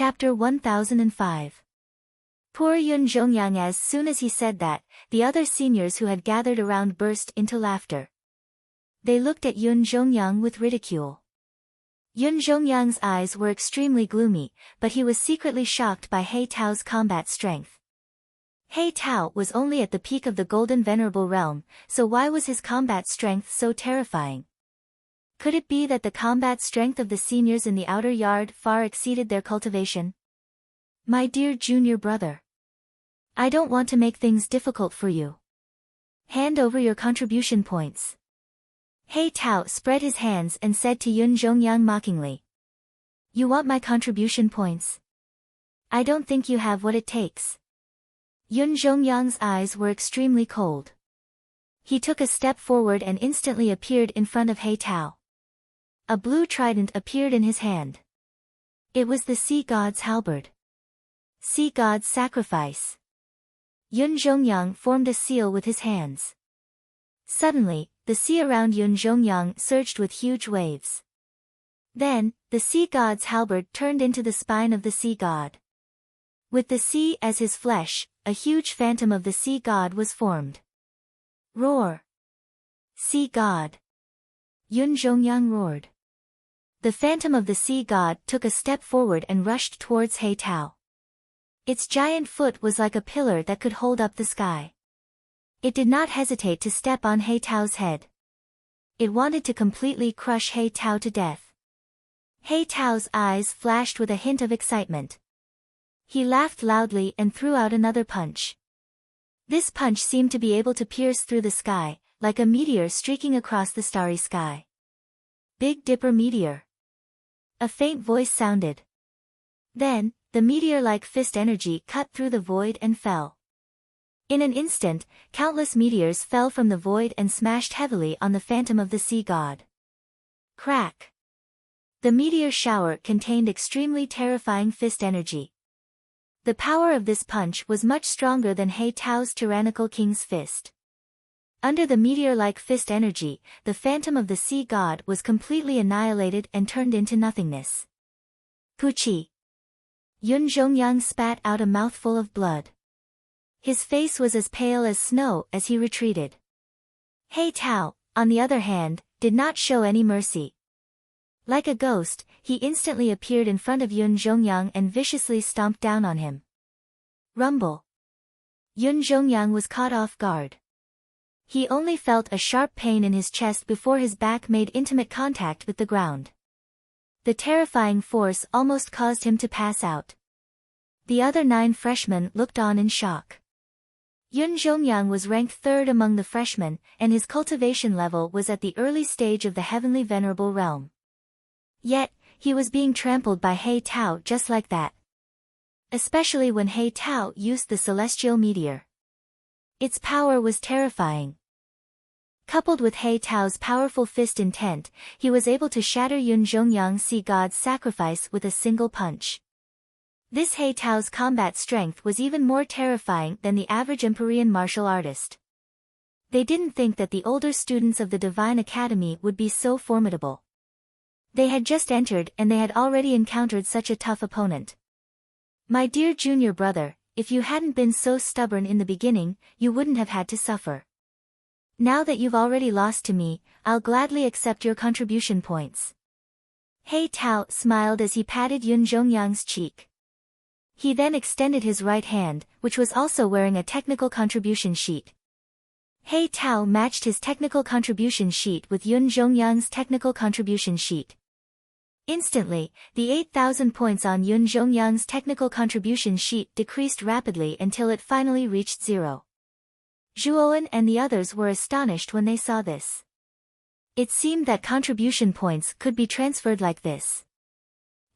Chapter 1005. Poor Yun Zhongyang. As soon as he said that, the other seniors who had gathered around burst into laughter. They looked at Yun Zhongyang with ridicule. Yun Zhongyang's eyes were extremely gloomy, but he was secretly shocked by He Tao's combat strength. He Tao was only at the peak of the Golden Venerable Realm, so why was his combat strength so terrifying? Could it be that the combat strength of the seniors in the outer yard far exceeded their cultivation? My dear junior brother, I don't want to make things difficult for you. Hand over your contribution points. He Tao spread his hands and said to Yun Zhongyang mockingly. You want my contribution points? I don't think you have what it takes. Yun Zhongyang's eyes were extremely cold. He took a step forward and instantly appeared in front of He Tao. A blue trident appeared in his hand. It was the Sea God's halberd. Sea God's sacrifice. Yun Zhongyang formed a seal with his hands. Suddenly, the sea around Yun Zhongyang surged with huge waves. Then, the Sea God's halberd turned into the spine of the Sea God. With the sea as his flesh, a huge phantom of the Sea God was formed. Roar! Sea God! Yun Zhongyang roared. The phantom of the Sea God took a step forward and rushed towards He Tao. Its giant foot was like a pillar that could hold up the sky. It did not hesitate to step on He Tao's head. It wanted to completely crush He Tao to death. He Tao's eyes flashed with a hint of excitement. He laughed loudly and threw out another punch. This punch seemed to be able to pierce through the sky, like a meteor streaking across the starry sky. Big Dipper meteor. A faint voice sounded. Then, the meteor-like fist energy cut through the void and fell. In an instant, countless meteors fell from the void and smashed heavily on the phantom of the Sea God. Crack! The meteor shower contained extremely terrifying fist energy. The power of this punch was much stronger than He Tao's tyrannical king's fist. Under the meteor-like fist energy, the phantom of the Sea God was completely annihilated and turned into nothingness. Puchi! Yun Zhongyang spat out a mouthful of blood. His face was as pale as snow as he retreated. He Tao, on the other hand, did not show any mercy. Like a ghost, he instantly appeared in front of Yun Zhongyang and viciously stomped down on him. Rumble! Yun Zhongyang was caught off guard. He only felt a sharp pain in his chest before his back made intimate contact with the ground. The terrifying force almost caused him to pass out. The other 9 freshmen looked on in shock. Yun Zhongyang was ranked 3rd among the freshmen, and his cultivation level was at the early stage of the Heavenly Venerable Realm. Yet, he was being trampled by He Tao just like that. Especially when He Tao used the celestial meteor. Its power was terrifying. Coupled with He Tao's powerful fist intent, he was able to shatter Yun Zhongyang's Sea God's sacrifice with a single punch. This He Tao's combat strength was even more terrifying than the average Empyrean martial artist. They didn't think that the older students of the Divine Academy would be so formidable. They had just entered and they had already encountered such a tough opponent. My dear junior brother, if you hadn't been so stubborn in the beginning, you wouldn't have had to suffer. Now that you've already lost to me, I'll gladly accept your contribution points. He Tao smiled as he patted Yun Zhongyang's cheek. He then extended his right hand, which was also wearing a technical contribution sheet. He Tao matched his technical contribution sheet with Yun Zhongyang's technical contribution sheet. Instantly, the 8,000 points on Yun Zhongyang's technical contribution sheet decreased rapidly until it finally reached 0. Zhuowen and the others were astonished when they saw this. It seemed that contribution points could be transferred like this.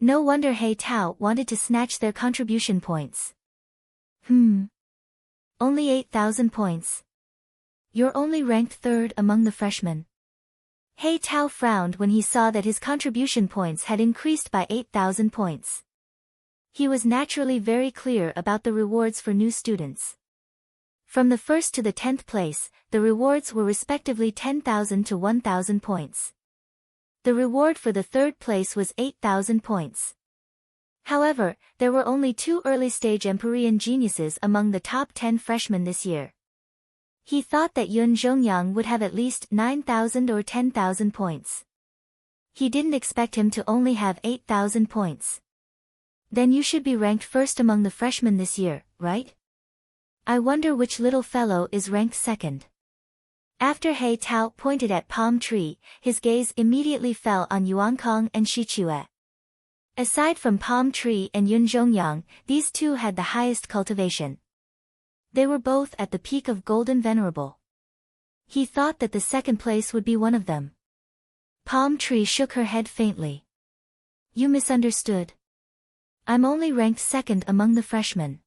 No wonder He Tao wanted to snatch their contribution points. Only 8,000 points. You're only ranked 3rd among the freshmen. He Tao frowned when he saw that his contribution points had increased by 8,000 points. He was naturally very clear about the rewards for new students. From the 1st to the 10th place, the rewards were respectively 10,000 to 1,000 points. The reward for the 3rd place was 8,000 points. However, there were only 2 early-stage Empyrean geniuses among the top 10 freshmen this year. He thought that Yun Zhongyang would have at least 9,000 or 10,000 points. He didn't expect him to only have 8,000 points. Then you should be ranked first among the freshmen this year, right? I wonder which little fellow is ranked second. After He Tao pointed at Palm Tree, his gaze immediately fell on Yuan Kong and Shi Chue. Aside from Palm Tree and Yun Zhongyang, these two had the highest cultivation. They were both at the peak of Golden Venerable. He thought that the second place would be one of them. Palm Tree shook her head faintly. You misunderstood. I'm only ranked second among the freshmen.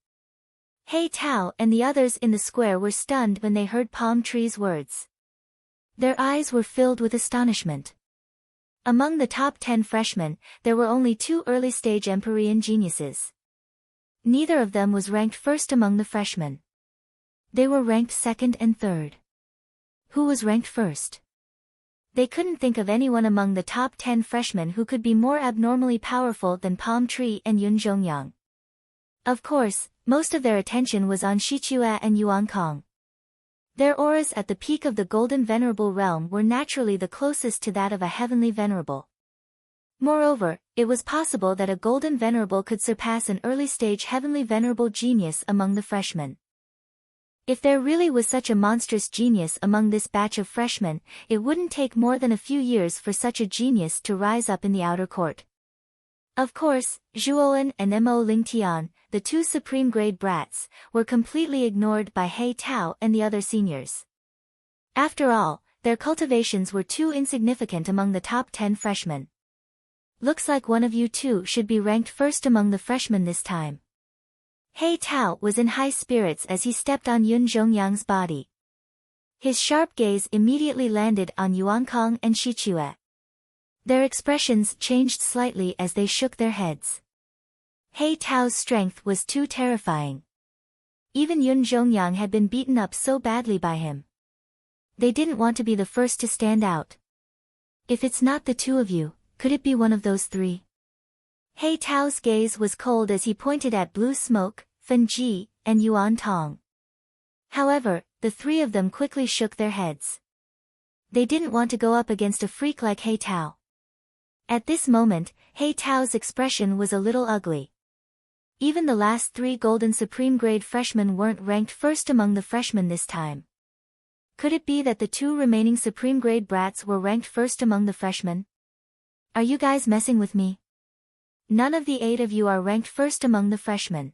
He Tao and the others in the square were stunned when they heard Palm Tree's words. Their eyes were filled with astonishment. Among the top 10 freshmen, there were only 2 early-stage Empyrean geniuses. Neither of them was ranked first among the freshmen. They were ranked second and third. Who was ranked first? They couldn't think of anyone among the top 10 freshmen who could be more abnormally powerful than Palm Tree and Yun Zhongyang. Of course, most of their attention was on Shi Chue and Yuan Kong. Their auras at the peak of the Golden Venerable realm were naturally the closest to that of a Heavenly Venerable. Moreover, it was possible that a Golden Venerable could surpass an early-stage Heavenly Venerable genius among the freshmen. If there really was such a monstrous genius among this batch of freshmen, it wouldn't take more than a few years for such a genius to rise up in the outer court. Of course, Zhuowen and Mo Lingtian, the 2 supreme-grade brats, were completely ignored by He Tao and the other seniors. After all, their cultivations were too insignificant among the top 10 freshmen. Looks like one of you two should be ranked first among the freshmen this time. He Tao was in high spirits as he stepped on Yun Zhongyang's body. His sharp gaze immediately landed on Yuan Kong and Shi Chue. Their expressions changed slightly as they shook their heads. He Tao's strength was too terrifying. Even Yun Zhongyang had been beaten up so badly by him. They didn't want to be the first to stand out. If it's not the 2 of you, could it be one of those 3? He Tao's gaze was cold as he pointed at Blue Smoke, Fen Ji, and Yuan Tong. However, the 3 of them quickly shook their heads. They didn't want to go up against a freak like He Tao. At this moment, He Tao's expression was a little ugly. Even the last 3 Golden Supreme Grade freshmen weren't ranked first among the freshmen this time. Could it be that the 2 remaining Supreme Grade brats were ranked first among the freshmen? Are you guys messing with me? None of the 8 of you are ranked first among the freshmen.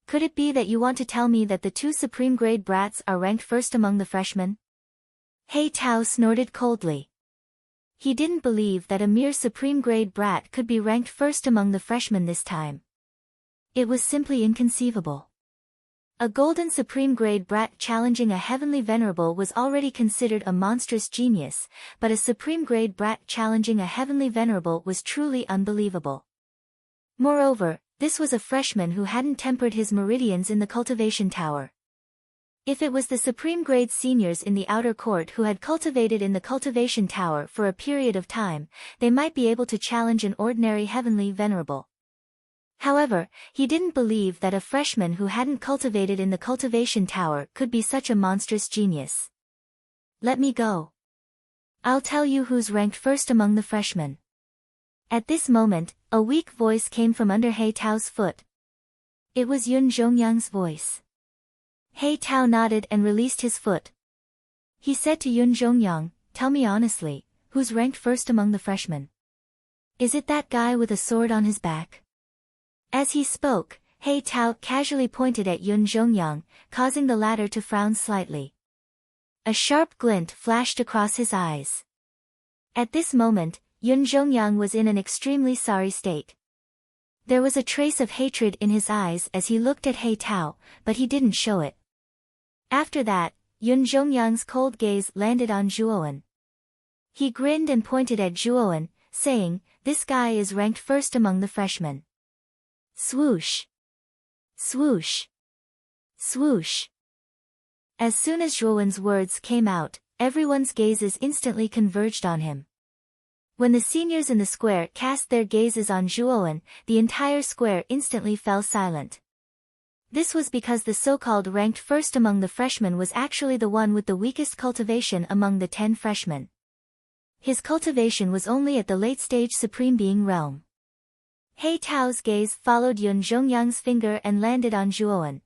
Could it be that you want to tell me that the 2 Supreme Grade brats are ranked first among the freshmen? He Tao snorted coldly. He didn't believe that a mere Supreme Grade brat could be ranked first among the freshmen this time. It was simply inconceivable. A Golden Supreme Grade brat challenging a Heavenly Venerable was already considered a monstrous genius, but a Supreme Grade brat challenging a Heavenly Venerable was truly unbelievable. Moreover, this was a freshman who hadn't tempered his meridians in the cultivation tower. If it was the Supreme Grade seniors in the outer court who had cultivated in the cultivation tower for a period of time, they might be able to challenge an ordinary Heavenly Venerable. However, he didn't believe that a freshman who hadn't cultivated in the cultivation tower could be such a monstrous genius. Let me go. I'll tell you who's ranked first among the freshmen. At this moment, a weak voice came from under He Tao's foot. It was Yun Zhongyang's voice. He Tao nodded and released his foot. He said to Yun Zhongyang, "Tell me honestly, who's ranked first among the freshmen? Is it that guy with a sword on his back?" As he spoke, He Tao casually pointed at Yun Zhongyang, causing the latter to frown slightly. A sharp glint flashed across his eyes. At this moment, Yun Zhongyang was in an extremely sorry state. There was a trace of hatred in his eyes as he looked at He Tao, but he didn't show it. After that, Yun Zhongyang's cold gaze landed on Zhuowen. He grinned and pointed at Zhuowen, saying, "This guy is ranked first among the freshmen." Swoosh! Swoosh! Swoosh! As soon as Zhuowen's words came out, everyone's gazes instantly converged on him. When the seniors in the square cast their gazes on Zhuowen, the entire square instantly fell silent. This was because the so-called ranked first among the freshmen was actually the one with the weakest cultivation among the 10 freshmen. His cultivation was only at the late-stage Supreme Being realm. He Tao's gaze followed Yun Zhongyang's finger and landed on Zhuowen.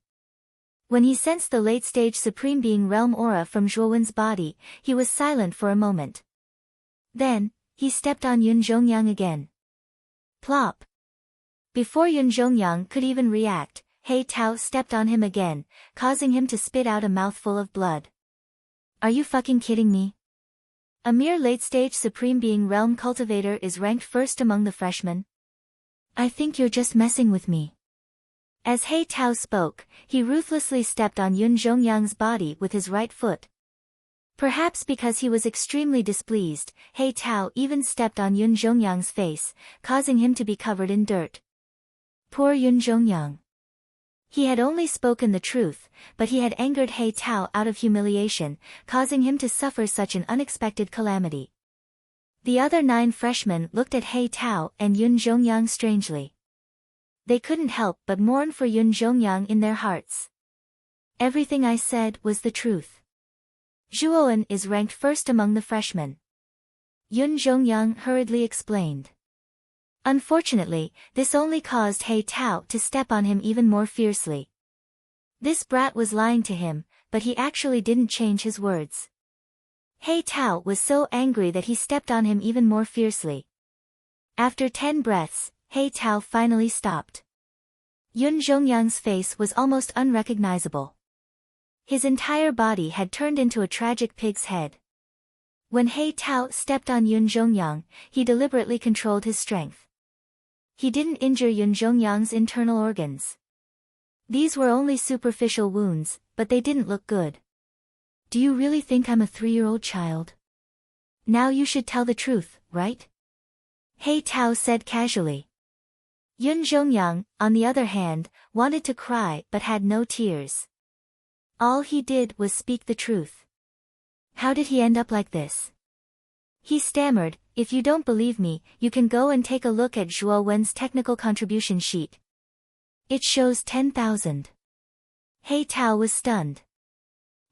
When he sensed the late-stage Supreme Being realm aura from Zhuowen's body, he was silent for a moment. Then, he stepped on Yun Zhongyang again. Plop! Before Yun Zhongyang could even react, He Tao stepped on him again, causing him to spit out a mouthful of blood. Are you fucking kidding me? A mere late-stage Supreme Being realm cultivator is ranked first among the freshmen? I think you're just messing with me. As He Tao spoke, he ruthlessly stepped on Yun Zhongyang's body with his right foot. Perhaps because he was extremely displeased, He Tao even stepped on Yun Zhongyang's face, causing him to be covered in dirt. Poor Yun Zhongyang. He had only spoken the truth, but he had angered He Tao out of humiliation, causing him to suffer such an unexpected calamity. The other 9 freshmen looked at He Tao and Yun Zhongyang strangely. They couldn't help but mourn for Yun Zhongyang in their hearts. Everything I said was the truth. Zhuowen is ranked first among the freshmen. Yun Zhongyang hurriedly explained. Unfortunately, this only caused He Tao to step on him even more fiercely. This brat was lying to him, but he actually didn't change his words. He Tao was so angry that he stepped on him even more fiercely. After 10 breaths, He Tao finally stopped. Yun Zhongyang's face was almost unrecognizable. His entire body had turned into a tragic pig's head. When He Tao stepped on Yun Zhongyang, he deliberately controlled his strength. He didn't injure Yun Zhongyang's internal organs. These were only superficial wounds, but they didn't look good. Do you really think I'm a 3-year-old child? Now you should tell the truth, right? He Tao said casually. Yun Zhongyang, on the other hand, wanted to cry but had no tears. All he did was speak the truth. How did he end up like this? He stammered, if you don't believe me, you can go and take a look at Zhuowen's technical contribution sheet. It shows 10,000. He Tao was stunned.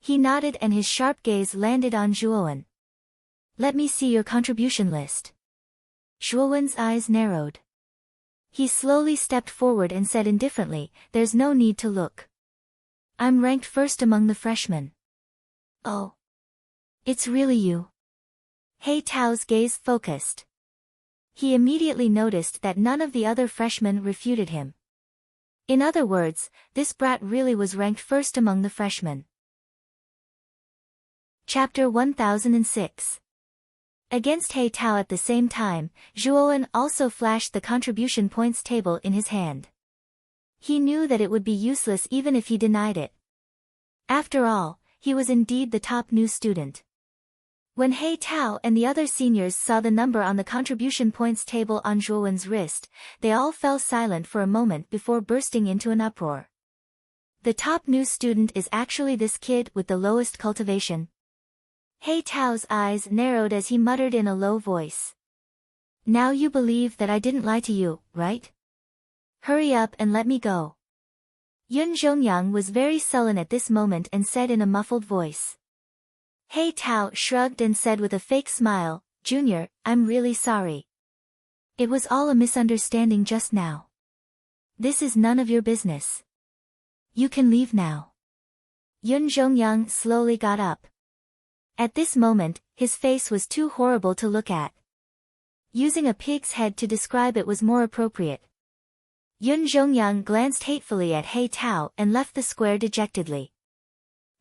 He nodded and his sharp gaze landed on Zhuowen. Let me see your contribution list. Zhuowen's eyes narrowed. He slowly stepped forward and said indifferently, there's no need to look. I'm ranked first among the freshmen. Oh. It's really you. He Tao's gaze focused. He immediately noticed that none of the other freshmen refuted him. In other words, this brat really was ranked first among the freshmen. Chapter 1006. Against He Tao at the same time, Zhuowen also flashed the contribution points table in his hand. He knew that it would be useless even if he denied it. After all, he was indeed the top new student. When He Tao and the other seniors saw the number on the contribution points table on Zhuowen's wrist, they all fell silent for a moment before bursting into an uproar. The top new student is actually this kid with the lowest cultivation. He Tao's eyes narrowed as he muttered in a low voice. Now you believe that I didn't lie to you, right? Hurry up and let me go. Yun Zhongyang was very sullen at this moment and said in a muffled voice. He Tao shrugged and said with a fake smile, Junior, I'm really sorry. It was all a misunderstanding just now. This is none of your business. You can leave now. Yun Zhongyang slowly got up. At this moment, his face was too horrible to look at. Using a pig's head to describe it was more appropriate. Yun Zhongyang glanced hatefully at He Tao and left the square dejectedly.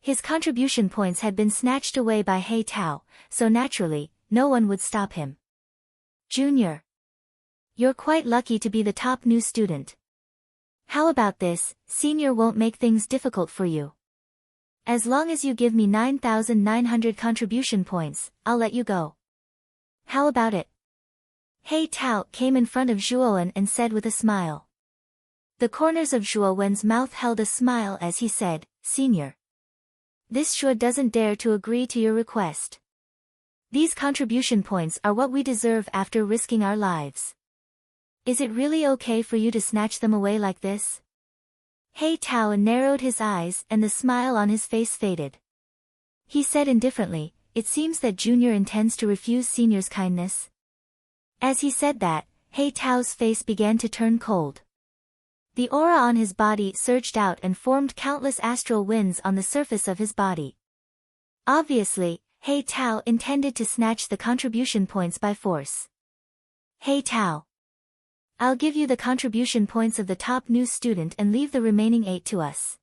His contribution points had been snatched away by He Tao, so naturally, no one would stop him. Junior. You're quite lucky to be the top new student. How about this, senior won't make things difficult for you. As long as you give me 9,900 contribution points, I'll let you go. How about it? He Tao came in front of Zhuowen and said with a smile. The corners of Zhuowen's mouth held a smile as he said, Senior. This Shuo doesn't dare to agree to your request. These contribution points are what we deserve after risking our lives. Is it really okay for you to snatch them away like this? He Tao narrowed his eyes and the smile on his face faded. He said indifferently, "It seems that Junior intends to refuse Senior's kindness." As he said that, He Tao's face began to turn cold. The aura on his body surged out and formed countless astral winds on the surface of his body. Obviously, He Tao intended to snatch the contribution points by force. "He Tao, I'll give you the contribution points of the top new student and leave the remaining 8 to us.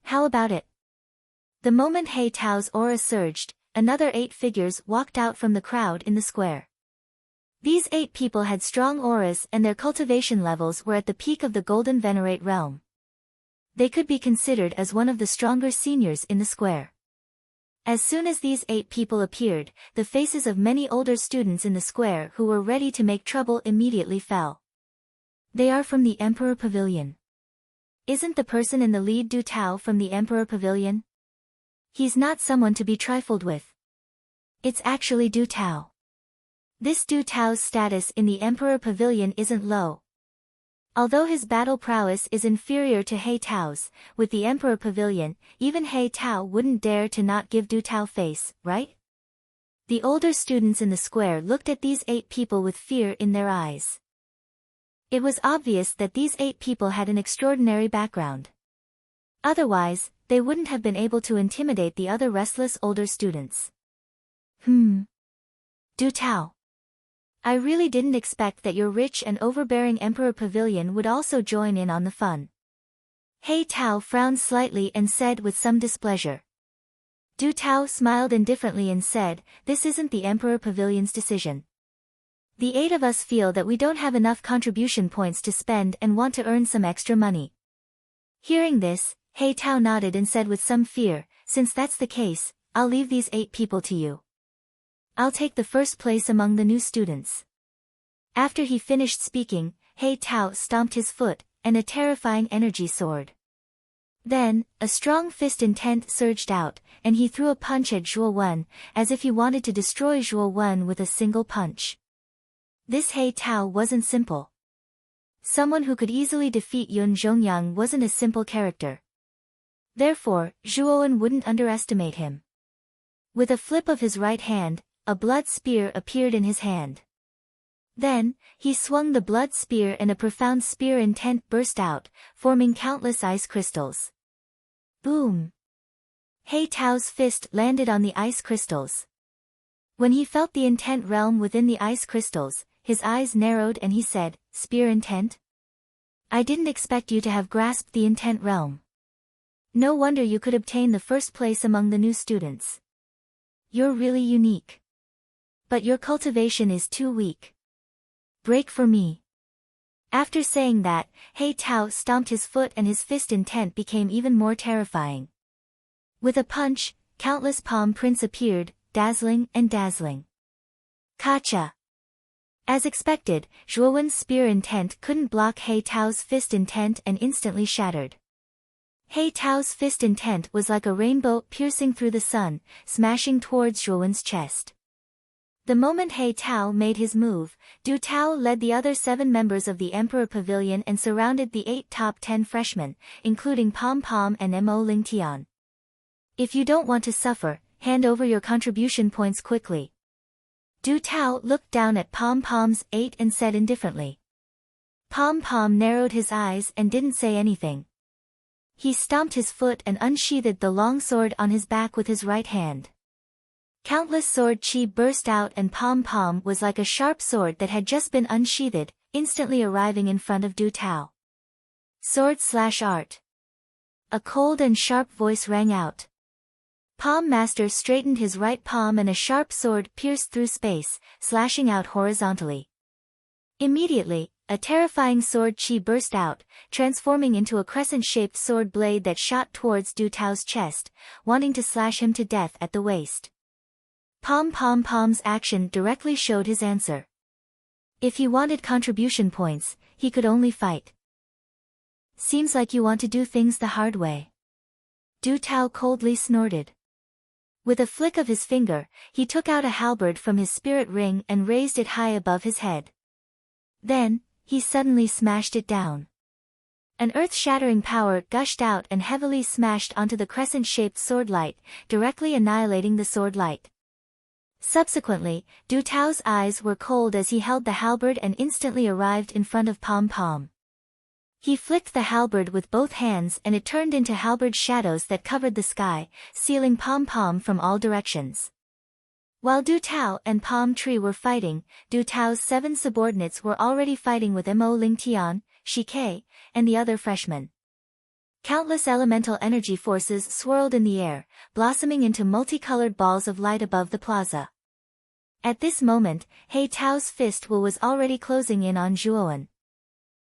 How about it?" The moment He Tao's aura surged, another 8 figures walked out from the crowd in the square. These 8 people had strong auras and their cultivation levels were at the peak of the Golden Venerate realm. They could be considered as one of the stronger seniors in the square. As soon as these 8 people appeared, the faces of many older students in the square who were ready to make trouble immediately fell. They are from the Emperor Pavilion. Isn't the person in the lead Du Tao from the Emperor Pavilion? He's not someone to be trifled with. It's actually Du Tao. This Du Tao's status in the Emperor Pavilion isn't low. Although his battle prowess is inferior to He Tao's, with the Emperor Pavilion, even He Tao wouldn't dare to not give Du Tao face, right? The older students in the square looked at these 8 people with fear in their eyes. It was obvious that these 8 people had an extraordinary background. Otherwise, they wouldn't have been able to intimidate the other restless older students. Du Tao, I really didn't expect that your rich and overbearing Emperor Pavilion would also join in on the fun. He Tao frowned slightly and said with some displeasure. Du Tao smiled indifferently and said, "This isn't the Emperor Pavilion's decision. The 8 of us feel that we don't have enough contribution points to spend and want to earn some extra money." Hearing this, He Tao nodded and said with some fear, "Since that's the case, I'll leave these 8 people to you. I'll take the first place among the new students." After he finished speaking, He Tao stomped his foot, and a terrifying energy soared. Then, a strong fist intent surged out, and he threw a punch at Zhuo Wen, as if he wanted to destroy Zhuo Wen with a single punch. This He Tao wasn't simple. Someone who could easily defeat Yun Zhongyang wasn't a simple character. Therefore, Zhuo Wen wouldn't underestimate him. With a flip of his right hand, a blood spear appeared in his hand. Then, he swung the blood spear and a profound spear intent burst out, forming countless ice crystals. Boom! He Tao's fist landed on the ice crystals. When he felt the intent realm within the ice crystals, his eyes narrowed and he said, "Spear intent? I didn't expect you to have grasped the intent realm. No wonder you could obtain the first place among the new students. You're really unique. But your cultivation is too weak. Break for me." After saying that, He Tao stomped his foot and his fist intent became even more terrifying. With a punch, countless palm prints appeared, dazzling and dazzling. Kacha! As expected, Zhuo Wen's spear intent couldn't block He Tao's fist intent and instantly shattered. He Tao's fist intent was like a rainbow piercing through the sun, smashing towards Zhuo Wen's chest. The moment He Tao made his move, Du Tao led the other 7 members of the Emperor Pavilion and surrounded the 8 top 10 freshmen, including Pom Pom and Mo Lingtian. "If you don't want to suffer, hand over your contribution points quickly." Du Tao looked down at Pom Pom's 8 and said indifferently. Pom Pom narrowed his eyes and didn't say anything. He stomped his foot and unsheathed the long sword on his back with his right hand. Countless sword chi burst out and Pom Pom was like a sharp sword that had just been unsheathed, instantly arriving in front of Du Tao. "Sword/art." A cold and sharp voice rang out. Palm Master straightened his right palm and a sharp sword pierced through space, slashing out horizontally. Immediately, a terrifying sword chi burst out, transforming into a crescent-shaped sword blade that shot towards Du Tao's chest, wanting to slash him to death at the waist. Pom Pom's action directly showed his answer. If he wanted contribution points, he could only fight. "Seems like you want to do things the hard way." Du Tao coldly snorted. With a flick of his finger, he took out a halberd from his spirit ring and raised it high above his head. Then, he suddenly smashed it down. An earth-shattering power gushed out and heavily smashed onto the crescent-shaped sword light, directly annihilating the sword light. Subsequently, Du Tao's eyes were cold as he held the halberd and instantly arrived in front of Pom Pom. He flicked the halberd with both hands and it turned into halberd shadows that covered the sky, sealing Pom Pom from all directions. While Du Tao and Palm Tree were fighting, Du Tao's 7 subordinates were already fighting with Mo Ling Tian, Shi Kei, and the other freshmen. Countless elemental energy forces swirled in the air, blossoming into multicolored balls of light above the plaza. At this moment, He Tao's fist was already closing in on Zhuowen.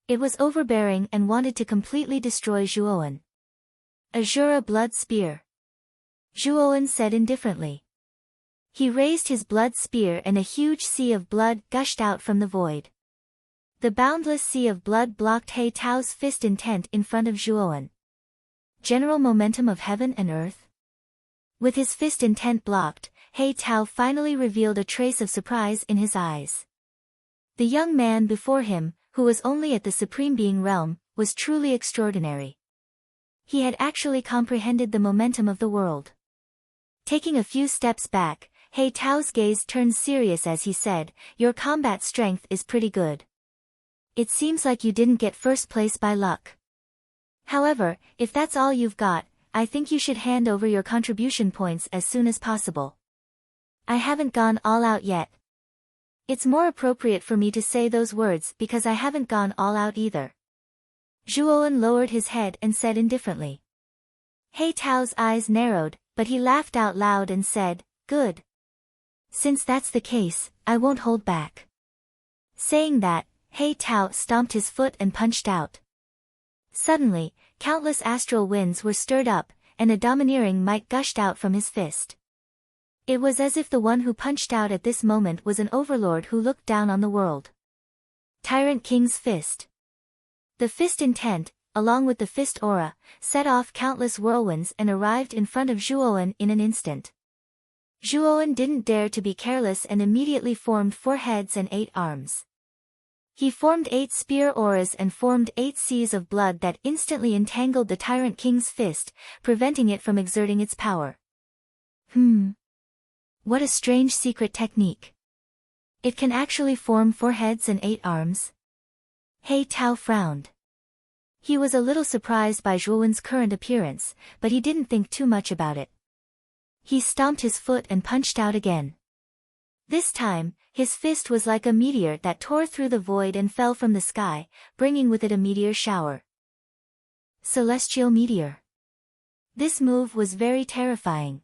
It was overbearing and wanted to completely destroy Zhuowen. Azura blood spear. Zhuowen said indifferently. He raised his blood spear and a huge sea of blood gushed out from the void. The boundless sea of blood blocked He Tao's fist intent in front of Zhuowen. General momentum of heaven and earth? With his fist intent blocked, He Tao finally revealed a trace of surprise in his eyes. The young man before him, who was only at the Supreme Being realm, was truly extraordinary. He had actually comprehended the momentum of the world. Taking a few steps back, He Tao's gaze turned serious as he said, "Your combat strength is pretty good. It seems like you didn't get first place by luck. However, if that's all you've got, I think you should hand over your contribution points as soon as possible." "I haven't gone all out yet. It's more appropriate for me to say those words because I haven't gone all out either." Zhuowen lowered his head and said indifferently. He Tao's eyes narrowed, but he laughed out loud and said, "Good. Since that's the case, I won't hold back." Saying that, He Tao stomped his foot and punched out. Suddenly, countless astral winds were stirred up, and a domineering might gushed out from his fist. It was as if the one who punched out at this moment was an overlord who looked down on the world. Tyrant King's fist. The fist intent, along with the fist aura, set off countless whirlwinds and arrived in front of Zhuowen in an instant. Zhuowen didn't dare to be careless and immediately formed 4 heads and 8 arms. He formed 8 spear auras and formed 8 seas of blood that instantly entangled the Tyrant King's fist, preventing it from exerting its power. What a strange secret technique. It can actually form 4 heads and 8 arms? He Tao frowned. He was a little surprised by Zhuowen's current appearance, but he didn't think too much about it. He stomped his foot and punched out again. This time, his fist was like a meteor that tore through the void and fell from the sky, bringing with it a meteor shower. Celestial meteor. This move was very terrifying.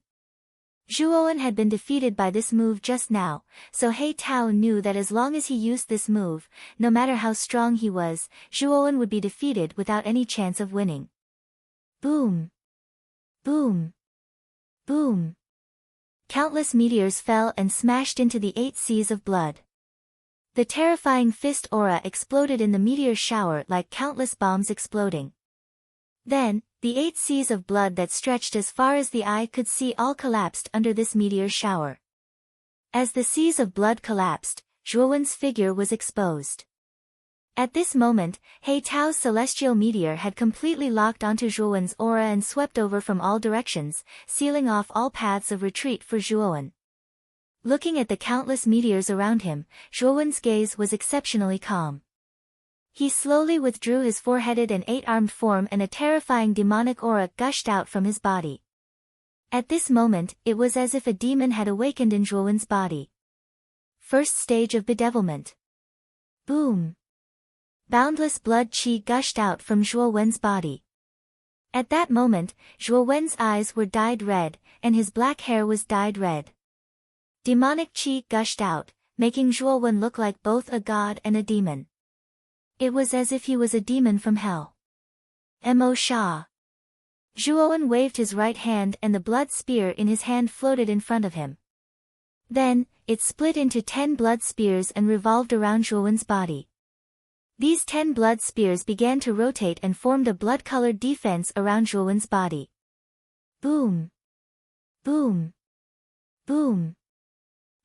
Zhuowen had been defeated by this move just now, so He Tao knew that as long as he used this move, no matter how strong he was, Zhuowen would be defeated without any chance of winning. Boom! Boom! Boom! Countless meteors fell and smashed into the 8 seas of blood. The terrifying fist aura exploded in the meteor shower like countless bombs exploding. Then, the 8 seas of blood that stretched as far as the eye could see all collapsed under this meteor shower. As the seas of blood collapsed, Zhuowen's figure was exposed. At this moment, He Tao's celestial meteor had completely locked onto Zhuowen's aura and swept over from all directions, sealing off all paths of retreat for Zhuowen. Looking at the countless meteors around him, Zhuowen's gaze was exceptionally calm. He slowly withdrew his 4-headed and 8-armed form and a terrifying demonic aura gushed out from his body. At this moment, it was as if a demon had awakened in Zhuowen's body. First stage of bedevilment. Boom! Boundless blood qi gushed out from Zhuowen's body. At that moment, Zhuowen's eyes were dyed red, and his black hair was dyed red. Demonic qi gushed out, making Zhuowen look like both a god and a demon. It was as if he was a demon from hell. Mo Sha. Zhuowen waved his right hand and the blood spear in his hand floated in front of him. Then, it split into 10 blood spears and revolved around Zhuowen's body. These 10 blood spears began to rotate and formed a blood-colored defense around Zhuowen's body. Boom! Boom! Boom!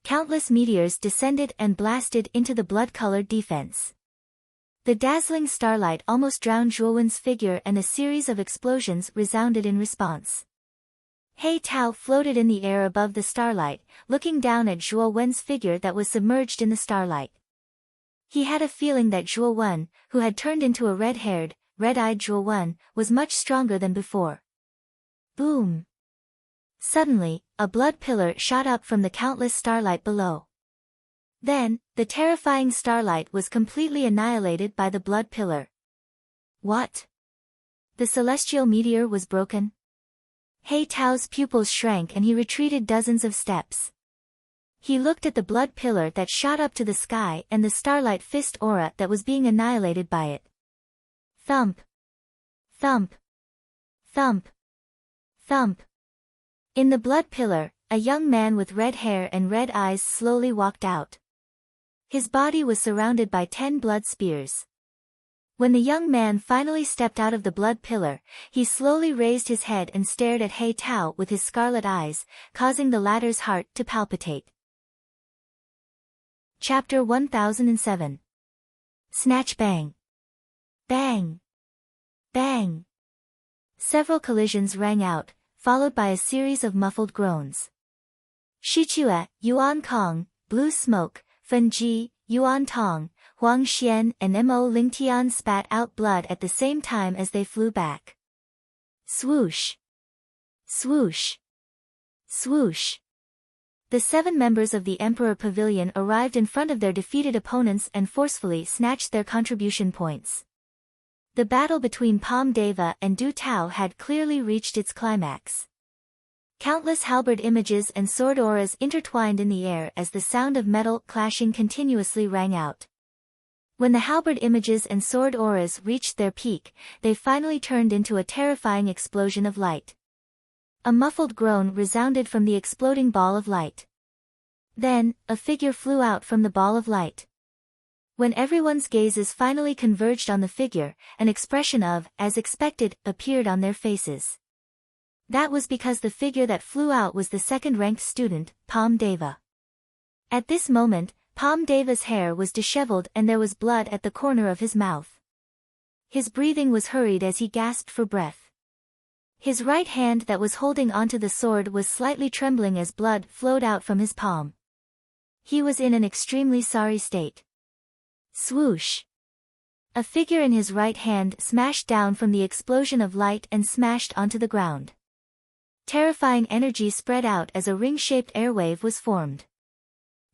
Countless meteors descended and blasted into the blood-colored defense. The dazzling starlight almost drowned Zhuowen's figure, and a series of explosions resounded in response. He Tao floated in the air above the starlight, looking down at Zhuowen's figure that was submerged in the starlight. He had a feeling that Zhuowen, who had turned into a red-haired, red-eyed Zhuowen, was much stronger than before. Boom! Suddenly, a blood pillar shot up from the countless starlight below. Then, the terrifying starlight was completely annihilated by the blood pillar. What? The celestial meteor was broken? He Tao's pupils shrank and he retreated dozens of steps. He looked at the blood pillar that shot up to the sky and the starlight fist aura that was being annihilated by it. Thump! Thump! Thump! Thump! In the blood pillar, a young man with red hair and red eyes slowly walked out. His body was surrounded by 10 blood spears. When the young man finally stepped out of the blood pillar, he slowly raised his head and stared at He Tao with his scarlet eyes, causing the latter's heart to palpitate. Chapter 1007. Snatch Bang! Bang! Bang! Several collisions rang out, followed by a series of muffled groans. Shichue, Yuan Kong, Blue Smoke, Fen Ji, Yuan Tong, Huang Xian and Mo Lingtian spat out blood at the same time as they flew back. Swoosh! Swoosh! Swoosh! The 7 members of the Emperor Pavilion arrived in front of their defeated opponents and forcefully snatched their contribution points. The battle between Palm Deva and Du Tao had clearly reached its climax. Countless halberd images and sword auras intertwined in the air as the sound of metal clashing continuously rang out. When the halberd images and sword auras reached their peak, they finally turned into a terrifying explosion of light. A muffled groan resounded from the exploding ball of light. Then, a figure flew out from the ball of light. When everyone's gazes finally converged on the figure, an expression of, as expected, appeared on their faces. That was because the figure that flew out was the second-ranked student, Palm Deva. At this moment, Palm Deva's hair was disheveled and there was blood at the corner of his mouth. His breathing was hurried as he gasped for breath. His right hand that was holding onto the sword was slightly trembling as blood flowed out from his palm. He was in an extremely sorry state. Swoosh! A figure in his right hand smashed down from the explosion of light and smashed onto the ground. Terrifying energy spread out as a ring-shaped airwave was formed.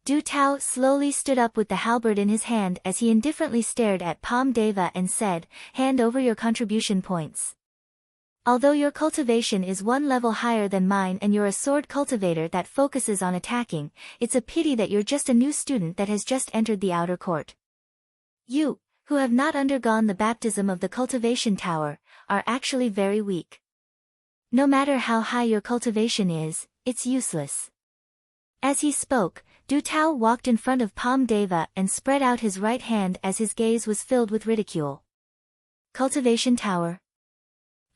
Du Tao slowly stood up with the halberd in his hand as he indifferently stared at Palm Deva and said, "Hand over your contribution points. Although your cultivation is 1 level higher than mine and you're a sword cultivator that focuses on attacking, it's a pity that you're just a new student that has just entered the outer court. You, who have not undergone the baptism of the cultivation tower, are actually very weak. No matter how high your cultivation is, it's useless." As he spoke, Du Tao walked in front of Palm Deva and spread out his right hand as his gaze was filled with ridicule. Cultivation tower.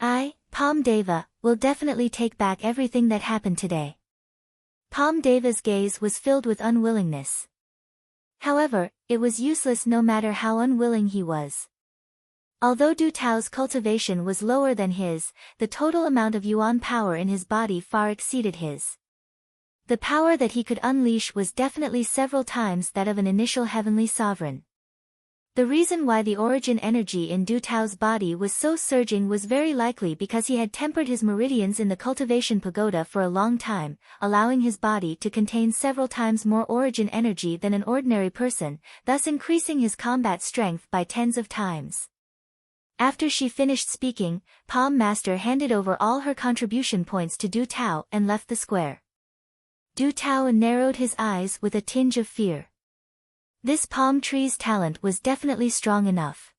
I, Palm Deva, will definitely take back everything that happened today. Palm Deva's gaze was filled with unwillingness. However, it was useless no matter how unwilling he was. Although Du Tao's cultivation was lower than his, the total amount of yuan power in his body far exceeded his. The power that he could unleash was definitely several times that of an initial heavenly sovereign. The reason why the origin energy in Du Tao's body was so surging was very likely because he had tempered his meridians in the cultivation pagoda for a long time, allowing his body to contain several times more origin energy than an ordinary person, thus increasing his combat strength by tens of times. After she finished speaking, Palm Master handed over all her contribution points to Du Tao and left the square. Du Tao narrowed his eyes with a tinge of fear. This palm tree's talent was definitely strong enough.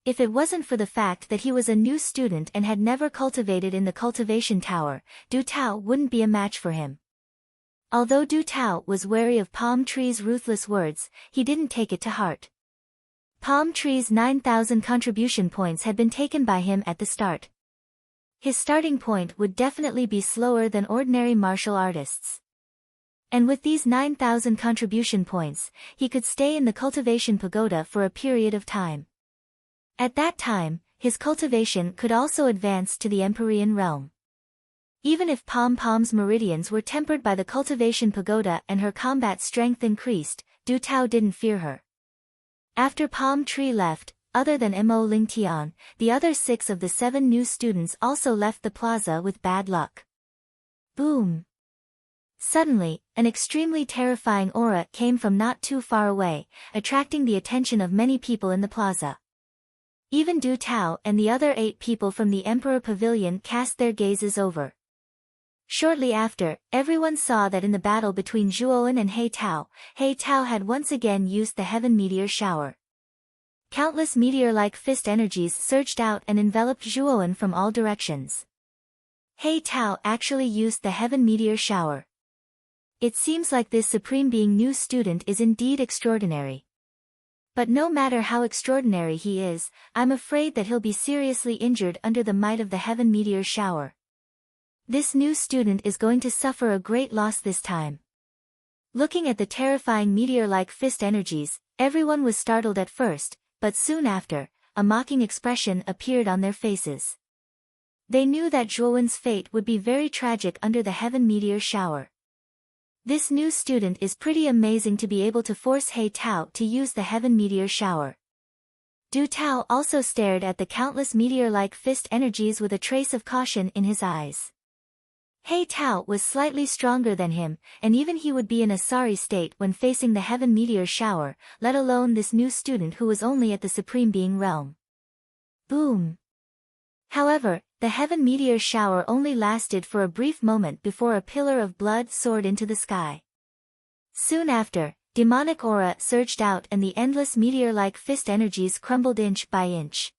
If it wasn't for the fact that he was a new student and had never cultivated in the cultivation tower, Du Tao wouldn't be a match for him. Although Du Tao was wary of Palm Tree's ruthless words, he didn't take it to heart. Palm Tree's 9,000 contribution points had been taken by him at the start. His starting point would definitely be slower than ordinary martial artists. And with these 9,000 contribution points, he could stay in the cultivation pagoda for a period of time. At that time, his cultivation could also advance to the Empyrean realm. Even if Pom Pom's meridians were tempered by the cultivation pagoda and her combat strength increased, Du Tao didn't fear her. After Palm Tree left, other than Mo Ling Tian, the other 6 of the 7 new students also left the plaza with bad luck. Boom! Suddenly, an extremely terrifying aura came from not too far away, attracting the attention of many people in the plaza. Even Du Tao and the other 8 people from the Emperor Pavilion cast their gazes over. Shortly after, everyone saw that in the battle between Zhuowen and He Tao had once again used the heaven meteor shower. Countless meteor-like fist energies surged out and enveloped Zhuowen from all directions. He Tao actually used the heaven meteor shower. It seems like this Supreme Being new student is indeed extraordinary. But no matter how extraordinary he is, I'm afraid that he'll be seriously injured under the might of the heaven meteor shower. This new student is going to suffer a great loss this time. Looking at the terrifying meteor-like fist energies, everyone was startled at first, but soon after, a mocking expression appeared on their faces. They knew that Zhuowen's fate would be very tragic under the heaven meteor shower. This new student is pretty amazing to be able to force He Tao to use the heaven meteor shower. Du Tao also stared at the countless meteor-like fist energies with a trace of caution in his eyes. He Tao was slightly stronger than him, and even he would be in a sorry state when facing the heaven meteor shower, let alone this new student who was only at the Supreme Being realm. Boom! However, the heaven meteor shower only lasted for a brief moment before a pillar of blood soared into the sky. Soon after, demonic aura surged out and the endless meteor-like fist energies crumbled inch by inch.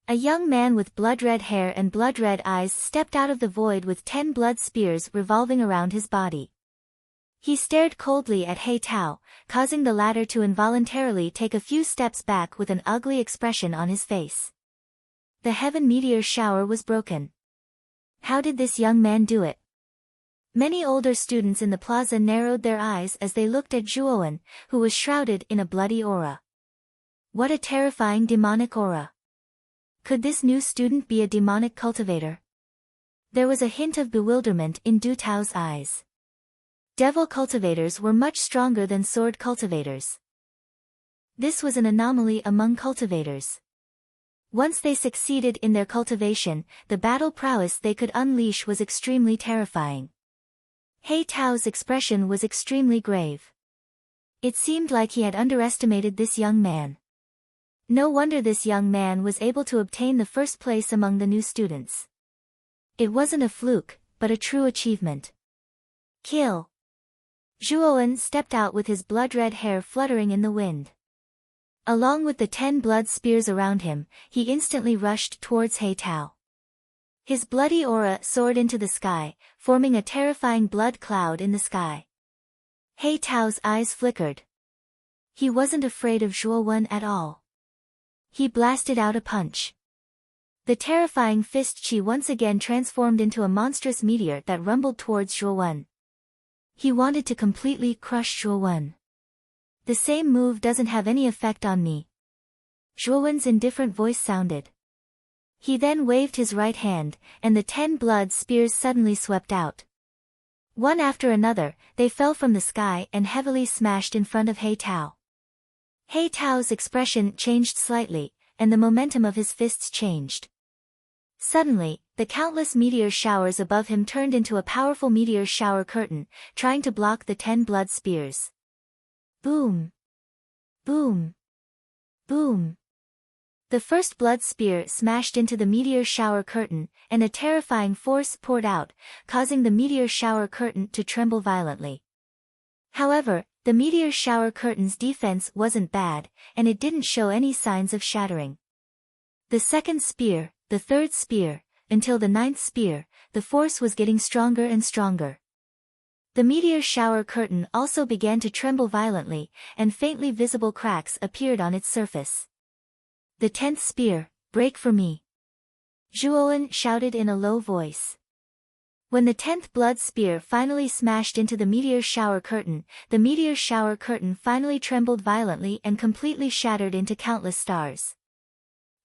A young man with blood-red hair and blood-red eyes stepped out of the void with 10 blood spears revolving around his body. He stared coldly at He Tao, causing the latter to involuntarily take a few steps back with an ugly expression on his face. The heaven meteor shower was broken. How did this young man do it? Many older students in the plaza narrowed their eyes as they looked at Zhuowen, who was shrouded in a bloody aura. What a terrifying demonic aura! Could this new student be a demonic cultivator? There was a hint of bewilderment in Du Tao's eyes. Devil cultivators were much stronger than sword cultivators. This was an anomaly among cultivators. Once they succeeded in their cultivation, the battle prowess they could unleash was extremely terrifying. He Tao's expression was extremely grave. It seemed like he had underestimated this young man. No wonder this young man was able to obtain the first place among the new students. It wasn't a fluke, but a true achievement. Kill! Zhuowen stepped out with his blood-red hair fluttering in the wind. Along with the 10 blood spears around him, he instantly rushed towards He Tao. His bloody aura soared into the sky, forming a terrifying blood cloud in the sky. He Tao's eyes flickered. He wasn't afraid of Zhuowen at all. He blasted out a punch. The terrifying fist chi once again transformed into a monstrous meteor that rumbled towards Zhuowen. He wanted to completely crush Zhuowen. The same move doesn't have any effect on me. Zhuowen's indifferent voice sounded. He then waved his right hand, and the 10 blood spears suddenly swept out. One after another, they fell from the sky and heavily smashed in front of He Tao. He Tao's expression changed slightly, and the momentum of his fists changed. Suddenly, the countless meteor showers above him turned into a powerful meteor shower curtain, trying to block the 10 blood spears. Boom! Boom! Boom! The first blood spear smashed into the meteor shower curtain, and a terrifying force poured out, causing the meteor shower curtain to tremble violently. However, the meteor shower curtain's defense wasn't bad, and it didn't show any signs of shattering. The second spear, the third spear, until the 9th spear, the force was getting stronger and stronger. The meteor shower curtain also began to tremble violently, and faintly visible cracks appeared on its surface. The 10th spear, break for me! Zhuowen shouted in a low voice. When the 10th blood spear finally smashed into the meteor shower curtain, the meteor shower curtain finally trembled violently and completely shattered into countless stars.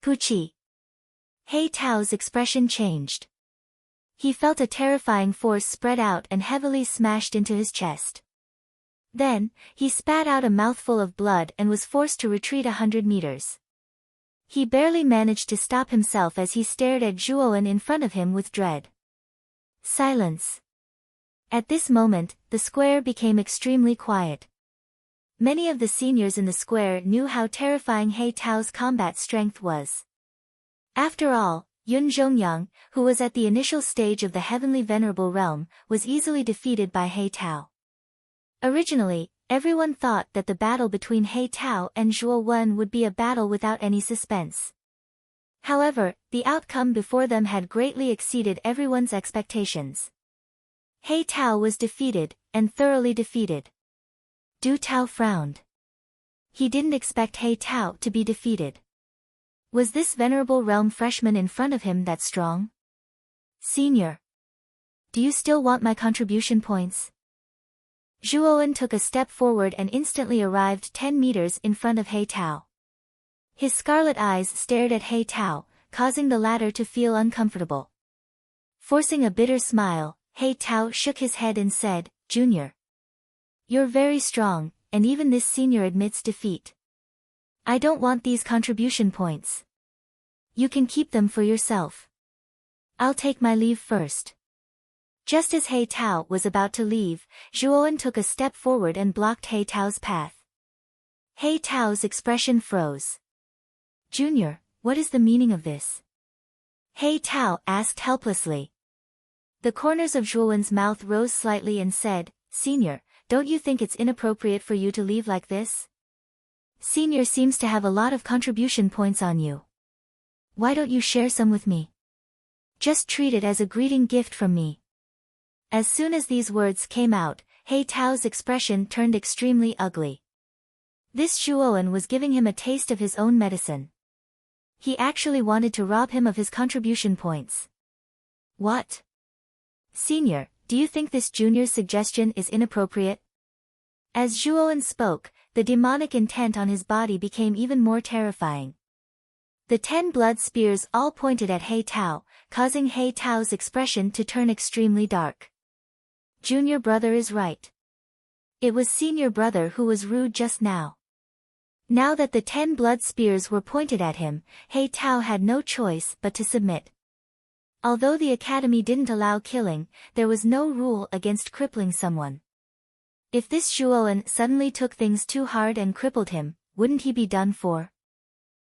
Puchi. He Tao's expression changed. He felt a terrifying force spread out and heavily smashed into his chest. Then, he spat out a mouthful of blood and was forced to retreat 100 meters. He barely managed to stop himself as he stared at Zhuowen in front of him with dread. Silence. At this moment, the square became extremely quiet. Many of the seniors in the square knew how terrifying He Tao's combat strength was. After all, Yun Zhongyang, who was at the initial stage of the heavenly venerable realm, was easily defeated by He Tao. Originally, everyone thought that the battle between He Tao and Zhuo Wen would be a battle without any suspense. However, the outcome before them had greatly exceeded everyone's expectations. He Tao was defeated, and thoroughly defeated. Du Tao frowned. He didn't expect He Tao to be defeated. Was this venerable realm freshman in front of him that strong? Senior. Do you still want my contribution points? Zhuowen took a step forward and instantly arrived 10 meters in front of He Tao. His scarlet eyes stared at He Tao, causing the latter to feel uncomfortable. Forcing a bitter smile, He Tao shook his head and said, "Junior. You're very strong, and even this senior admits defeat. I don't want these contribution points. You can keep them for yourself. I'll take my leave first." Just as He Tao was about to leave, Zhuowen took a step forward and blocked He Tao's path. He Tao's expression froze. "Junior, what is the meaning of this?" He Tao asked helplessly. The corners of Zhuowen's mouth rose slightly and said, "Senior, don't you think it's inappropriate for you to leave like this? Senior seems to have a lot of contribution points on you. Why don't you share some with me? Just treat it as a greeting gift from me." As soon as these words came out, He Tao's expression turned extremely ugly. This Zhuowen was giving him a taste of his own medicine. He actually wanted to rob him of his contribution points. What? Senior, do you think this junior's suggestion is inappropriate? As Zhuowen spoke, the demonic intent on his body became even more terrifying. The 10 blood spears all pointed at He Tao, causing He Tao's expression to turn extremely dark. Junior brother is right. It was senior brother who was rude just now. Now that the 10 blood spears were pointed at him, He Tao had no choice but to submit. Although the academy didn't allow killing, there was no rule against crippling someone. If this Zhuowen suddenly took things too hard and crippled him, wouldn't he be done for?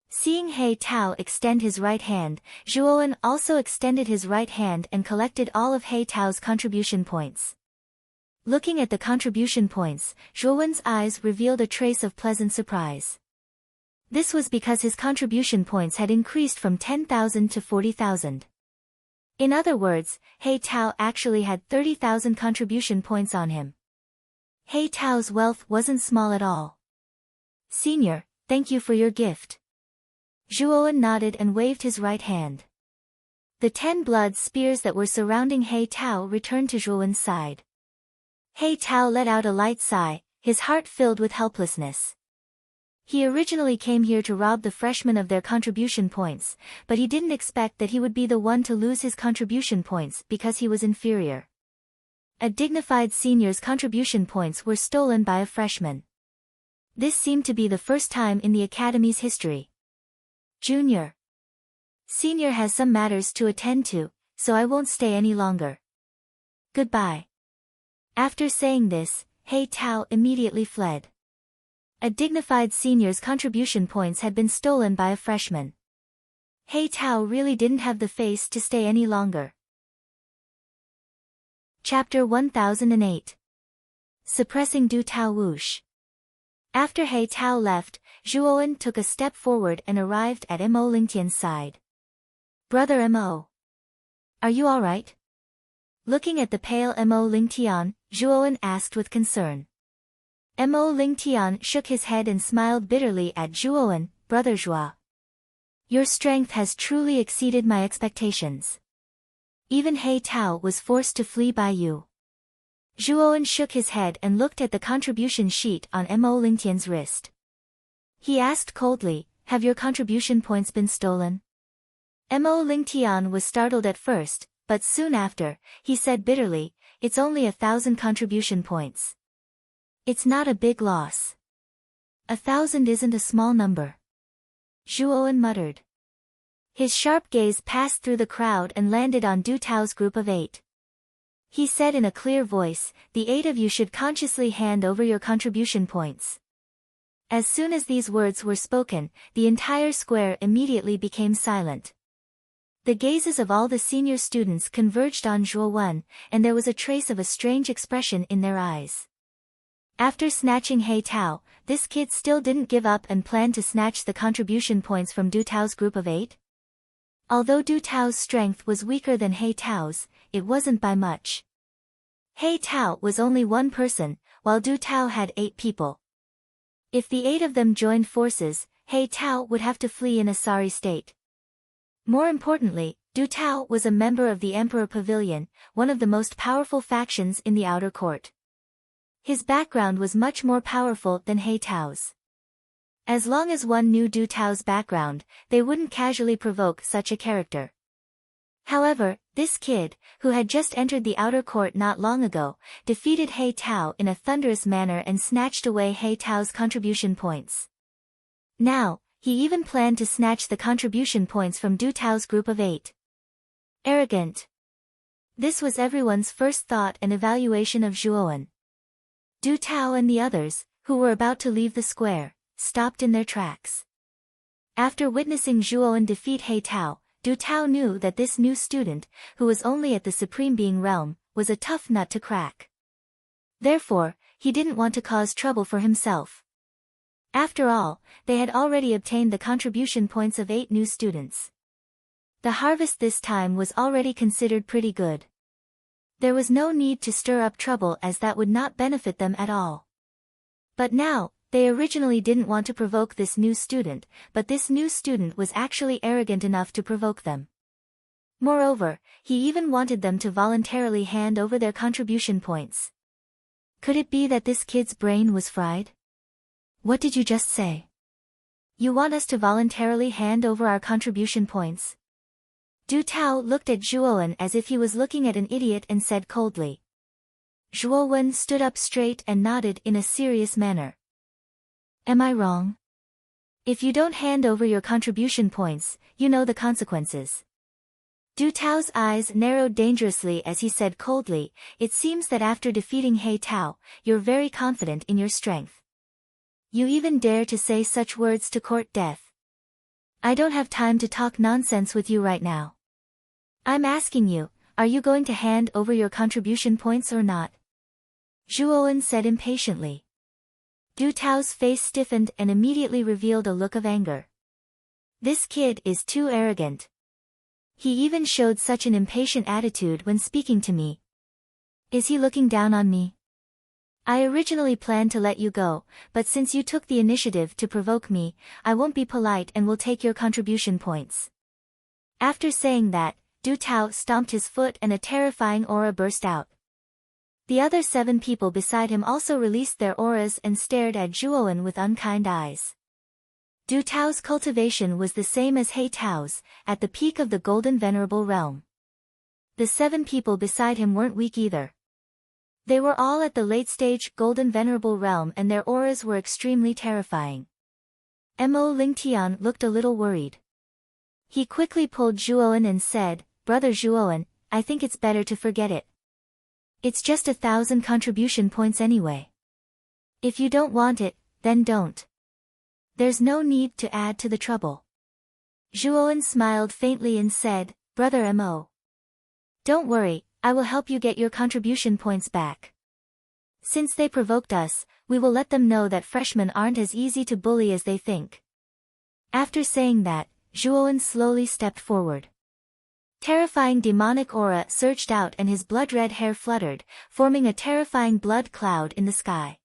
Seeing He Tao extend his right hand, Zhuowen also extended his right hand and collected all of He Tao's contribution points. Looking at the contribution points, Zhuowen's eyes revealed a trace of pleasant surprise. This was because his contribution points had increased from 10,000 to 40,000. In other words, He Tao actually had 30,000 contribution points on him. He Tao's wealth wasn't small at all. Senior, thank you for your gift. Zhuowen nodded and waved his right hand. The 10 blood spears that were surrounding He Tao returned to Zhuowen's side. He Tao let out a light sigh, his heart filled with helplessness. He originally came here to rob the freshmen of their contribution points, but he didn't expect that he would be the one to lose his contribution points because he was inferior. A dignified senior's contribution points were stolen by a freshman. This seemed to be the first time in the academy's history. Junior. Senior has some matters to attend to, so I won't stay any longer. Goodbye. After saying this, He Tao immediately fled. A dignified senior's contribution points had been stolen by a freshman. He Tao really didn't have the face to stay any longer. Chapter 1008. Suppressing Du Tao Wush. After He Tao left, Zhuowen took a step forward and arrived at Mo Lingtian's side. Brother Mo. Are you alright? Looking at the pale Mo Lingtian, Zhuowen asked with concern. Mo Lingtian shook his head and smiled bitterly at Zhuowen, Brother Zhua. Your strength has truly exceeded my expectations. Even He Tao was forced to flee by you. Zhuowen shook his head and looked at the contribution sheet on Mo Lingtian's wrist. He asked coldly, have your contribution points been stolen? Mo Lingtian was startled at first, but soon after, he said bitterly, it's only 1,000 contribution points. It's not a big loss. 1,000 isn't a small number. Zhuowen muttered. His sharp gaze passed through the crowd and landed on Du Tao's group of 8. He said in a clear voice, the 8 of you should consciously hand over your contribution points. As soon as these words were spoken, the entire square immediately became silent. The gazes of all the senior students converged on Zhuowen, and there was a trace of a strange expression in their eyes. After snatching He Tao, this kid still didn't give up and planned to snatch the contribution points from Du Tao's group of 8? Although Du Tao's strength was weaker than He Tao's, it wasn't by much. He Tao was only one person, while Du Tao had 8 people. If the 8 of them joined forces, He Tao would have to flee in a sorry state. More importantly, Du Tao was a member of the Emperor Pavilion, one of the most powerful factions in the outer court. His background was much more powerful than He Tao's. As long as one knew Du Tao's background, they wouldn't casually provoke such a character. However, this kid, who had just entered the outer court not long ago, defeated He Tao in a thunderous manner and snatched away He Tao's contribution points. Now, he even planned to snatch the contribution points from Du Tao's group of 8. Arrogant. This was everyone's first thought and evaluation of Zhuowen. Du Tao and the others, who were about to leave the square, stopped in their tracks. After witnessing Zhuowen defeat He Tao, Du Tao knew that this new student, who was only at the Supreme Being realm, was a tough nut to crack. Therefore, he didn't want to cause trouble for himself. After all, they had already obtained the contribution points of 8 new students. The harvest this time was already considered pretty good. There was no need to stir up trouble as that would not benefit them at all. But now, they originally didn't want to provoke this new student, but this new student was actually arrogant enough to provoke them. Moreover, he even wanted them to voluntarily hand over their contribution points. Could it be that this kid's brain was fried? What did you just say? You want us to voluntarily hand over our contribution points? Du Tao looked at Zhuowen as if he was looking at an idiot and said coldly. Zhuowen stood up straight and nodded in a serious manner. Am I wrong? If you don't hand over your contribution points, you know the consequences. Du Tao's eyes narrowed dangerously as he said coldly, it seems that after defeating He Tao, you're very confident in your strength. You even dare to say such words to court death. I don't have time to talk nonsense with you right now. I'm asking you, are you going to hand over your contribution points or not? Zhuowen said impatiently. Du Tao's face stiffened and immediately revealed a look of anger. This kid is too arrogant. He even showed such an impatient attitude when speaking to me. Is he looking down on me? I originally planned to let you go, but since you took the initiative to provoke me, I won't be polite and will take your contribution points. After saying that, Du Tao stomped his foot and a terrifying aura burst out. The other 7 people beside him also released their auras and stared at Zhuowen with unkind eyes. Du Tao's cultivation was the same as He Tao's, at the peak of the Golden Venerable Realm. The 7 people beside him weren't weak either. They were all at the late-stage Golden Venerable Realm and their auras were extremely terrifying. Mo Lingtian looked a little worried. He quickly pulled Zhuowen and said, Brother Zhuowen, I think it's better to forget it. It's just 1,000 contribution points anyway. If you don't want it, then don't. There's no need to add to the trouble. Zhuowen smiled faintly and said, Brother Mo. Don't worry, I will help you get your contribution points back. Since they provoked us, we will let them know that freshmen aren't as easy to bully as they think. After saying that, Zhuowen slowly stepped forward. Terrifying demonic aura surged out and his blood-red hair fluttered, forming a terrifying blood cloud in the sky.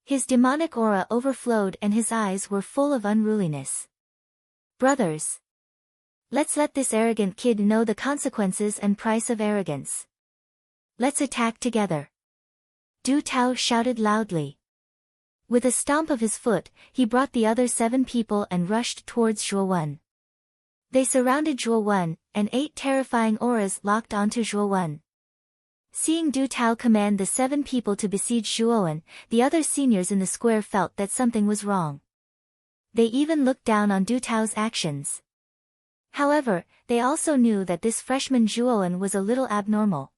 His demonic aura overflowed and his eyes were full of unruliness. Brothers. Let's let this arrogant kid know the consequences and price of arrogance. Let's attack together. Du Tao shouted loudly. With a stomp of his foot, he brought the other 7 people and rushed towards Zhuo Wen. They surrounded Zhuo Wen, and 8 terrifying auras locked onto Zhuo Wen. Seeing Du Tao command the 7 people to besiege Zhuo Wen, the other seniors in the square felt that something was wrong. They even looked down on Du Tao's actions. However, they also knew that this freshman Zhuo Wen was a little abnormal.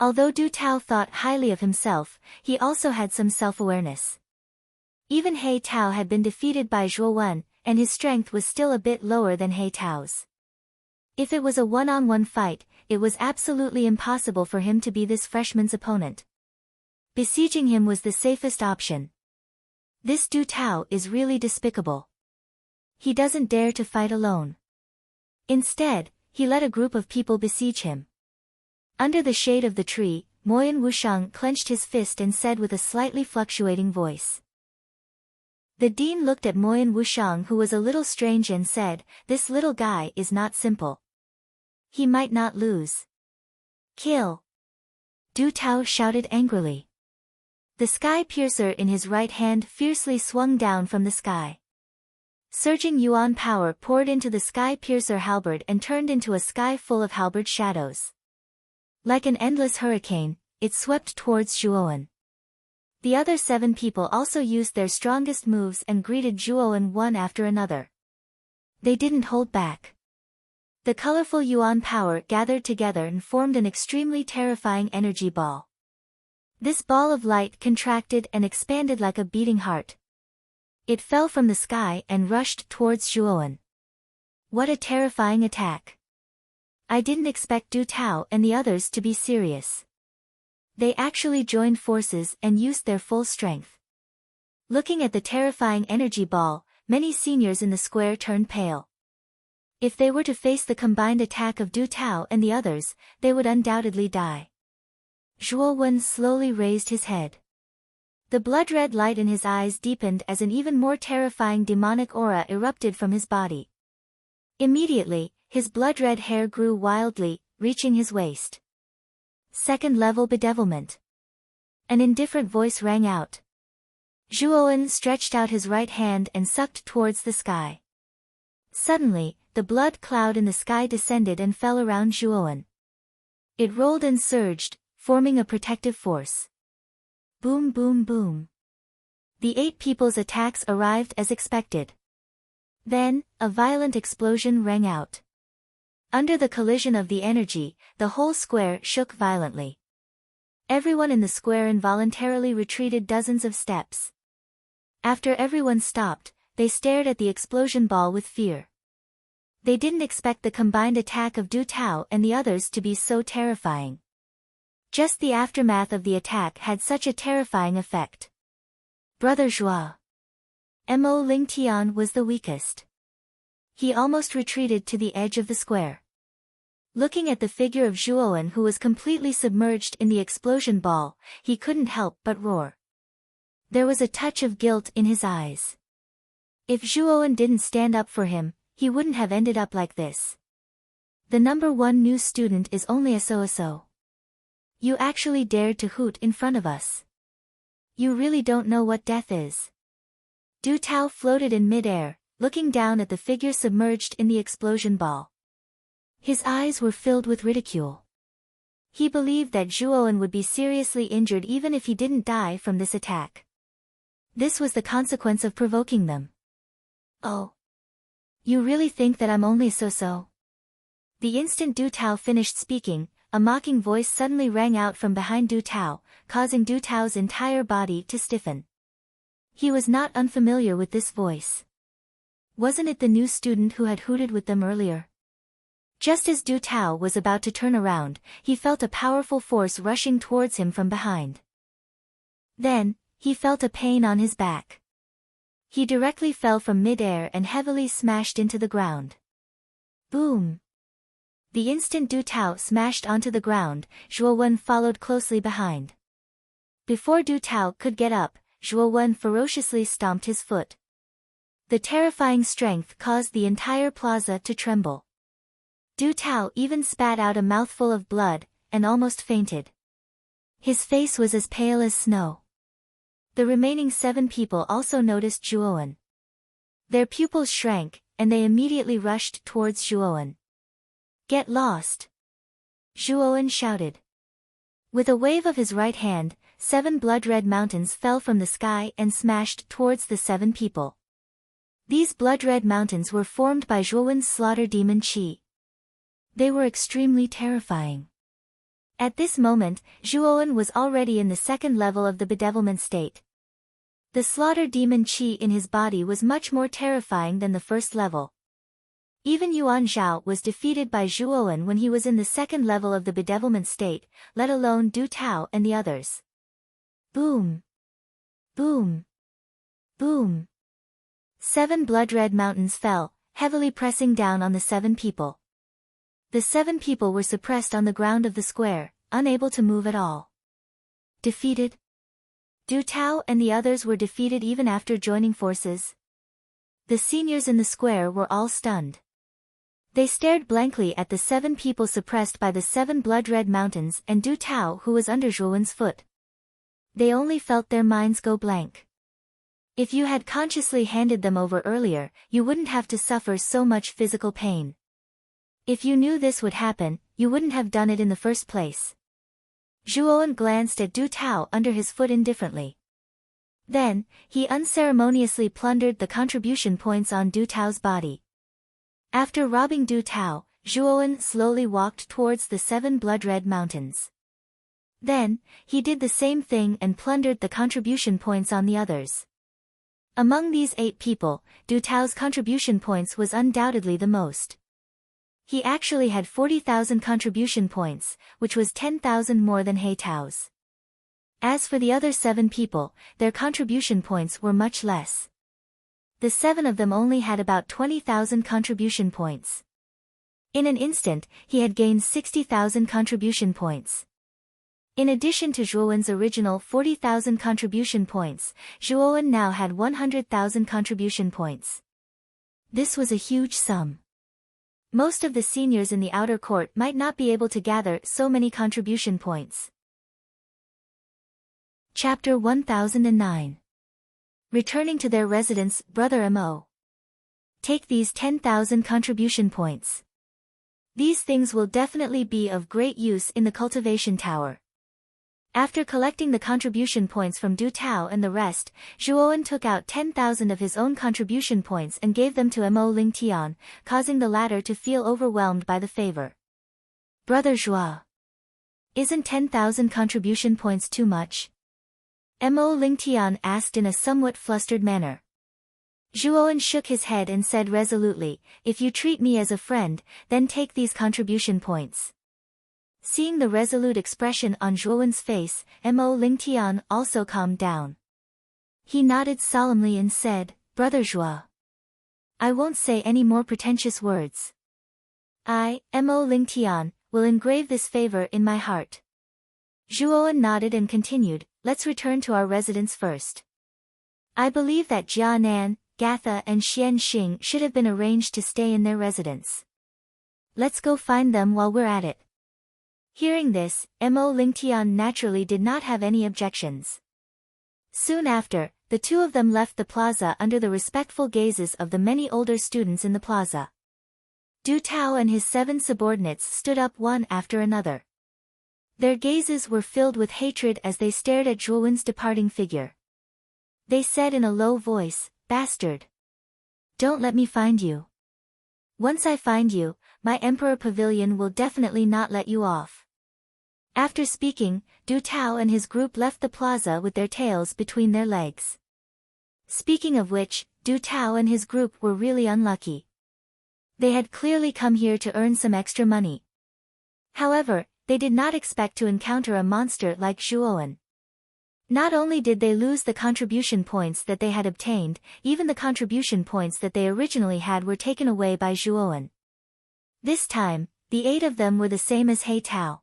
Although Du Tao thought highly of himself, he also had some self-awareness. Even He Tao had been defeated by Zhuo Wen, and his strength was still a bit lower than He Tao's. If it was a one-on-one fight, it was absolutely impossible for him to be this freshman's opponent. Besieging him was the safest option. This Du Tao is really despicable. He doesn't dare to fight alone. Instead, he let a group of people besiege him. Under the shade of the tree, Moyan Wusheng clenched his fist and said with a slightly fluctuating voice. The dean looked at Moyan Wusheng, who was a little strange, and said, "This little guy is not simple. He might not lose." "Kill!" Du Tao shouted angrily. The sky piercer in his right hand fiercely swung down from the sky. Surging yuan power poured into the sky piercer halberd and turned into a sky full of halberd shadows. Like an endless hurricane, it swept towards Zhuo Wen. The other 7 people also used their strongest moves and greeted Zhuo Wen one after another. They didn't hold back. The colorful yuan power gathered together and formed an extremely terrifying energy ball. This ball of light contracted and expanded like a beating heart. It fell from the sky and rushed towards Zhuo Wen. What a terrifying attack! I didn't expect Du Tao and the others to be serious. They actually joined forces and used their full strength. Looking at the terrifying energy ball, many seniors in the square turned pale. If they were to face the combined attack of Du Tao and the others, they would undoubtedly die. Zhuo Wen slowly raised his head. The blood-red light in his eyes deepened as an even more terrifying demonic aura erupted from his body. Immediately, his blood-red hair grew wildly, reaching his waist. Second-level bedevilment. An indifferent voice rang out. Zhuo Wen stretched out his right hand and sucked towards the sky. Suddenly, the blood cloud in the sky descended and fell around Zhuo Wen. It rolled and surged, forming a protective force. Boom, boom, boom. The 8 people's attacks arrived as expected. Then, a violent explosion rang out. Under the collision of the energy, the whole square shook violently. Everyone in the square involuntarily retreated dozens of steps. After everyone stopped, they stared at the explosion ball with fear. They didn't expect the combined attack of Du Tao and the others to be so terrifying. Just the aftermath of the attack had such a terrifying effect. Brother Zhua. Mo Lingtian was the weakest. He almost retreated to the edge of the square. Looking at the figure of Zhuo Wen, who was completely submerged in the explosion ball, he couldn't help but roar. There was a touch of guilt in his eyes. If Zhuo Wen didn't stand up for him, he wouldn't have ended up like this. The number 1 new student is only a so-so. You actually dared to hoot in front of us. You really don't know what death is. Du Tao floated in mid-air, looking down at the figure submerged in the explosion ball. His eyes were filled with ridicule. He believed that Zhuo Wen would be seriously injured even if he didn't die from this attack. This was the consequence of provoking them. Oh. You really think that I'm only so-so? The instant Du Tao finished speaking, a mocking voice suddenly rang out from behind Du Tao, causing Du Tao's entire body to stiffen. He was not unfamiliar with this voice. Wasn't it the new student who had hooted with them earlier? Just as Du Tao was about to turn around, he felt a powerful force rushing towards him from behind. Then, he felt a pain on his back. He directly fell from mid-air and heavily smashed into the ground. Boom! The instant Du Tao smashed onto the ground, Zhuo Wen followed closely behind. Before Du Tao could get up, Zhuo Wen ferociously stomped his foot. The terrifying strength caused the entire plaza to tremble. Du Tao even spat out a mouthful of blood, and almost fainted. His face was as pale as snow. The remaining 7 people also noticed Zhuowen. Their pupils shrank, and they immediately rushed towards Zhuowen. "Get lost!" Zhuowen shouted. With a wave of his right hand, 7 blood-red mountains fell from the sky and smashed towards the 7 people. These blood-red mountains were formed by Zhuowen's slaughter demon Qi. They were extremely terrifying. At this moment, Zhuowen was already in the 2nd level of the bedevilment state. The slaughter demon Qi in his body was much more terrifying than the 1st level. Even Yuan Zhao was defeated by Zhuowen when he was in the 2nd level of the bedevilment state, let alone Du Tao and the others. Boom! Boom! Boom! 7 blood-red mountains fell, heavily pressing down on the 7 people. The 7 people were suppressed on the ground of the square, unable to move at all. Defeated? Du Tao and the others were defeated even after joining forces. The seniors in the square were all stunned. They stared blankly at the 7 people suppressed by the 7 blood-red mountains and Du Tao who was under Zhuowen's foot. They only felt their minds go blank. If you had consciously handed them over earlier, you wouldn't have to suffer so much physical pain. If you knew this would happen, you wouldn't have done it in the first place. Zhuowen glanced at Du Tao under his foot indifferently. Then, he unceremoniously plundered the contribution points on Du Tao's body. After robbing Du Tao, Zhuowen slowly walked towards the 7 blood-red mountains. Then, he did the same thing and plundered the contribution points on the others. Among these 8 people, Du Tao's contribution points was undoubtedly the most. He actually had 40,000 contribution points, which was 10,000 more than He Tao's. As for the other 7 people, their contribution points were much less. The 7 of them only had about 20,000 contribution points. In an instant, he had gained 60,000 contribution points. In addition to Zhuowen's original 40,000 contribution points, Zhuowen now had 100,000 contribution points. This was a huge sum. Most of the seniors in the outer court might not be able to gather so many contribution points. Chapter 1009. Returning to their residence, Brother Mo. Take these 10,000 contribution points. These things will definitely be of great use in the cultivation tower. After collecting the contribution points from Du Tao and the rest, Zhuowen took out 10,000 of his own contribution points and gave them to Mo Lingtian, causing the latter to feel overwhelmed by the favor. Brother Zhua. Isn't 10,000 contribution points too much? Mo Lingtian asked in a somewhat flustered manner. Zhuowen shook his head and said resolutely, "If you treat me as a friend, then take these contribution points." Seeing the resolute expression on Zhuowen's face, Mo Lingtian also calmed down. He nodded solemnly and said, "Brother Zhua. I won't say any more pretentious words. I, Mo Lingtian, will engrave this favor in my heart." Zhuowen nodded and continued, "Let's return to our residence first. I believe that Jia Nan, Gatha and Xian Xing should have been arranged to stay in their residence. Let's go find them while we're at it." Hearing this, Mo Lingtian naturally did not have any objections. Soon after, the 2 of them left the plaza under the respectful gazes of the many older students in the plaza. Du Tao and his 7 subordinates stood up one after another. Their gazes were filled with hatred as they stared at Zhuowen's departing figure. They said in a low voice, "Bastard! Don't let me find you. Once I find you, my Emperor Pavilion will definitely not let you off." After speaking, Du Tao and his group left the plaza with their tails between their legs. Speaking of which, Du Tao and his group were really unlucky. They had clearly come here to earn some extra money. However, they did not expect to encounter a monster like Zhuowen. Not only did they lose the contribution points that they had obtained, even the contribution points that they originally had were taken away by Zhuowen. This time, the 8 of them were the same as He Tao.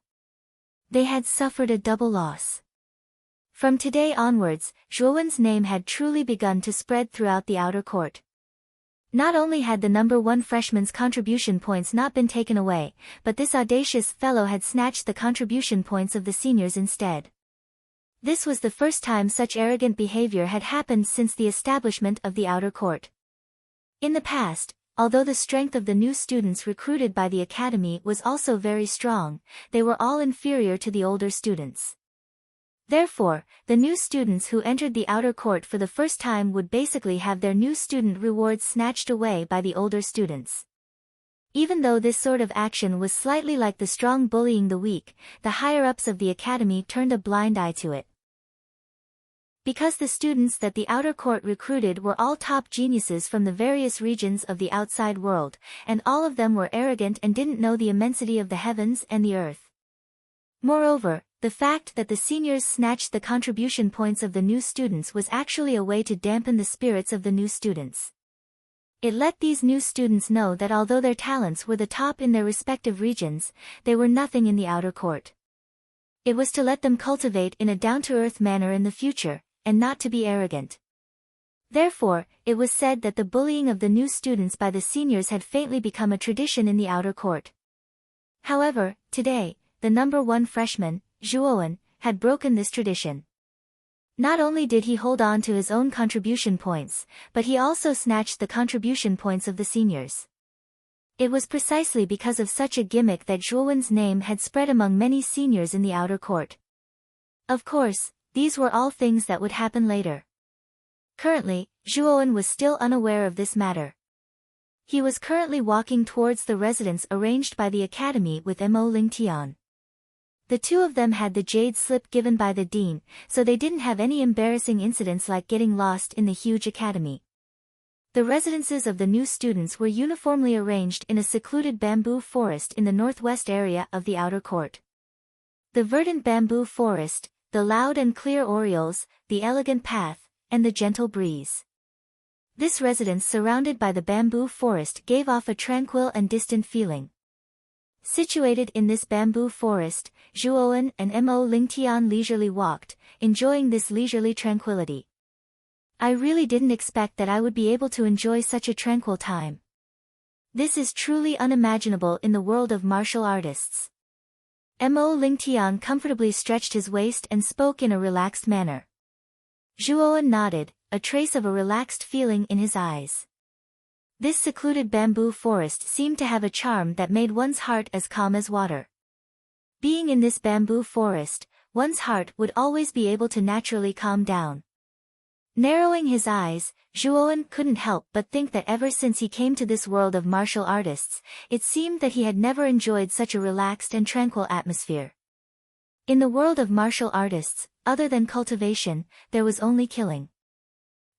They had suffered a double loss. From today onwards, Zhuowen's name had truly begun to spread throughout the outer court. Not only had the number 1 freshman's contribution points not been taken away, but this audacious fellow had snatched the contribution points of the seniors instead. This was the first time such arrogant behavior had happened since the establishment of the outer court. In the past, although the strength of the new students recruited by the academy was also very strong, they were all inferior to the older students. Therefore, the new students who entered the outer court for the first time would basically have their new student rewards snatched away by the older students. Even though this sort of action was slightly like the strong bullying the weak, the higher-ups of the academy turned a blind eye to it. Because the students that the outer court recruited were all top geniuses from the various regions of the outside world, and all of them were arrogant and didn't know the immensity of the heavens and the earth. Moreover, the fact that the seniors snatched the contribution points of the new students was actually a way to dampen the spirits of the new students. It let these new students know that although their talents were the top in their respective regions, they were nothing in the outer court. It was to let them cultivate in a down-to-earth manner in the future, and not to be arrogant. Therefore, it was said that the bullying of the new students by the seniors had faintly become a tradition in the outer court. However, today, the number 1 freshman, Zhuowen, had broken this tradition. Not only did he hold on to his own contribution points, but he also snatched the contribution points of the seniors. It was precisely because of such a gimmick that Zhuowen's name had spread among many seniors in the outer court. Of course, these were all things that would happen later. Currently, Zhuowen was still unaware of this matter. He was currently walking towards the residence arranged by the academy with Mo Lingtian. The two of them had the jade slip given by the dean, so they didn't have any embarrassing incidents like getting lost in the huge academy. The residences of the new students were uniformly arranged in a secluded bamboo forest in the northwest area of the outer court. The verdant bamboo forest, the loud and clear orioles, the elegant path, and the gentle breeze. This residence surrounded by the bamboo forest gave off a tranquil and distant feeling. Situated in this bamboo forest, Zhuowen and Mo Lingtian leisurely walked, enjoying this leisurely tranquility. I really didn't expect that I would be able to enjoy such a tranquil time. This is truly unimaginable in the world of martial artists. Mo Lingtian comfortably stretched his waist and spoke in a relaxed manner. Zhuowen nodded, a trace of a relaxed feeling in his eyes. This secluded bamboo forest seemed to have a charm that made one's heart as calm as water. Being in this bamboo forest, one's heart would always be able to naturally calm down. Narrowing his eyes, Zhuowen couldn't help but think that ever since he came to this world of martial artists, it seemed that he had never enjoyed such a relaxed and tranquil atmosphere. In the world of martial artists, other than cultivation, there was only killing.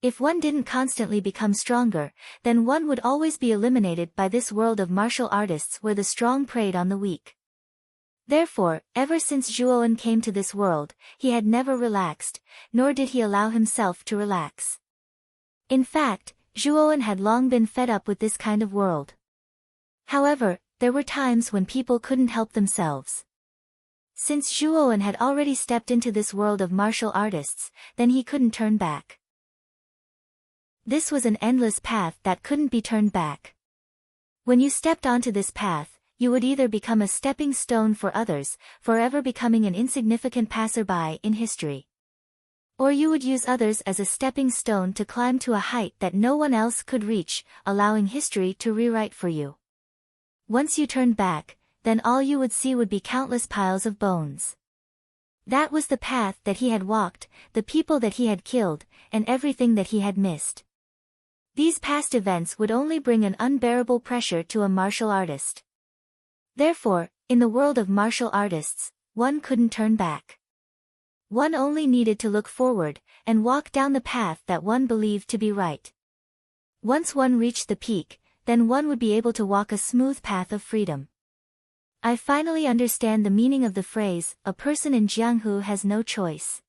If one didn't constantly become stronger, then one would always be eliminated by this world of martial artists where the strong preyed on the weak. Therefore, ever since Zhuowen came to this world, he had never relaxed, nor did he allow himself to relax. In fact, Zhuowen had long been fed up with this kind of world. However, there were times when people couldn't help themselves. Since Zhuowen had already stepped into this world of martial artists, then he couldn't turn back. This was an endless path that couldn't be turned back. When you stepped onto this path, you would either become a stepping stone for others, forever becoming an insignificant passerby in history. Or you would use others as a stepping stone to climb to a height that no one else could reach, allowing history to rewrite for you. Once you turned back, then all you would see would be countless piles of bones. That was the path that he had walked, the people that he had killed, and everything that he had missed. These past events would only bring an unbearable pressure to a martial artist. Therefore, in the world of martial artists, one couldn't turn back. One only needed to look forward, and walk down the path that one believed to be right. Once one reached the peak, then one would be able to walk a smooth path of freedom. I finally understand the meaning of the phrase, a person in Jianghu has no choice.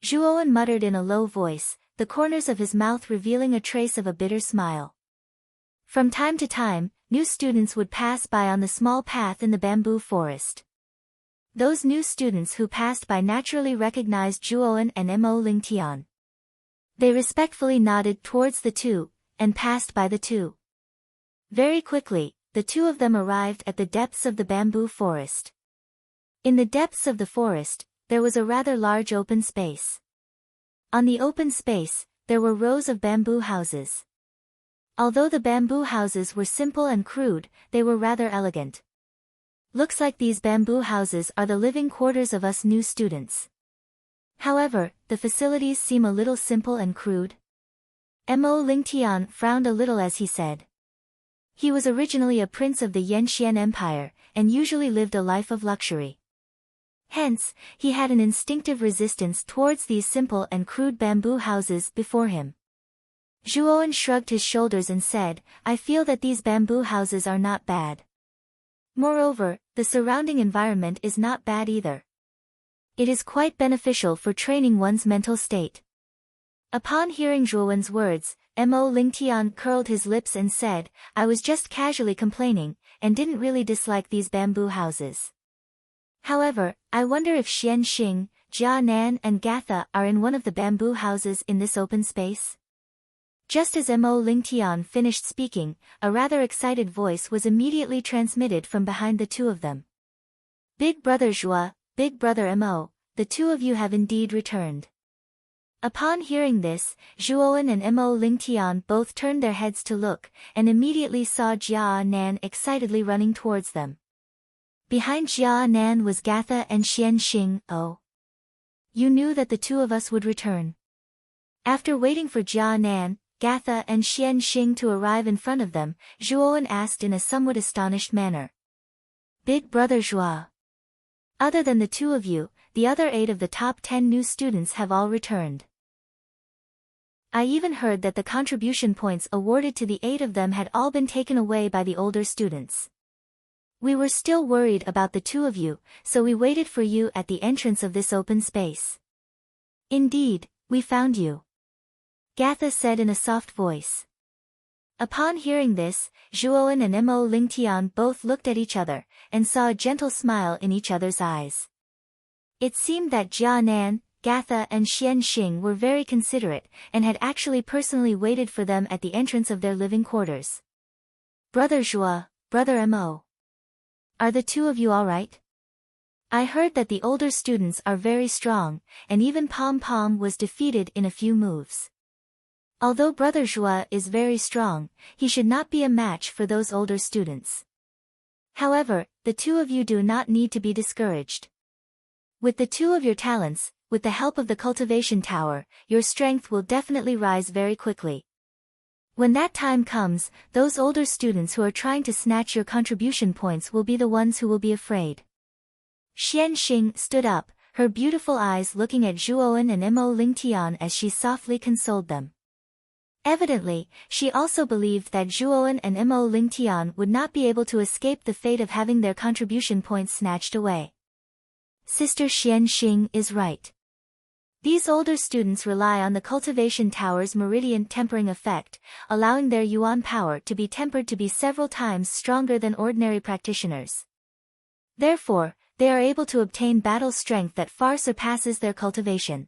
Zhuowen muttered in a low voice, the corners of his mouth revealing a trace of a bitter smile. From time to time, new students would pass by on the small path in the bamboo forest. Those new students who passed by naturally recognized Zhuowen and Mo Lingtian. They respectfully nodded towards the two, and passed by the two. Very quickly, the two of them arrived at the depths of the bamboo forest. In the depths of the forest, there was a rather large open space. On the open space, there were rows of bamboo houses. Although the bamboo houses were simple and crude, they were rather elegant. Looks like these bamboo houses are the living quarters of us new students. However, the facilities seem a little simple and crude. Mo Lingtian frowned a little as he said. He was originally a prince of the Yanxian Empire, and usually lived a life of luxury. Hence, he had an instinctive resistance towards these simple and crude bamboo houses before him. Zhuowen shrugged his shoulders and said, I feel that these bamboo houses are not bad. Moreover, the surrounding environment is not bad either. It is quite beneficial for training one's mental state. Upon hearing Zhuowen's words, Mo Lingtian curled his lips and said, I was just casually complaining, and didn't really dislike these bamboo houses. However, I wonder if Xian Xing, Jia Nan and Gatha are in one of the bamboo houses in this open space. Just as Mo Lingtian finished speaking, a rather excited voice was immediately transmitted from behind the two of them. Big brother Zhua, big brother Mo, the two of you have indeed returned. Upon hearing this, Zhuowen and Mo Lingtian both turned their heads to look, and immediately saw Jia Nan excitedly running towards them. Behind Jia Nan was Gatha and Xian Xing. Oh. You knew that the two of us would return. After waiting for Jia Nan, Gatha and Xian Xing to arrive in front of them, Zhuowen asked in a somewhat astonished manner. Big brother Zhua. Other than the two of you, the other 8 of the top 10 new students have all returned. I even heard that the contribution points awarded to the 8 of them had all been taken away by the older students. We were still worried about the 2 of you, so we waited for you at the entrance of this open space. Indeed, we found you. Gatha said in a soft voice. Upon hearing this, Zhuowen and Mo Lingtian both looked at each other, and saw a gentle smile in each other's eyes. It seemed that Jia Nan, Gatha and Xian Xing were very considerate, and had actually personally waited for them at the entrance of their living quarters. Brother Zhua, brother Mo. Are the two of you all right? I heard that the older students are very strong, and even Pom Pom was defeated in a few moves. Although brother Zhua is very strong, he should not be a match for those older students. However, the two of you do not need to be discouraged. With the 2 of your talents, with the help of the cultivation tower, your strength will definitely rise very quickly. When that time comes, those older students who are trying to snatch your contribution points will be the ones who will be afraid. Xian Xing stood up, her beautiful eyes looking at Zhuowen and Mo Lingtian as she softly consoled them. Evidently, she also believed that Zhuowen and Mo Lingtian would not be able to escape the fate of having their contribution points snatched away. Sister Xian Xing is right. These older students rely on the cultivation tower's meridian tempering effect, allowing their yuan power to be tempered to be several times stronger than ordinary practitioners. Therefore, they are able to obtain battle strength that far surpasses their cultivation.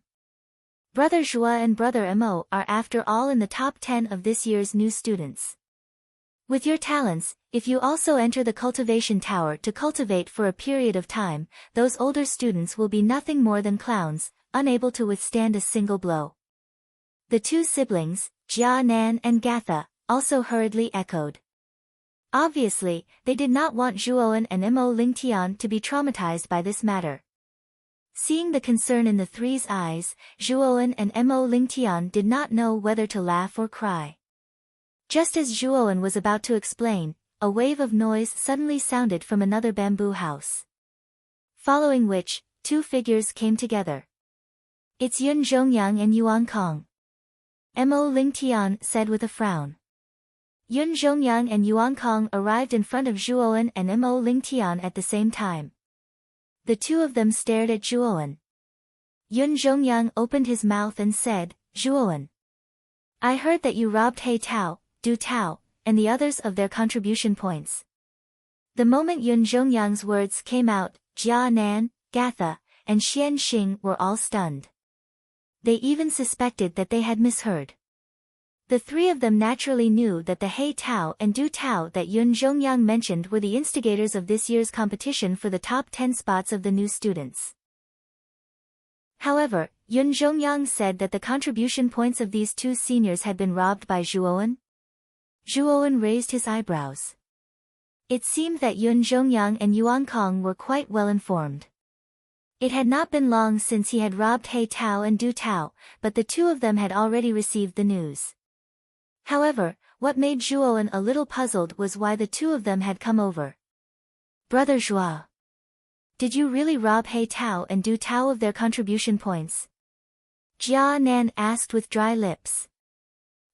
Brother Zhua and brother Mo are after all in the top 10 of this year's new students. With your talents, if you also enter the cultivation tower to cultivate for a period of time, those older students will be nothing more than clowns, unable to withstand a single blow. The 2 siblings, Jia Nan and Gatha, also hurriedly echoed. Obviously, they did not want Zhuowen and Mo Lingtian to be traumatized by this matter. Seeing the concern in the 3's eyes, Zhuowen and Mo Lingtian did not know whether to laugh or cry. Just as Zhuowen was about to explain, a wave of noise suddenly sounded from another bamboo house. Following which, 2 figures came together. It's Yun Zhongyang and Yuan Kong. Mo Lingtian said with a frown. Yun Zhongyang and Yuan Kong arrived in front of Zhuowen and Mo Lingtian at the same time. The 2 of them stared at Zhuowen. Yun Zhongyang opened his mouth and said, Zhuowen. I heard that you robbed He Tao, Du Tao, and the others of their contribution points. The moment Yun Zhongyang's words came out, Jia Nan, Gatha, and Xian Xing were all stunned. They even suspected that they had misheard. The three of them naturally knew that the He Tao and Du Tao that Yun Zhongyang mentioned were the instigators of this year's competition for the top 10 spots of the new students. However, Yun Zhongyang said that the contribution points of these two seniors had been robbed by Zhuowen. Zhuowen raised his eyebrows. It seemed that Yun Zhongyang and Yuan Kong were quite well informed. It had not been long since he had robbed He Tao and Du Tao, but the two of them had already received the news. However, what made Zhuowen a little puzzled was why the two of them had come over. Brother Zhua, did you really rob He Tao and Du Tao of their contribution points? Jia Nan asked with dry lips.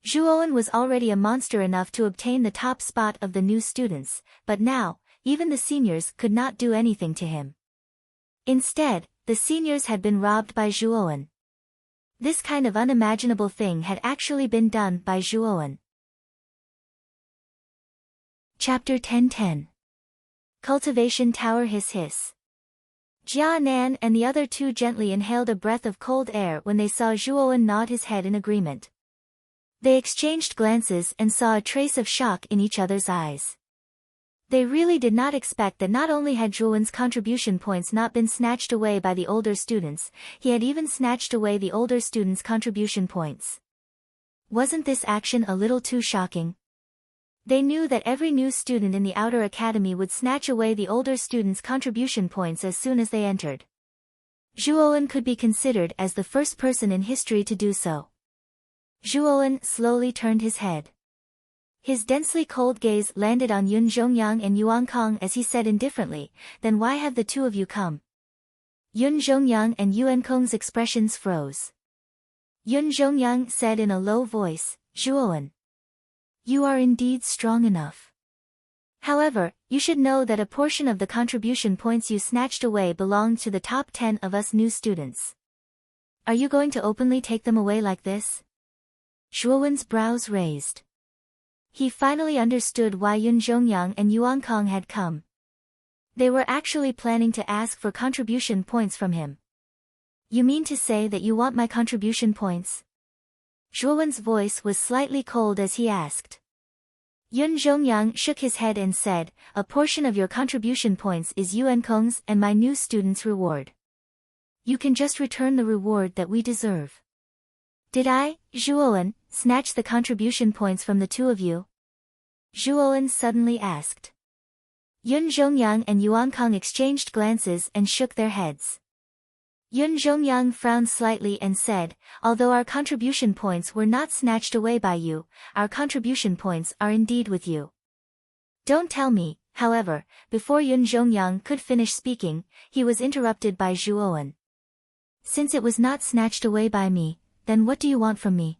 Zhuowen was already a monster enough to obtain the top spot of the new students, but now, even the seniors could not do anything to him. Instead, the seniors had been robbed by Zhuowen. This kind of unimaginable thing had actually been done by Zhuowen. Chapter 10:10. Cultivation Tower. Hiss hiss. Jia Nan and the other two gently inhaled a breath of cold air when they saw Zhuowen nod his head in agreement. They exchanged glances and saw a trace of shock in each other's eyes. They really did not expect that not only had Zhuowen's contribution points not been snatched away by the older students, he had even snatched away the older students' contribution points. Wasn't this action a little too shocking? They knew that every new student in the outer academy would snatch away the older students' contribution points as soon as they entered. Zhuowen could be considered as the first person in history to do so. Zhuowen slowly turned his head. His densely cold gaze landed on Yun Zhongyang and Yuan Kong as he said indifferently, "Then why have the two of you come?" Yun Zhongyang and Yuan Kong's expressions froze. Yun Zhongyang said in a low voice, "Zhuowen, you are indeed strong enough. However, you should know that a portion of the contribution points you snatched away belonged to the top 10 of us new students. Are you going to openly take them away like this?" Zhuowen's brows raised. He finally understood why Yun Zhongyang and Yuan Kong had come. They were actually planning to ask for contribution points from him. "You mean to say that you want my contribution points?" Zhuowen's voice was slightly cold as he asked. Yun Zhongyang shook his head and said, "A portion of your contribution points is Yuan Kong's and my new student's reward. You can just return the reward that we deserve." "Did I, Zhuowen, snatch the contribution points from the two of you?" Zhuowen suddenly asked. Yun Zhongyang and Yuan Kong exchanged glances and shook their heads. Yun Zhongyang frowned slightly and said, "Although our contribution points were not snatched away by you, our contribution points are indeed with you." "Don't tell me," however, before Yun Zhongyang could finish speaking, he was interrupted by Zhuowen. "Since it was not snatched away by me, then what do you want from me?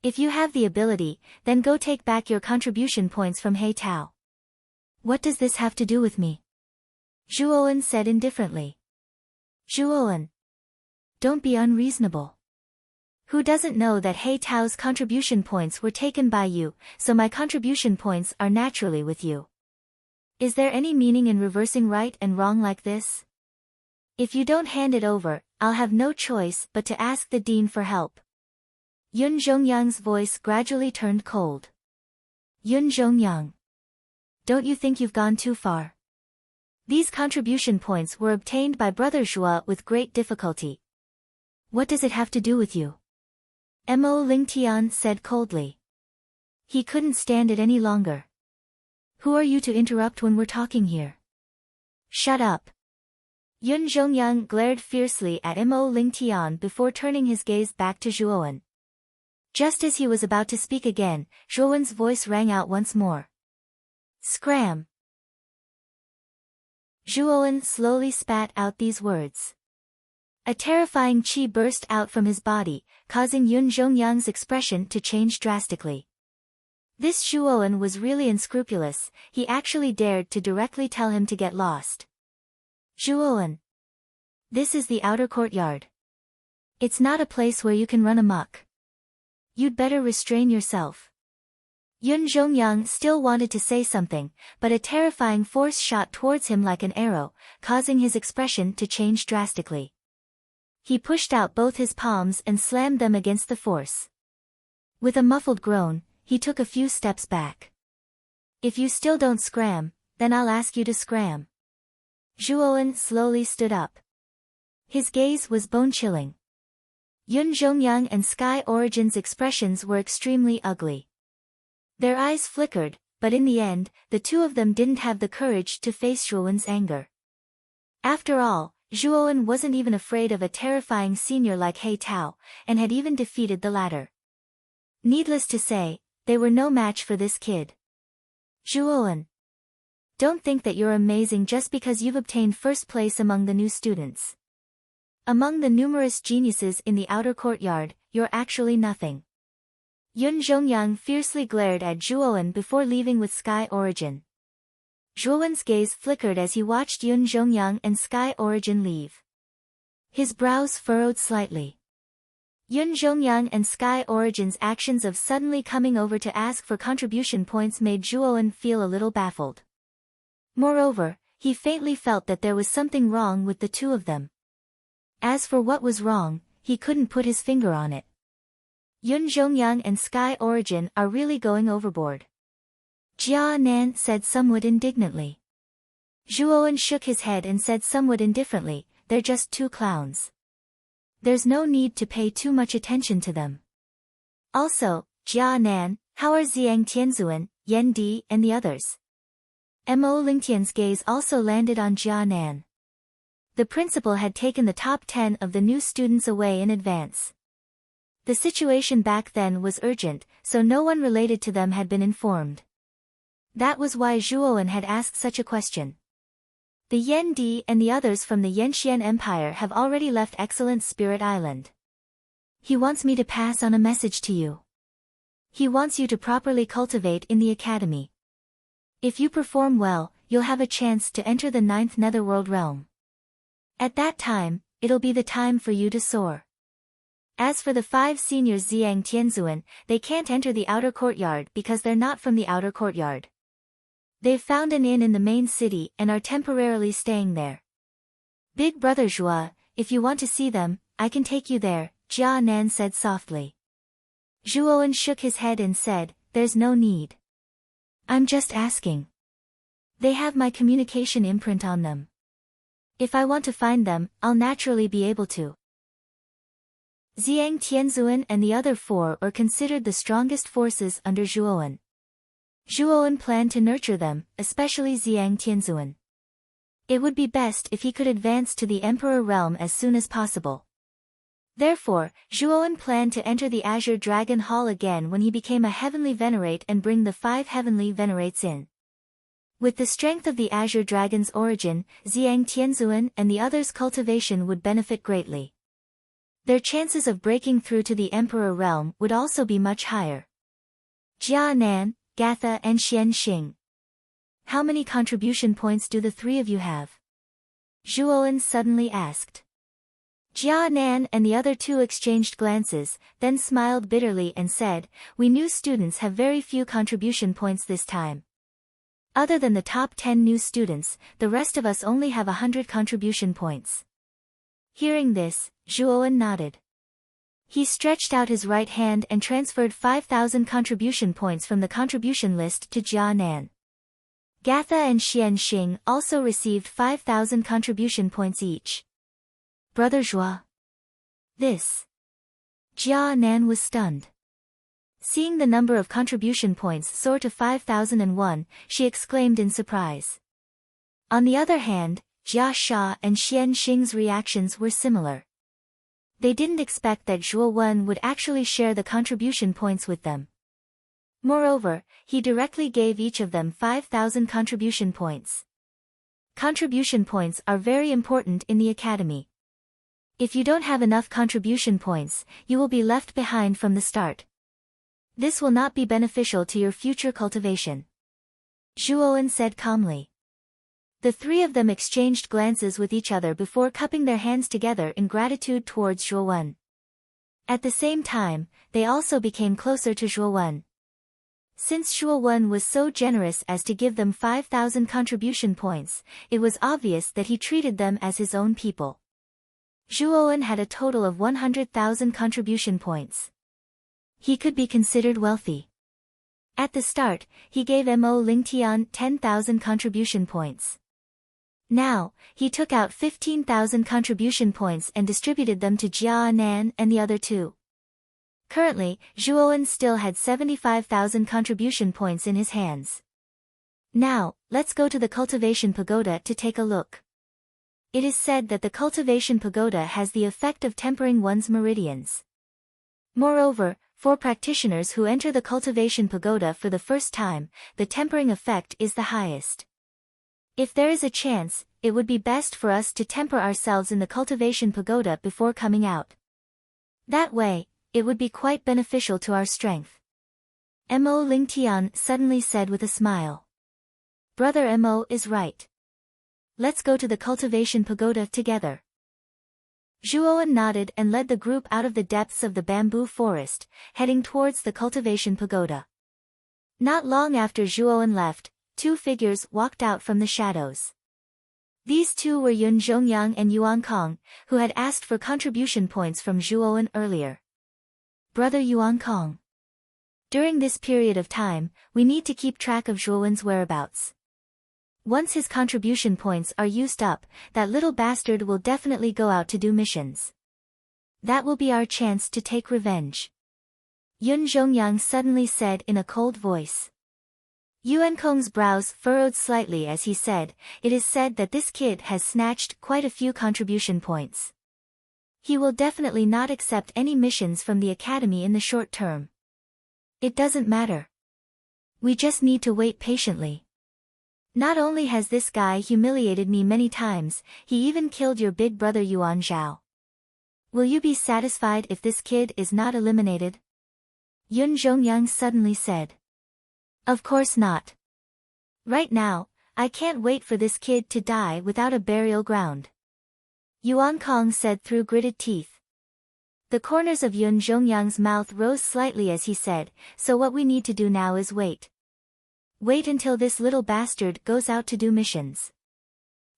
If you have the ability, then go take back your contribution points from He Tao." "What does this have to do with me?" Zhuowen said indifferently. "Zhuowen, don't be unreasonable. Who doesn't know that He Tao's contribution points were taken by you, so my contribution points are naturally with you. Is there any meaning in reversing right and wrong like this? If you don't hand it over, I'll have no choice but to ask the dean for help." Yun Zhongyang's voice gradually turned cold. "Yun Zhongyang, don't you think you've gone too far? These contribution points were obtained by Brother Zhua with great difficulty. What does it have to do with you?" Mo Lingtian said coldly. He couldn't stand it any longer. "Who are you to interrupt when we're talking here?" "Shut up." Yun Zhongyang glared fiercely at Mo Lingtian before turning his gaze back to Zhuowen. Just as he was about to speak again, Zhuowen's voice rang out once more. "Scram!" Zhuowen slowly spat out these words. A terrifying qi burst out from his body, causing Yun Zhongyang's expression to change drastically. This Zhuowen was really unscrupulous, he actually dared to directly tell him to get lost. "Zhuowen, this is the outer courtyard. It's not a place where you can run amok. You'd better restrain yourself." Yun Zhongyang still wanted to say something, but a terrifying force shot towards him like an arrow, causing his expression to change drastically. He pushed out both his palms and slammed them against the force. With a muffled groan, he took a few steps back. If you still don't scram, then I'll ask you to scram. Zhuowen slowly stood up. His gaze was bone-chilling. Yun Zhongyang and Sky Origin's expressions were extremely ugly. Their eyes flickered, but in the end, the two of them didn't have the courage to face Zhuowen's anger. After all, Zhuowen wasn't even afraid of a terrifying senior like He Tao, and had even defeated the latter. Needless to say, they were no match for this kid. Zhuowen, don't think that you're amazing just because you've obtained first place among the new students. Among the numerous geniuses in the outer courtyard, you're actually nothing. Yun Zhongyang fiercely glared at Zhuowen before leaving with Sky Origin. Zhuowen's gaze flickered as he watched Yun Zhongyang and Sky Origin leave. His brows furrowed slightly. Yun Zhongyang and Sky Origin's actions of suddenly coming over to ask for contribution points made Zhuowen feel a little baffled. Moreover, he faintly felt that there was something wrong with the two of them. As for what was wrong, he couldn't put his finger on it. Yun Zhongyang and Sky Origin are really going overboard. Jia Nan said somewhat indignantly. Zhuowen shook his head and said somewhat indifferently, they're just two clowns. There's no need to pay too much attention to them. Also, Jia Nan, how are Zhang Tianzuan, Yan Di, and the others? Mo Lingtian's gaze also landed on Jia Nan. The principal had taken the top 10 of the new students away in advance. The situation back then was urgent, so no one related to them had been informed. That was why Zhuowen had asked such a question. The Yan Di and the others from the Yanxian Empire have already left Excellent Spirit Island. He wants me to pass on a message to you. He wants you to properly cultivate in the academy. If you perform well, you'll have a chance to enter the 9th Netherworld realm. At that time, it'll be the time for you to soar. As for the 5 seniors Zhang Tianzuan, they can't enter the outer courtyard because they're not from the outer courtyard. They've found an inn in the main city and are temporarily staying there. Big brother Zhua, if you want to see them, I can take you there, Jia Nan said softly. Zhuowen shook his head and said, there's no need. I'm just asking. They have my communication imprint on them. If I want to find them, I'll naturally be able to. Zhang Tianzuan and the other 4 are considered the strongest forces under Zhuowen. Zhuowen planned to nurture them, especially Zhang Tianzuan. It would be best if he could advance to the Emperor realm as soon as possible. Therefore, Zhuowen planned to enter the Azure Dragon Hall again when he became a Heavenly Venerate and bring the 5 Heavenly Venerates in. With the strength of the Azure Dragon's origin, Zhang Tianzuan and the others' cultivation would benefit greatly. Their chances of breaking through to the Emperor realm would also be much higher. Jia Nan, Gatha and Xian Xing. How many contribution points do the 3 of you have? Zhuowen suddenly asked. Jia Nan and the other 2 exchanged glances, then smiled bitterly and said, we new students have very few contribution points this time. Other than the top 10 new students, the rest of us only have 100 contribution points. Hearing this, Zhuowen nodded. He stretched out his right hand and transferred 5,000 contribution points from the contribution list to Jia Nan. Gatha and Xian Xing also received 5,000 contribution points each. Brother Zhua. This. Jia Nan was stunned. Seeing the number of contribution points soar to 5,001, she exclaimed in surprise. On the other hand, Jia Sha and Xian Xing's reactions were similar. They didn't expect that Zhuowen would actually share the contribution points with them. Moreover, he directly gave each of them 5,000 contribution points. Contribution points are very important in the academy. If you don't have enough contribution points, you will be left behind from the start. This will not be beneficial to your future cultivation. Zhuowen said calmly. The 3 of them exchanged glances with each other before cupping their hands together in gratitude towards Zhuowen. At the same time, they also became closer to Zhuowen. Since Zhuowen was so generous as to give them 5,000 contribution points, it was obvious that he treated them as his own people. Zhuowen had a total of 100,000 contribution points. he could be considered wealthy. At the start, he gave Mo Lingtian 10,000 contribution points. Now, he took out 15,000 contribution points and distributed them to Jia Nan and the other two. Currently, Zhuowen still had 75,000 contribution points in his hands. Now, let's go to the cultivation pagoda to take a look. It is said that the cultivation pagoda has the effect of tempering one's meridians. Moreover, for practitioners who enter the cultivation pagoda for the first time, the tempering effect is the highest. If there is a chance, it would be best for us to temper ourselves in the cultivation pagoda before coming out. That way, it would be quite beneficial to our strength. Mo Lingtian suddenly said with a smile. Brother Mo is right. Let's go to the cultivation pagoda together. Zhuowen nodded and led the group out of the depths of the bamboo forest, heading towards the cultivation pagoda. Not long after Zhuowen left, two figures walked out from the shadows. These two were Yun Zhongyang and Yuan Kong, who had asked for contribution points from Zhuowen earlier. Brother Yuan Kong. During this period of time, we need to keep track of Zhuowen's whereabouts. Once his contribution points are used up, that little bastard will definitely go out to do missions. That will be our chance to take revenge. Yun Zhongyang suddenly said in a cold voice. Yuan Kong's brows furrowed slightly as he said, it is said that this kid has snatched quite a few contribution points. He will definitely not accept any missions from the academy in the short term. It doesn't matter. We just need to wait patiently. Not only has this guy humiliated me many times, he even killed your big brother Yuan Zhao. Will you be satisfied if this kid is not eliminated? Yun Zhongyang suddenly said. Of course not. Right now, I can't wait for this kid to die without a burial ground. Yuan Kong said through gritted teeth. The corners of Yun Zhongyang's mouth rose slightly as he said, so what we need to do now is wait. Wait until this little bastard goes out to do missions.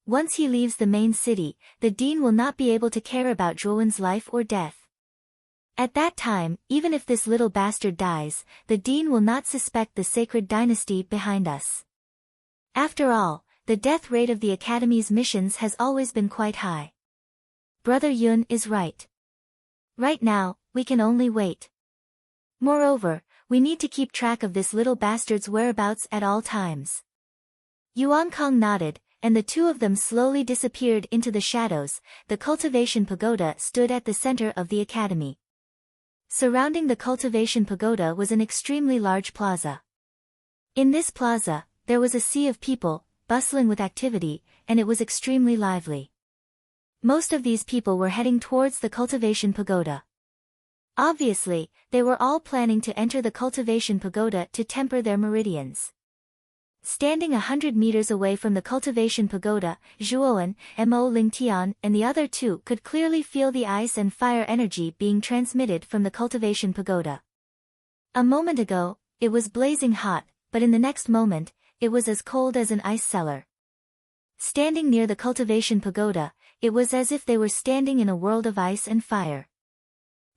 Once he leaves the main city, the dean will not be able to care about Zhuowen's life or death. At that time, even if this little bastard dies, the dean will not suspect the sacred dynasty behind us. After all, the death rate of the academy's missions has always been quite high. Brother Yun is right. Right now, we can only wait. Moreover, we need to keep track of this little bastard's whereabouts at all times. Yuan Kong nodded, and the two of them slowly disappeared into the shadows. The cultivation pagoda stood at the center of the academy. Surrounding the cultivation pagoda was an extremely large plaza. In this plaza, there was a sea of people, bustling with activity, and it was extremely lively. Most of these people were heading towards the cultivation pagoda. Obviously, they were all planning to enter the cultivation pagoda to temper their meridians. Standing 100 meters away from the cultivation pagoda, Zhuowen, Mo Lingtian and the other two could clearly feel the ice and fire energy being transmitted from the cultivation pagoda. A moment ago, it was blazing hot, but in the next moment, it was as cold as an ice cellar. Standing near the cultivation pagoda, it was as if they were standing in a world of ice and fire.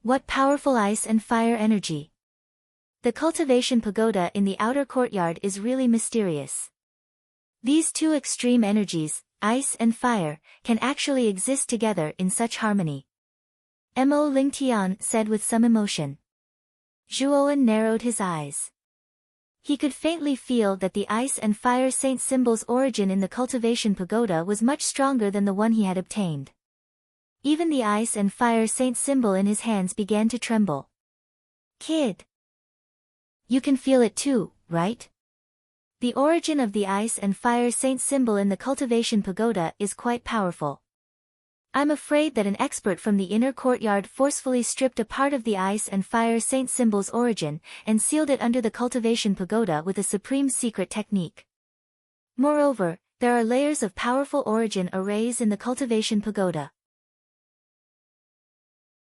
What powerful ice and fire energy! The cultivation pagoda in the outer courtyard is really mysterious. These two extreme energies, ice and fire, can actually exist together in such harmony. Mo Lingtian said with some emotion. Zhuowen narrowed his eyes. He could faintly feel that the ice and fire saint symbol's origin in the cultivation pagoda was much stronger than the one he had obtained. Even the ice and fire saint symbol in his hands began to tremble. Kid! You can feel it too, right? The origin of the ice and fire saint symbol in the cultivation pagoda is quite powerful. I'm afraid that an expert from the inner courtyard forcefully stripped a part of the ice and fire saint symbol's origin, and sealed it under the cultivation pagoda with a supreme secret technique. Moreover, there are layers of powerful origin arrays in the cultivation pagoda.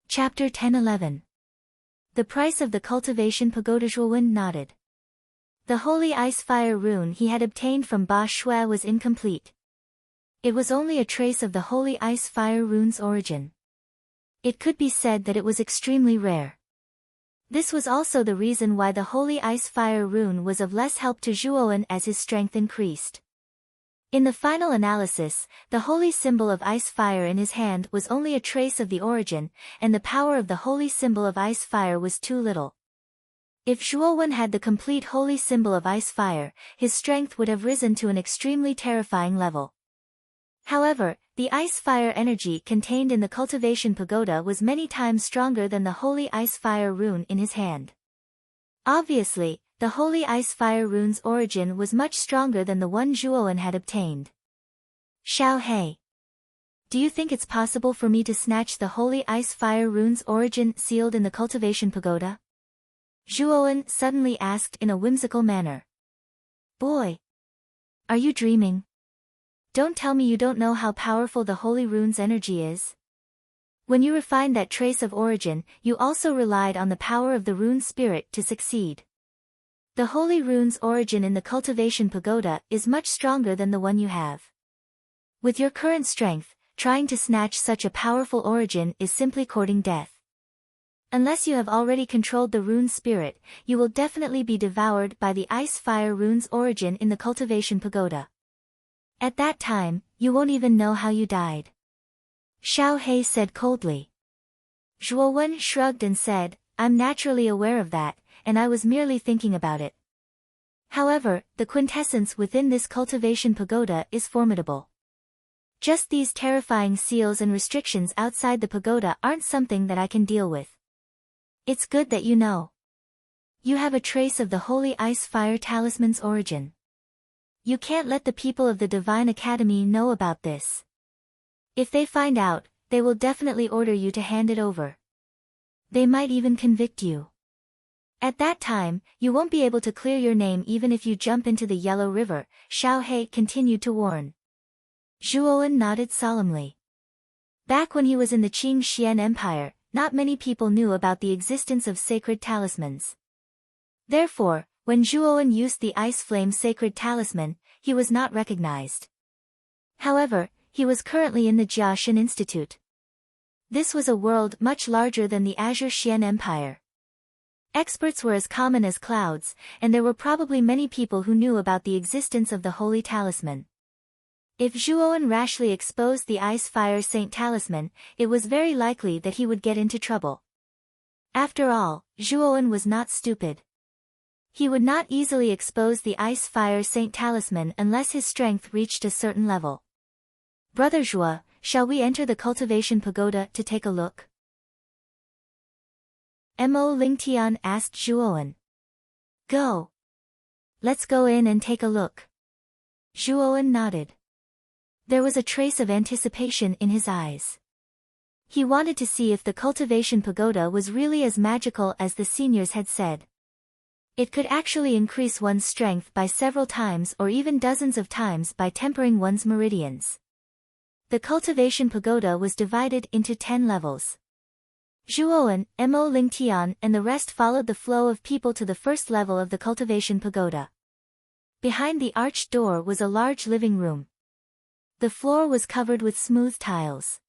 Chapter 10-11. The price of the cultivation pagoda. Zhuowen nodded. The holy ice-fire rune he had obtained from Ba Shui was incomplete. It was only a trace of the holy ice-fire rune's origin. It could be said that it was extremely rare. This was also the reason why the Holy Ice Fire rune was of less help to Zhuowen as his strength increased. In the final analysis, the holy symbol of ice fire in his hand was only a trace of the origin, and the power of the holy symbol of ice fire was too little. If Zhuowen had the complete holy symbol of ice fire, his strength would have risen to an extremely terrifying level. However, the ice fire energy contained in the cultivation pagoda was many times stronger than the holy ice fire rune in his hand. Obviously, the holy ice fire rune's origin was much stronger than the one Zhuowen had obtained. Xiao He. Do you think it's possible for me to snatch the holy ice fire rune's origin sealed in the cultivation pagoda? Zhuowen suddenly asked in a whimsical manner. Boy! Are you dreaming? Don't tell me you don't know how powerful the holy rune's energy is. When you refined that trace of origin, you also relied on the power of the rune spirit to succeed. The holy rune's origin in the cultivation pagoda is much stronger than the one you have. With your current strength, trying to snatch such a powerful origin is simply courting death. Unless you have already controlled the rune spirit, you will definitely be devoured by the ice fire rune's origin in the cultivation pagoda. At that time, you won't even know how you died. Xiao He said coldly. Zhuowen shrugged and said, I'm naturally aware of that, and I was merely thinking about it. However, the quintessence within this cultivation pagoda is formidable. Just these terrifying seals and restrictions outside the pagoda aren't something that I can deal with. It's good that you know. You have a trace of the holy ice fire talisman's origin. You can't let the people of the Divine Academy know about this. If they find out, they will definitely order you to hand it over. They might even convict you. At that time, you won't be able to clear your name even if you jump into the Yellow River, Xiao He continued to warn. Zhuowen nodded solemnly. Back when he was in the Qing Xian Empire, not many people knew about the existence of sacred talismans. Therefore, when Zhuowen used the Ice Flame sacred talisman, he was not recognized. However, he was currently in the Jiaxin Institute. This was a world much larger than the Azure Xian Empire. Experts were as common as clouds, and there were probably many people who knew about the existence of the holy talisman. If Zhuowen rashly exposed the Ice Fire Saint talisman, it was very likely that he would get into trouble. After all, Zhuowen was not stupid. He would not easily expose the Ice Fire Saint talisman unless his strength reached a certain level. Brother Zhuo, shall we enter the cultivation pagoda to take a look? Mo Lingtian asked Zhuowen. Go. Let's go in and take a look. Zhuowen nodded. There was a trace of anticipation in his eyes. He wanted to see if the cultivation pagoda was really as magical as the seniors had said. It could actually increase one's strength by several times or even dozens of times by tempering one's meridians. The cultivation pagoda was divided into 10 levels. Zhuowen, Mo Lingtian and the rest followed the flow of people to the first level of the cultivation pagoda. Behind the arched door was a large living room. The floor was covered with smooth tiles.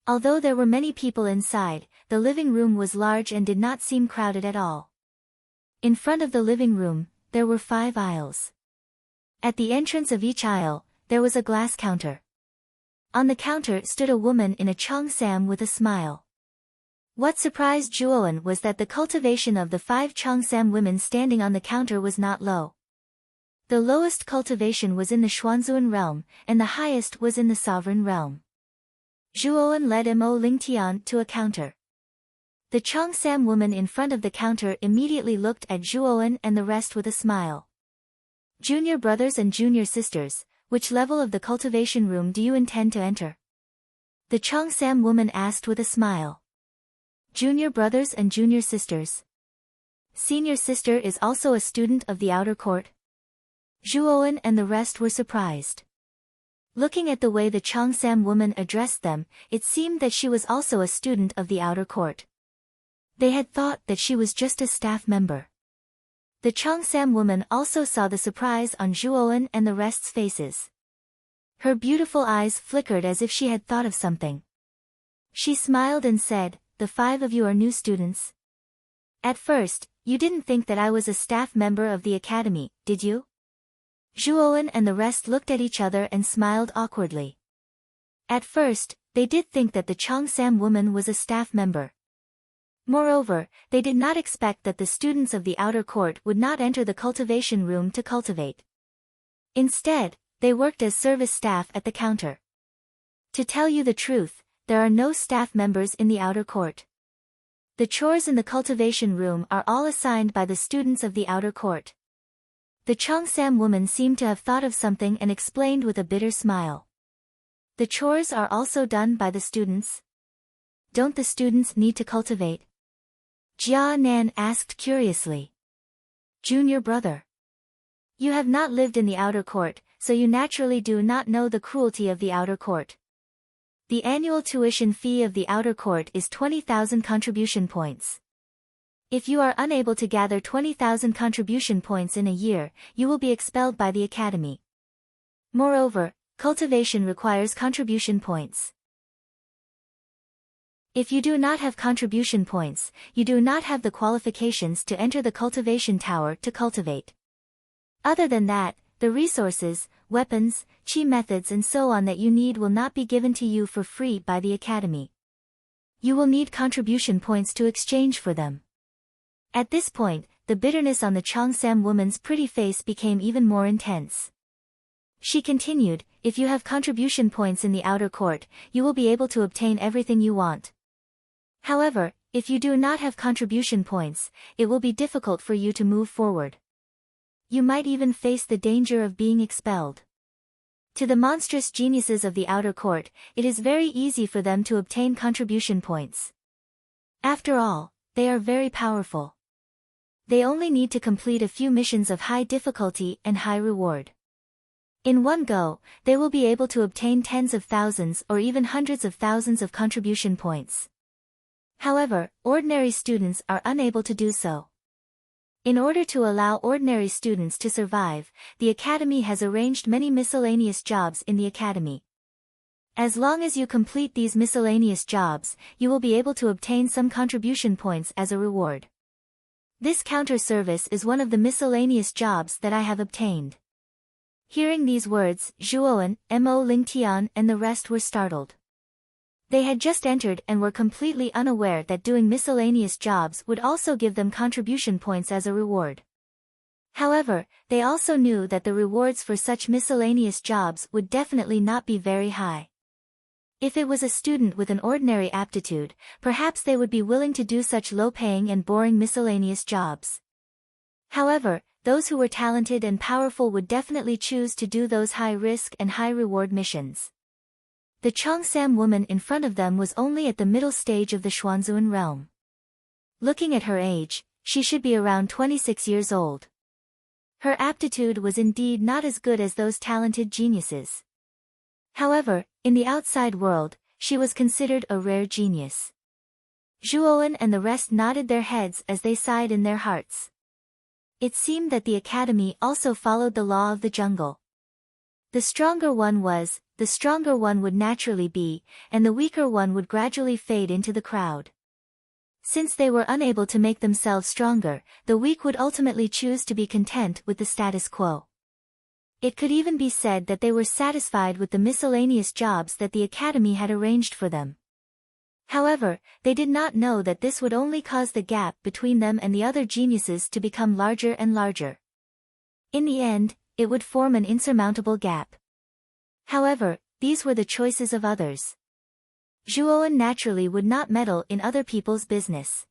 Although there were many people inside, the living room was large and did not seem crowded at all. In front of the living room, there were 5 aisles. At the entrance of each aisle, there was a glass counter. On the counter stood a woman in a cheongsam with a smile. What surprised Zhuowen was that the cultivation of the 5 cheongsam women standing on the counter was not low. The lowest cultivation was in the Xuanzun realm, and the highest was in the sovereign realm. Zhuowen led Mo Lingtian to a counter. The cheongsam woman in front of the counter immediately looked at Zhuowen and the rest with a smile. Junior brothers and junior sisters, which level of the cultivation room do you intend to enter? The cheongsam woman asked with a smile. Junior brothers and junior sisters. Senior sister is also a student of the outer court. Zhuowen and the rest were surprised. Looking at the way the cheongsam woman addressed them, it seemed that she was also a student of the outer court. They had thought that she was just a staff member. The cheongsam woman also saw the surprise on Zhuowen and the rest's faces. Her beautiful eyes flickered as if she had thought of something. She smiled and said, "The 5 of you are new students?" At first, you didn't think that I was a staff member of the academy, did you? Zhuowen and the rest looked at each other and smiled awkwardly. At first, they did think that the Cheongsam woman was a staff member. Moreover, they did not expect that the students of the outer court would not enter the cultivation room to cultivate. Instead, they worked as service staff at the counter. To tell you the truth, there are no staff members in the outer court. The chores in the cultivation room are all assigned by the students of the outer court. The Cheongsam woman seemed to have thought of something and explained with a bitter smile. The chores are also done by the students? Don't the students need to cultivate? Jia Nan asked curiously. Junior brother. You have not lived in the outer court, so you naturally do not know the cruelty of the outer court. The annual tuition fee of the outer court is 20,000 contribution points. If you are unable to gather 20,000 contribution points in a year, you will be expelled by the academy. Moreover, cultivation requires contribution points. If you do not have contribution points, you do not have the qualifications to enter the cultivation tower to cultivate. Other than that, the resources, weapons, chi methods and so on that you need will not be given to you for free by the academy. You will need contribution points to exchange for them. At this point, the bitterness on the Cheongsam woman's pretty face became even more intense. She continued, if you have contribution points in the outer court, you will be able to obtain everything you want. However, if you do not have contribution points, it will be difficult for you to move forward. You might even face the danger of being expelled. To the monstrous geniuses of the outer court, it is very easy for them to obtain contribution points. After all, they are very powerful. They only need to complete a few missions of high difficulty and high reward. In one go, they will be able to obtain tens of thousands or even hundreds of thousands of contribution points. However, ordinary students are unable to do so. In order to allow ordinary students to survive, the academy has arranged many miscellaneous jobs in the academy. As long as you complete these miscellaneous jobs, you will be able to obtain some contribution points as a reward. This counter service is one of the miscellaneous jobs that I have obtained. Hearing these words, Zhuowen, Mo Lingtian and the rest were startled. They had just entered and were completely unaware that doing miscellaneous jobs would also give them contribution points as a reward. However, they also knew that the rewards for such miscellaneous jobs would definitely not be very high. If it was a student with an ordinary aptitude, perhaps they would be willing to do such low-paying and boring miscellaneous jobs. However, those who were talented and powerful would definitely choose to do those high-risk and high-reward missions. The Cheongsam woman in front of them was only at the middle stage of the Xuanzuan realm. Looking at her age, she should be around 26 years old. Her aptitude was indeed not as good as those talented geniuses. However, in the outside world, she was considered a rare genius. Zhuowen and the rest nodded their heads as they sighed in their hearts. It seemed that the academy also followed the law of the jungle. The stronger one was, the stronger one would naturally be, and the weaker one would gradually fade into the crowd. Since they were unable to make themselves stronger, the weak would ultimately choose to be content with the status quo. It could even be said that they were satisfied with the miscellaneous jobs that the academy had arranged for them. However, they did not know that this would only cause the gap between them and the other geniuses to become larger and larger. In the end, it would form an insurmountable gap. However, these were the choices of others. Zhuowen naturally would not meddle in other people's business.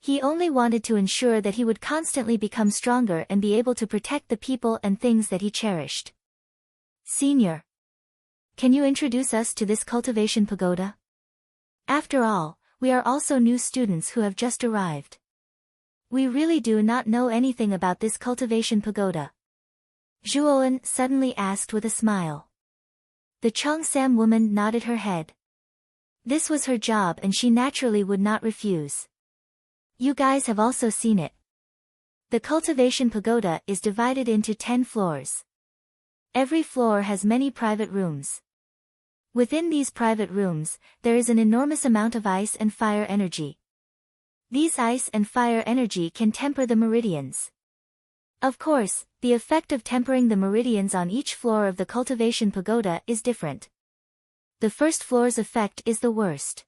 He only wanted to ensure that he would constantly become stronger and be able to protect the people and things that he cherished. Senior, can you introduce us to this cultivation pagoda? After all, we are also new students who have just arrived. We really do not know anything about this cultivation pagoda. Zhuowen suddenly asked with a smile. The Cheongsam woman nodded her head. This was her job and she naturally would not refuse. You guys have also seen it. The cultivation pagoda is divided into 10 floors. Every floor has many private rooms. Within these private rooms, there is an enormous amount of ice and fire energy. These ice and fire energy can temper the meridians. Of course, the effect of tempering the meridians on each floor of the cultivation pagoda is different. The first floor's effect is the worst.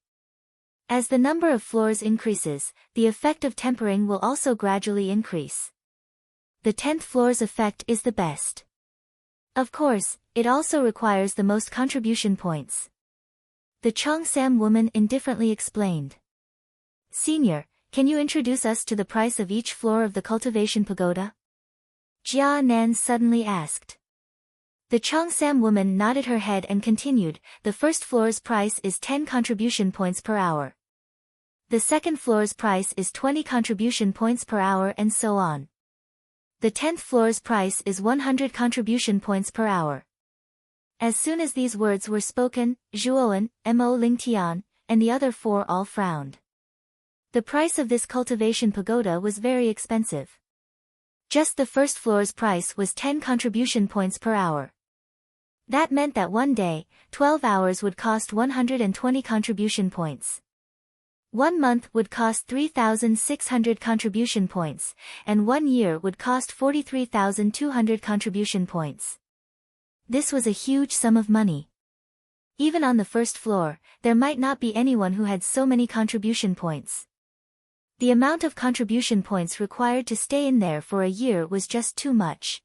As the number of floors increases, the effect of tempering will also gradually increase. The 10th floor's effect is the best. Of course, it also requires the most contribution points. The Cheongsam woman indifferently explained. Senior, can you introduce us to the price of each floor of the cultivation pagoda? Jia Nan suddenly asked. The Cheongsam woman nodded her head and continued, the first floor's price is 10 contribution points per hour. The second floor's price is 20 contribution points per hour and so on. The 10th floor's price is 100 contribution points per hour. As soon as these words were spoken, Zhuowen, Mo Lingtian, and the other four all frowned. The price of this cultivation pagoda was very expensive. Just the first floor's price was 10 contribution points per hour. That meant that one day, 12 hours would cost 120 contribution points. 1 month would cost 3,600 contribution points, and 1 year would cost 43,200 contribution points. This was a huge sum of money. Even on the first floor, there might not be anyone who had so many contribution points. The amount of contribution points required to stay in there for a year was just too much.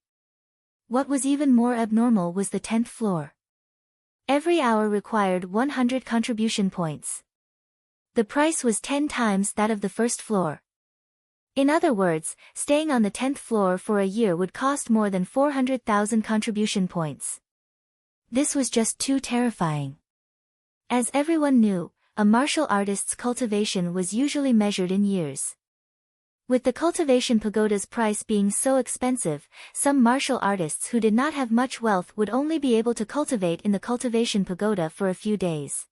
What was even more abnormal was the 10th floor. Every hour required 100 contribution points. The price was 10 times that of the first floor. In other words, staying on the 10th floor for a year would cost more than 400,000 contribution points. This was just too terrifying. As everyone knew, a martial artist's cultivation was usually measured in years. With the cultivation pagoda's price being so expensive, some martial artists who did not have much wealth would only be able to cultivate in the cultivation pagoda for a few days.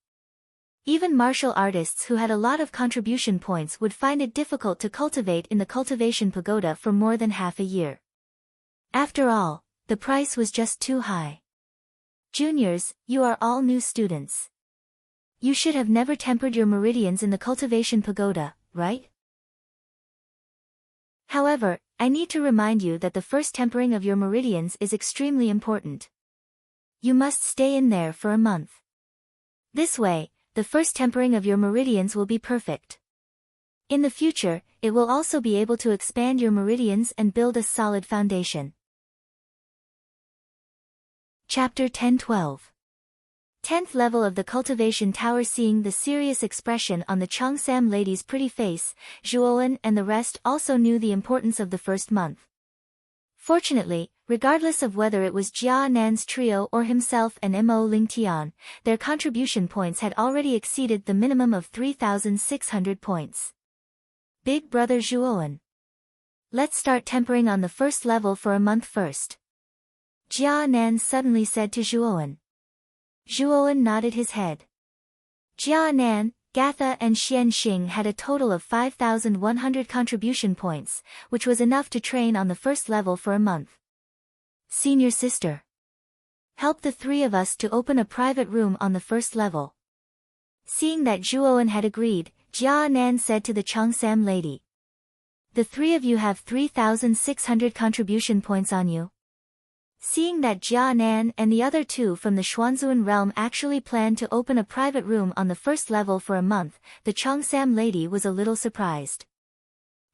Even martial artists who had a lot of contribution points would find it difficult to cultivate in the cultivation pagoda for more than half a year. After all, the price was just too high. Juniors, you are all new students. You should have never tempered your meridians in the cultivation pagoda, right? However, I need to remind you that the first tempering of your meridians is extremely important. You must stay in there for a month. This way, the first tempering of your meridians will be perfect. In the future, it will also be able to expand your meridians and build a solid foundation. Chapter 10-12. 10th level of the cultivation tower. Seeing the serious expression on the Cheongsam lady's pretty face, Zhuowen and the rest also knew the importance of the first month. Fortunately, regardless of whether it was Jia Nan's trio or himself and Mo Lingtian, their contribution points had already exceeded the minimum of 3,600 points. Big brother Zhuowen. Let's start tempering on the first level for a month first. Jia Nan suddenly said to Zhuowen. Zhuowen nodded his head. Jia Nan, Gatha and Xian Xing had a total of 5,100 contribution points, which was enough to train on the first level for a month. Senior sister. Help the three of us to open a private room on the first level. Seeing that Zhuowen had agreed, Jia Nan said to the Cheongsam lady. The three of you have 3,600 contribution points on you. Seeing that Jia Nan and the other two from the Xuanzun realm actually planned to open a private room on the first level for a month, the Cheongsam lady was a little surprised.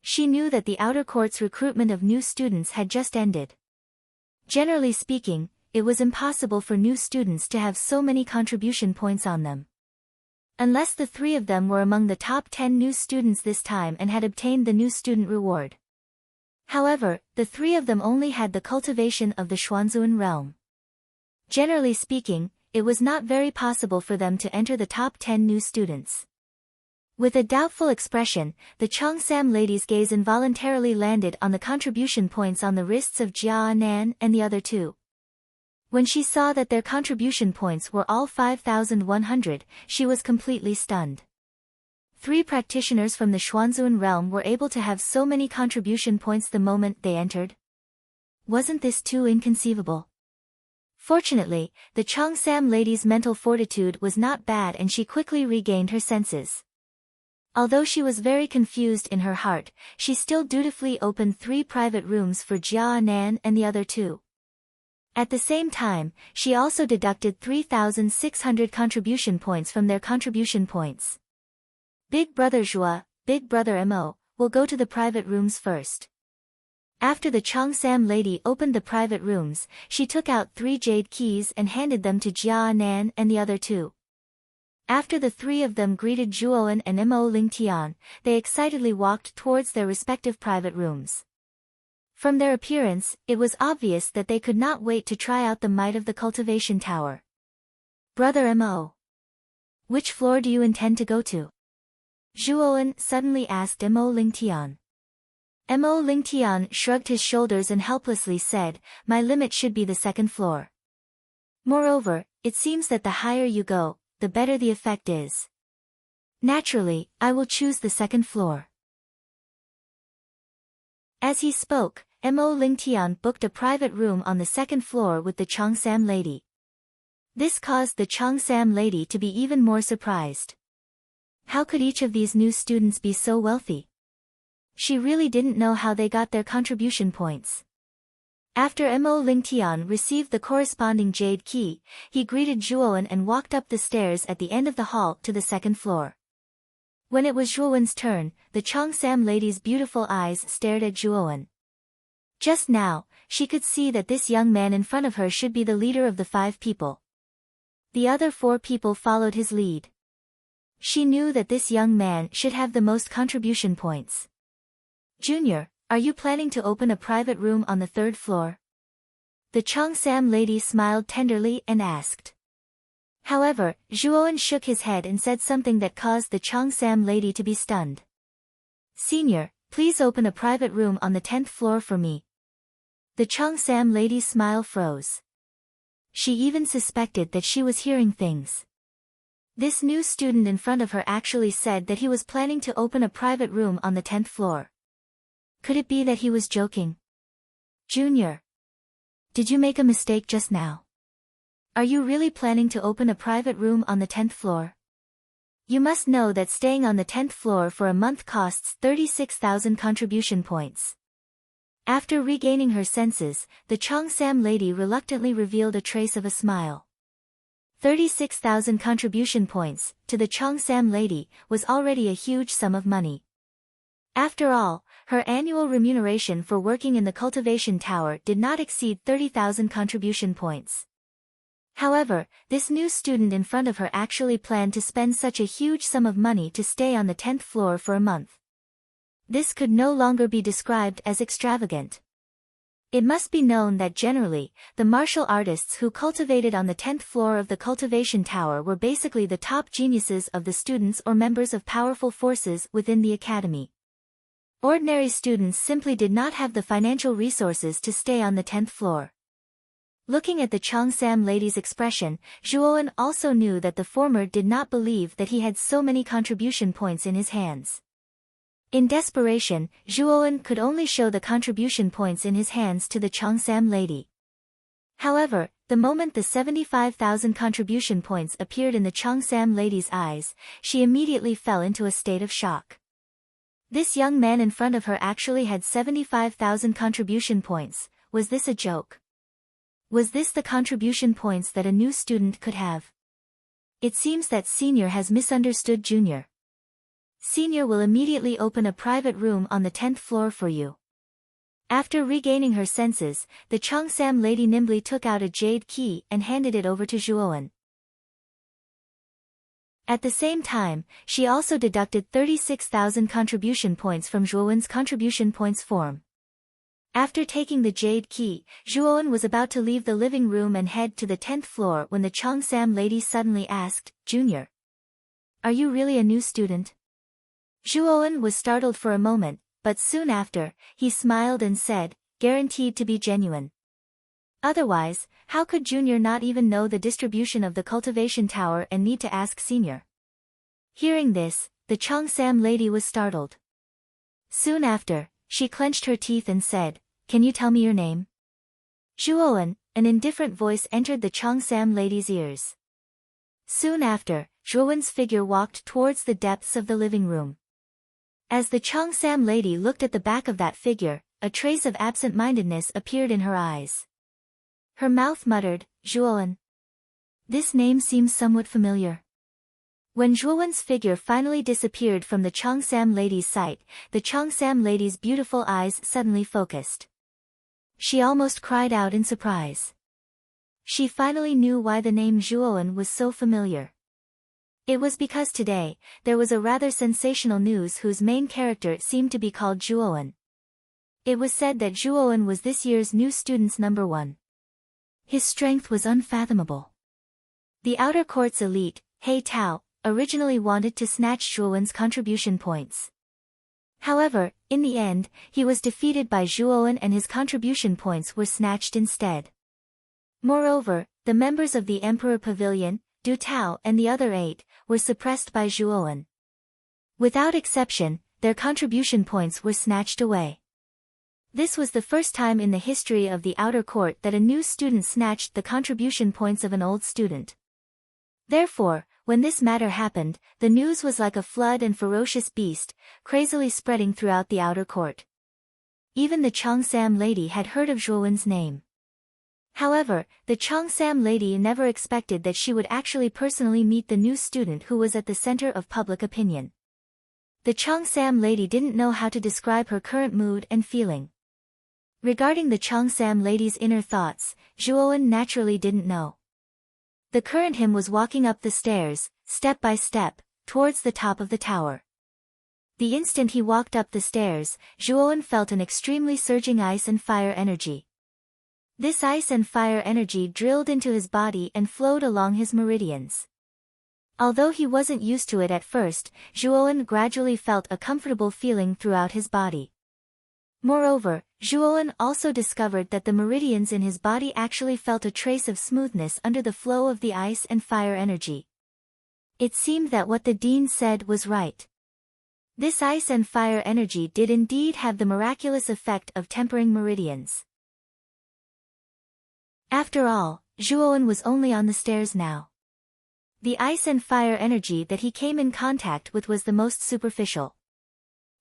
She knew that the outer court's recruitment of new students had just ended. Generally speaking, it was impossible for new students to have so many contribution points on them. Unless the three of them were among the top 10 new students this time and had obtained the new student reward. However, the three of them only had the cultivation of the Xuanzun realm. Generally speaking, it was not very possible for them to enter the top 10 new students. With a doubtful expression, the Cheongsam lady's gaze involuntarily landed on the contribution points on the wrists of Jia Nan and the other two. When she saw that their contribution points were all 5,100, she was completely stunned. 3 practitioners from the Xuanzun realm were able to have so many contribution points the moment they entered. Wasn't this too inconceivable? Fortunately, the Cheongsam lady's mental fortitude was not bad and she quickly regained her senses. Although she was very confused in her heart, she still dutifully opened 3 private rooms for Jia Nan and the other 2. At the same time, she also deducted 3,600 contribution points from their contribution points. Big Brother Zhua, Big Brother Mo, will go to the private rooms first. After the Cheongsam lady opened the private rooms, she took out 3 jade keys and handed them to Jia Nan and the other 2. After the 3 of them greeted Zhuowen and Mo Lingtian, they excitedly walked towards their respective private rooms. From their appearance, it was obvious that they could not wait to try out the might of the cultivation tower. Brother Mo, which floor do you intend to go to? Zhuowen suddenly asked Mo Lingtian. Mo Lingtian shrugged his shoulders and helplessly said, my limit should be the 2nd floor. Moreover, it seems that the higher you go, the better the effect is. Naturally, I will choose the 2nd floor. As he spoke, Mo Lingtian booked a private room on the 2nd floor with the Cheongsam lady. This caused the Cheongsam lady to be even more surprised. How could each of these new students be so wealthy? She really didn't know how they got their contribution points. After Mo Lingtian received the corresponding jade key, he greeted Zhuowen and walked up the stairs at the end of the hall to the 2nd floor. When it was Zhuowen's turn, the Cheongsam lady's beautiful eyes stared at Zhuowen. Just now, she could see that this young man in front of her should be the leader of the 5 people. The other 4 people followed his lead. She knew that this young man should have the most contribution points. Junior, are you planning to open a private room on the 3rd floor? The Cheongsam lady smiled tenderly and asked. However, Zhuowen shook his head and said something that caused the Cheongsam lady to be stunned. Senior, please open a private room on the 10th floor for me. The Cheongsam lady's smile froze. She even suspected that she was hearing things. This new student in front of her actually said that he was planning to open a private room on the 10th floor. Could it be that he was joking? Junior, did you make a mistake just now? Are you really planning to open a private room on the 10th floor? You must know that staying on the 10th floor for a month costs 36,000 contribution points. After regaining her senses, the Cheongsam lady reluctantly revealed a trace of a smile. 36,000 contribution points, to the Cheongsam lady, was already a huge sum of money. After all, her annual remuneration for working in the cultivation tower did not exceed 30,000 contribution points. However, this new student in front of her actually planned to spend such a huge sum of money to stay on the 10th floor for a month. This could no longer be described as extravagant. It must be known that generally, the martial artists who cultivated on the 10th floor of the cultivation tower were basically the top geniuses of the students or members of powerful forces within the academy. Ordinary students simply did not have the financial resources to stay on the 10th floor. Looking at the Cheongsam lady's expression, Zhuowen also knew that the former did not believe that he had so many contribution points in his hands. In desperation, Zhuowen could only show the contribution points in his hands to the Cheongsam lady. However, the moment the 75,000 contribution points appeared in the Cheongsam lady's eyes, she immediately fell into a state of shock. This young man in front of her actually had 75,000 contribution points. Was this a joke? Was this the contribution points that a new student could have? It seems that Senior has misunderstood Junior. Senior will immediately open a private room on the 10th floor for you. After regaining her senses, the Cheongsam lady nimbly took out a jade key and handed it over to Zhuowen. At the same time, she also deducted 36,000 contribution points from Zhuowen's contribution points form. After taking the jade key, Zhuowen was about to leave the living room and head to the 10th floor when the Cheongsam lady suddenly asked, Junior, are you really a new student? Zhuowen was startled for a moment, but soon after, he smiled and said, guaranteed to be genuine. Otherwise, how could Junior not even know the distribution of the cultivation tower and need to ask Senior? Hearing this, the Cheongsam lady was startled. Soon after, she clenched her teeth and said, can you tell me your name? Zhuowen, an indifferent voice entered the Cheongsam lady's ears. Soon after, Zhuowen's figure walked towards the depths of the living room. As the Cheongsam lady looked at the back of that figure, a trace of absent-mindedness appeared in her eyes. Her mouth muttered, Zhuowen. This name seems somewhat familiar. When Zhuowen's figure finally disappeared from the Cheongsam lady's sight, the Cheongsam lady's beautiful eyes suddenly focused. She almost cried out in surprise. She finally knew why the name Zhuowen was so familiar. It was because today, there was a rather sensational news whose main character seemed to be called Zhuowen. It was said that Zhuowen was this year's new student's number 1. His strength was unfathomable. The outer court's elite, He Tao, originally wanted to snatch Zhuowen's contribution points. However, in the end, he was defeated by Zhuowen and his contribution points were snatched instead. Moreover, the members of the Emperor Pavilion, Du Tao and the other 8, were suppressed by Zhuowen. Without exception, their contribution points were snatched away. This was the first time in the history of the outer court that a new student snatched the contribution points of an old student. Therefore, when this matter happened, the news was like a flood and ferocious beast, crazily spreading throughout the outer court. Even the Cheongsam lady had heard of Zhuowen's name. However, the Cheongsam lady never expected that she would actually personally meet the new student who was at the center of public opinion. The Cheongsam lady didn't know how to describe her current mood and feeling. Regarding the Cheongsam lady's inner thoughts, Zhuowen naturally didn't know. The current him was walking up the stairs, step by step, towards the top of the tower. The instant he walked up the stairs, Zhuowen felt an extremely surging ice and fire energy. This ice and fire energy drilled into his body and flowed along his meridians. Although he wasn't used to it at first, Zhuowen gradually felt a comfortable feeling throughout his body. Moreover, Zhuowen also discovered that the meridians in his body actually felt a trace of smoothness under the flow of the ice and fire energy. It seemed that what the dean said was right. This ice and fire energy did indeed have the miraculous effect of tempering meridians. After all, Zhuowen was only on the stairs now. The ice and fire energy that he came in contact with was the most superficial.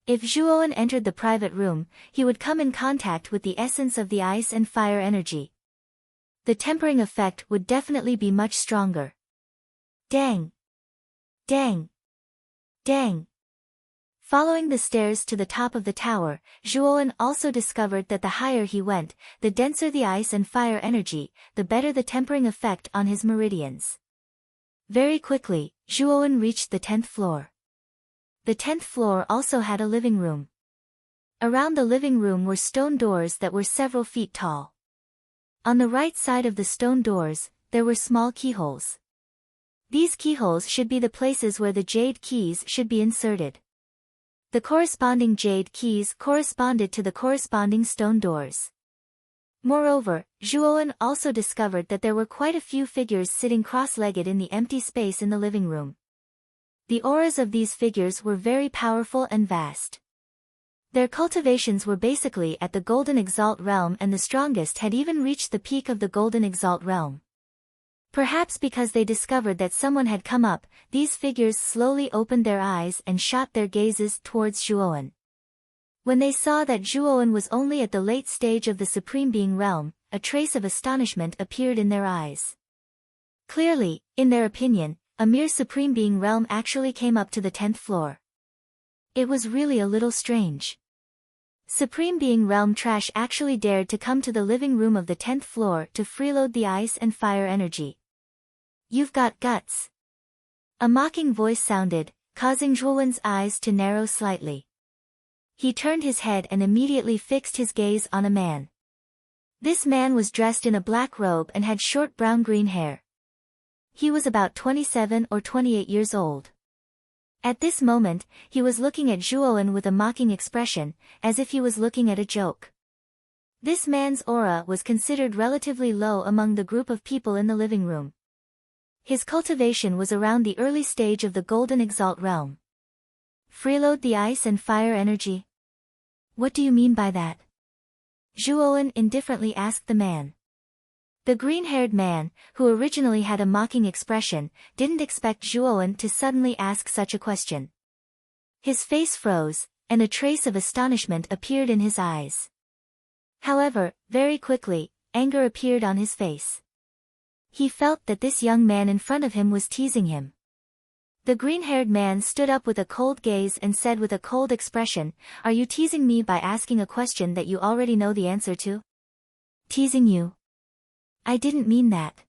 If Zhuowen entered the private room, he would come in contact with the essence of the ice and fire energy. The tempering effect would definitely be much stronger. Dang! Dang! Dang! Following the stairs to the top of the tower, Zhuowen also discovered that the higher he went, the denser the ice and fire energy, the better the tempering effect on his meridians. Very quickly, Zhuowen reached the 10th floor. The 10th floor also had a living room. Around the living room were stone doors that were several feet tall. On the right side of the stone doors, there were small keyholes. These keyholes should be the places where the jade keys should be inserted. The corresponding jade keys corresponded to the corresponding stone doors. Moreover, Zhuowen also discovered that there were quite a few figures sitting cross-legged in the empty space in the living room. The auras of these figures were very powerful and vast. Their cultivations were basically at the Golden Exalt realm, and the strongest had even reached the peak of the Golden Exalt realm. Perhaps because they discovered that someone had come up, these figures slowly opened their eyes and shot their gazes towards Zhuowen. When they saw that Zhuowen was only at the late stage of the Supreme Being realm, a trace of astonishment appeared in their eyes. Clearly, in their opinion, a mere Supreme Being realm actually came up to the 10th floor. It was really a little strange. Supreme Being realm trash actually dared to come to the living room of the 10th floor to freeload the ice and fire energy. You've got guts. A mocking voice sounded, causing Zhuowen's eyes to narrow slightly. He turned his head and immediately fixed his gaze on a man. This man was dressed in a black robe and had short brown-green hair. He was about 27 or 28 years old. At this moment, he was looking at Zhuowen with a mocking expression, as if he was looking at a joke. This man's aura was considered relatively low among the group of people in the living room. His cultivation was around the early stage of the Golden Exalt realm. Freeload the ice and fire energy? What do you mean by that? Zhuowen indifferently asked the man. The green-haired man, who originally had a mocking expression, didn't expect Zhuowen to suddenly ask such a question. His face froze, and a trace of astonishment appeared in his eyes. However, very quickly, anger appeared on his face. He felt that this young man in front of him was teasing him. The green-haired man stood up with a cold gaze and said with a cold expression, "Are you teasing me by asking a question that you already know the answer to?" "Teasing you? I didn't mean that.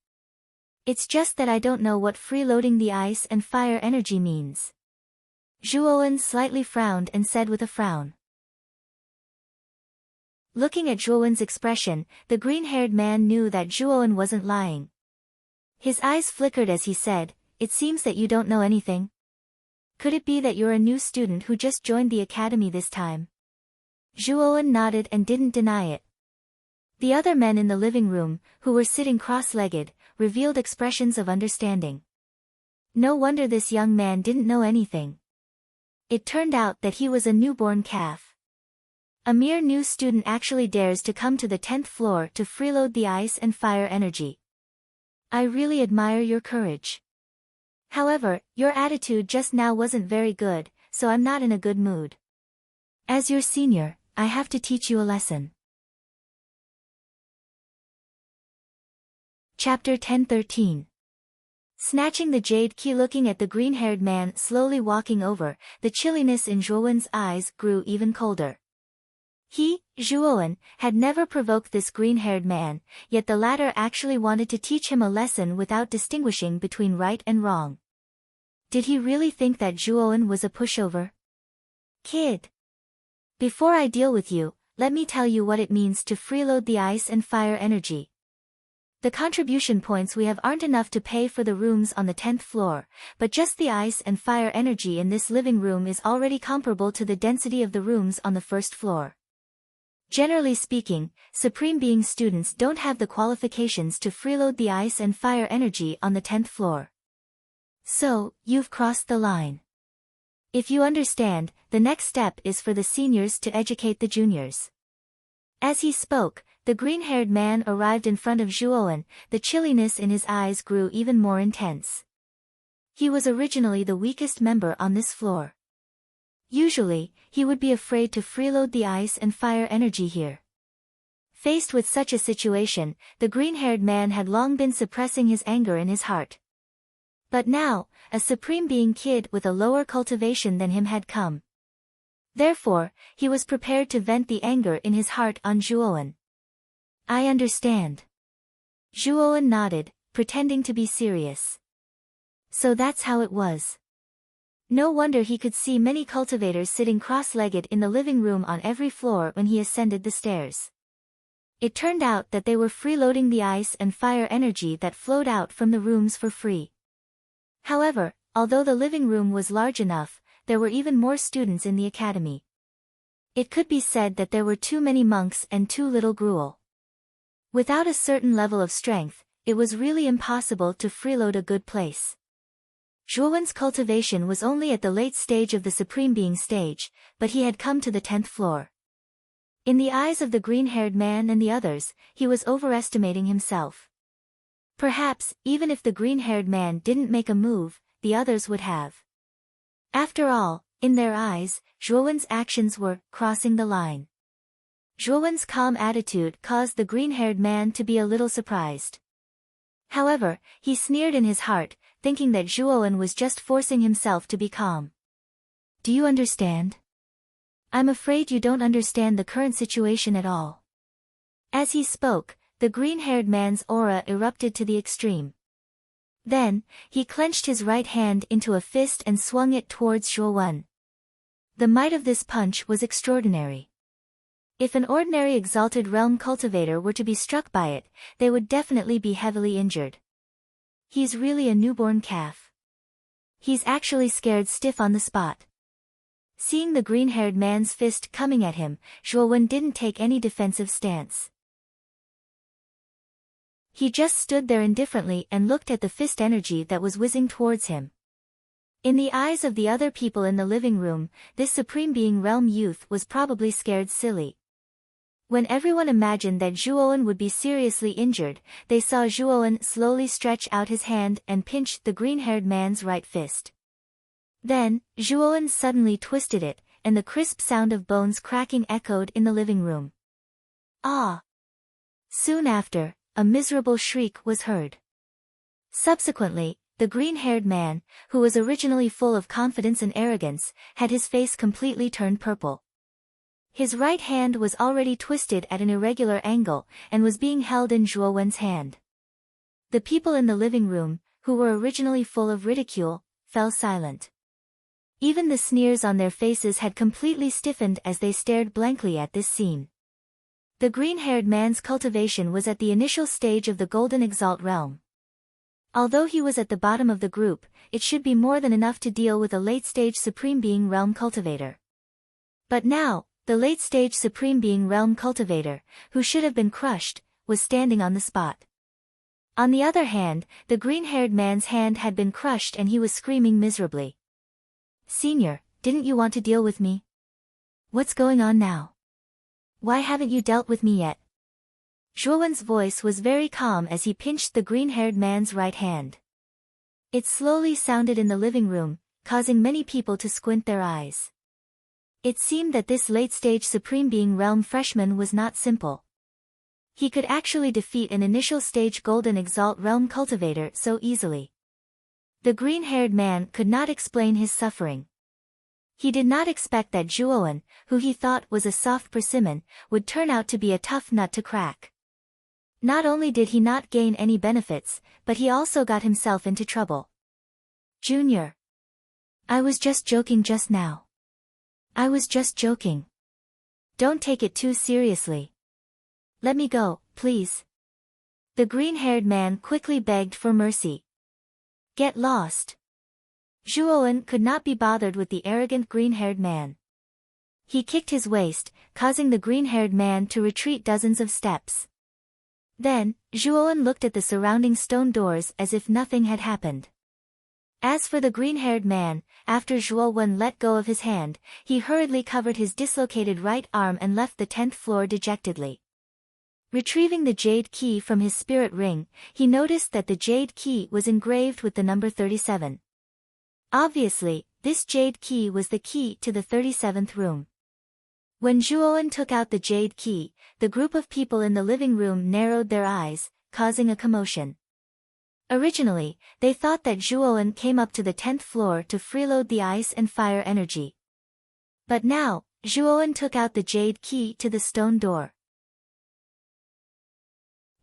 It's just that I don't know what freeloading the ice and fire energy means." Zhuowen slightly frowned and said with a frown. Looking at Zhuowen's expression, the green-haired man knew that Zhuowen wasn't lying. His eyes flickered as he said, "It seems that you don't know anything. Could it be that you're a new student who just joined the academy this time?" Zhuowen nodded and didn't deny it. The other men in the living room, who were sitting cross-legged, revealed expressions of understanding. No wonder this young man didn't know anything. It turned out that he was a newborn calf. A mere new student actually dares to come to the 10th floor to freeload the ice and fire energy. I really admire your courage. However, your attitude just now wasn't very good, so I'm not in a good mood. As your senior, I have to teach you a lesson. Chapter 10:13. Snatching the jade key. Looking at the green-haired man slowly walking over, the chilliness in Zhuowen's eyes grew even colder. He, Zhuowen, had never provoked this green-haired man, yet the latter actually wanted to teach him a lesson without distinguishing between right and wrong. Did he really think that Zhuowen was a pushover? "Kid. Before I deal with you, let me tell you what it means to freeload the ice and fire energy. The contribution points we have aren't enough to pay for the rooms on the 10th floor, but just the ice and fire energy in this living room is already comparable to the density of the rooms on the 1st floor. Generally speaking, Supreme Being students don't have the qualifications to freeload the ice and fire energy on the 10th floor. So, you've crossed the line. If you understand, the next step is for the seniors to educate the juniors." As he spoke, the green-haired man arrived in front of Zhuowen. The chilliness in his eyes grew even more intense. He was originally the weakest member on this floor. Usually, he would be afraid to freeload the ice and fire energy here. Faced with such a situation, the green-haired man had long been suppressing his anger in his heart. But now, a Supreme Being kid with a lower cultivation than him had come. Therefore, he was prepared to vent the anger in his heart on Zhuowen. "I understand." Zhuowen nodded, pretending to be serious. So that's how it was. No wonder he could see many cultivators sitting cross-legged in the living room on every floor when he ascended the stairs. It turned out that they were freeloading the ice and fire energy that flowed out from the rooms for free. However, although the living room was large enough, there were even more students in the academy. It could be said that there were too many monks and too little gruel. Without a certain level of strength, it was really impossible to freeload a good place. Zhuowen's cultivation was only at the late stage of the Supreme Being stage, but he had come to the 10th floor. In the eyes of the green-haired man and the others, he was overestimating himself. Perhaps, even if the green-haired man didn't make a move, the others would have. After all, in their eyes, Zhuowen's actions were crossing the line. Zhuowen's calm attitude caused the green-haired man to be a little surprised. However, he sneered in his heart, thinking that Zhuowen was just forcing himself to be calm. "Do you understand? I'm afraid you don't understand the current situation at all." As he spoke, the green-haired man's aura erupted to the extreme. Then, he clenched his right hand into a fist and swung it towards Zhuowen. The might of this punch was extraordinary. If an ordinary exalted realm cultivator were to be struck by it, they would definitely be heavily injured. He's really a newborn calf. He's actually scared stiff on the spot. Seeing the green-haired man's fist coming at him, Zhuowen didn't take any defensive stance. He just stood there indifferently and looked at the fist energy that was whizzing towards him. In the eyes of the other people in the living room, this Supreme Being realm youth was probably scared silly. When everyone imagined that Zhuowen would be seriously injured, they saw Zhuowen slowly stretch out his hand and pinch the green-haired man's right fist. Then, Zhuowen suddenly twisted it, and the crisp sound of bones cracking echoed in the living room. Ah! Soon after, a miserable shriek was heard. Subsequently, the green-haired man, who was originally full of confidence and arrogance, had his face completely turned purple. His right hand was already twisted at an irregular angle, and was being held in Zhuo Wen's hand. The people in the living room, who were originally full of ridicule, fell silent. Even the sneers on their faces had completely stiffened as they stared blankly at this scene. The green-haired man's cultivation was at the initial stage of the Golden Exalt realm. Although he was at the bottom of the group, it should be more than enough to deal with a late-stage Supreme Being realm cultivator. But now, the late-stage Supreme Being realm cultivator, who should have been crushed, was standing on the spot. On the other hand, the green-haired man's hand had been crushed and he was screaming miserably. "Senior, didn't you want to deal with me? What's going on now? Why haven't you dealt with me yet?" Zhuo Wen's voice was very calm as he pinched the green-haired man's right hand. It slowly sounded in the living room, causing many people to squint their eyes. It seemed that this late-stage Supreme Being realm freshman was not simple. He could actually defeat an initial stage Golden Exalt realm cultivator so easily. The green-haired man could not explain his suffering. He did not expect that Zhuo Wen, who he thought was a soft persimmon, would turn out to be a tough nut to crack. Not only did he not gain any benefits, but he also got himself into trouble. "Junior. I was just joking just now. I was just joking. Don't take it too seriously. Let me go, please." The green-haired man quickly begged for mercy. "Get lost." Zhuo Wen could not be bothered with the arrogant green-haired man. He kicked his waist, causing the green-haired man to retreat dozens of steps. Then, Zhuo Wen looked at the surrounding stone doors as if nothing had happened. As for the green-haired man, after Zhuo Wen let go of his hand, he hurriedly covered his dislocated right arm and left the 10th floor dejectedly. Retrieving the jade key from his spirit ring, he noticed that the jade key was engraved with the number 37. Obviously, this jade key was the key to the 37th room. When Zhuo Wen took out the jade key, the group of people in the living room narrowed their eyes, causing a commotion. Originally, they thought that Zhuo Wen came up to the 10th floor to freeload the ice and fire energy. But now, Zhuo Wen took out the jade key to the stone door.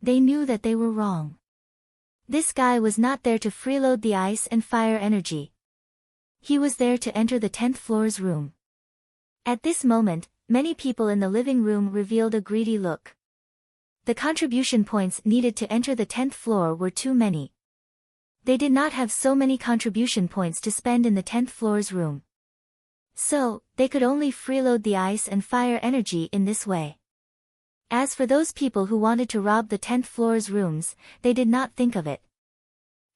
They knew that they were wrong. This guy was not there to freeload the ice and fire energy. He was there to enter the 10th floor's room. At this moment, many people in the living room revealed a greedy look. The contribution points needed to enter the 10th floor were too many. They did not have so many contribution points to spend in the 10th floor's room. So, they could only freeload the ice and fire energy in this way. As for those people who wanted to rob the 10th floor's rooms, they did not think of it.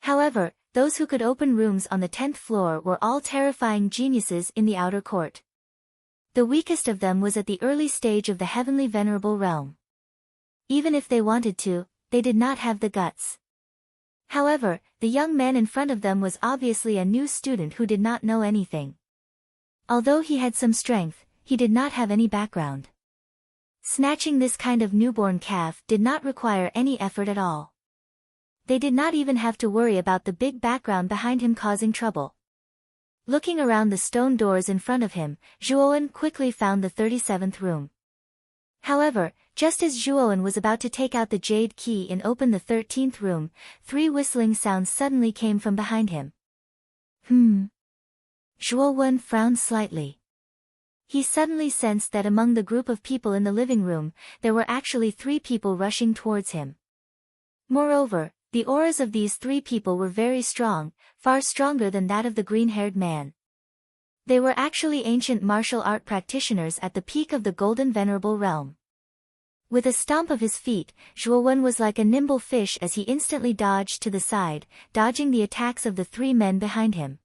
However, those who could open rooms on the 10th floor were all terrifying geniuses in the outer court. The weakest of them was at the early stage of the heavenly venerable realm. Even if they wanted to, they did not have the guts. However, the young man in front of them was obviously a new student who did not know anything. Although he had some strength, he did not have any background. Snatching this kind of newborn calf did not require any effort at all. They did not even have to worry about the big background behind him causing trouble. Looking around the stone doors in front of him, Zhuo Wen quickly found the 37th room. However, just as Zhuo Wen was about to take out the jade key and open the 13th room, 3 whistling sounds suddenly came from behind him. Zhuo Wen frowned slightly. He suddenly sensed that among the group of people in the living room, there were actually 3 people rushing towards him. Moreover, the auras of these 3 people were very strong, far stronger than that of the green-haired man. They were actually ancient martial art practitioners at the peak of the Golden Venerable Realm. With a stomp of his feet, Zhuo Wen was like a nimble fish as he instantly dodged to the side, dodging the attacks of the 3 men behind him.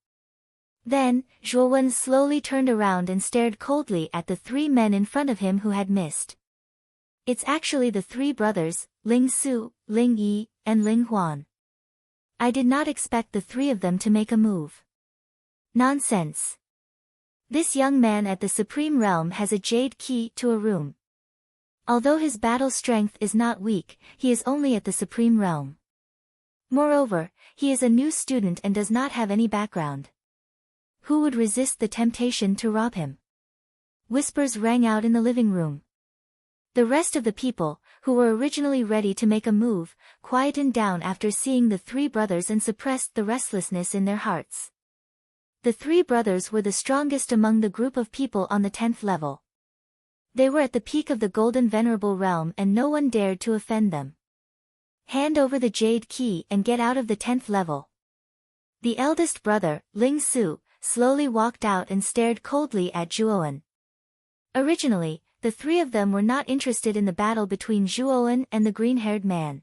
Then, Zhuo Wen slowly turned around and stared coldly at the 3 men in front of him who had missed. It's actually the 3 brothers, Ling Su, Ling Yi, and Ling Huan. I did not expect the 3 of them to make a move. Nonsense. This young man at the Supreme Realm has a jade key to a room. Although his battle strength is not weak, he is only at the Supreme Realm. Moreover, he is a new student and does not have any background. Who would resist the temptation to rob him? Whispers rang out in the living room. The rest of the people, who were originally ready to make a move, quietened down after seeing the three brothers and suppressed the restlessness in their hearts. The three brothers were the strongest among the group of people on the 10th level. They were at the peak of the Golden Venerable Realm and no one dared to offend them. Hand over the jade key and get out of the 10th level. The eldest brother, Ling Su, slowly walked out and stared coldly at Zhuowen. Originally, the three of them were not interested in the battle between Zhuowen and the green-haired man.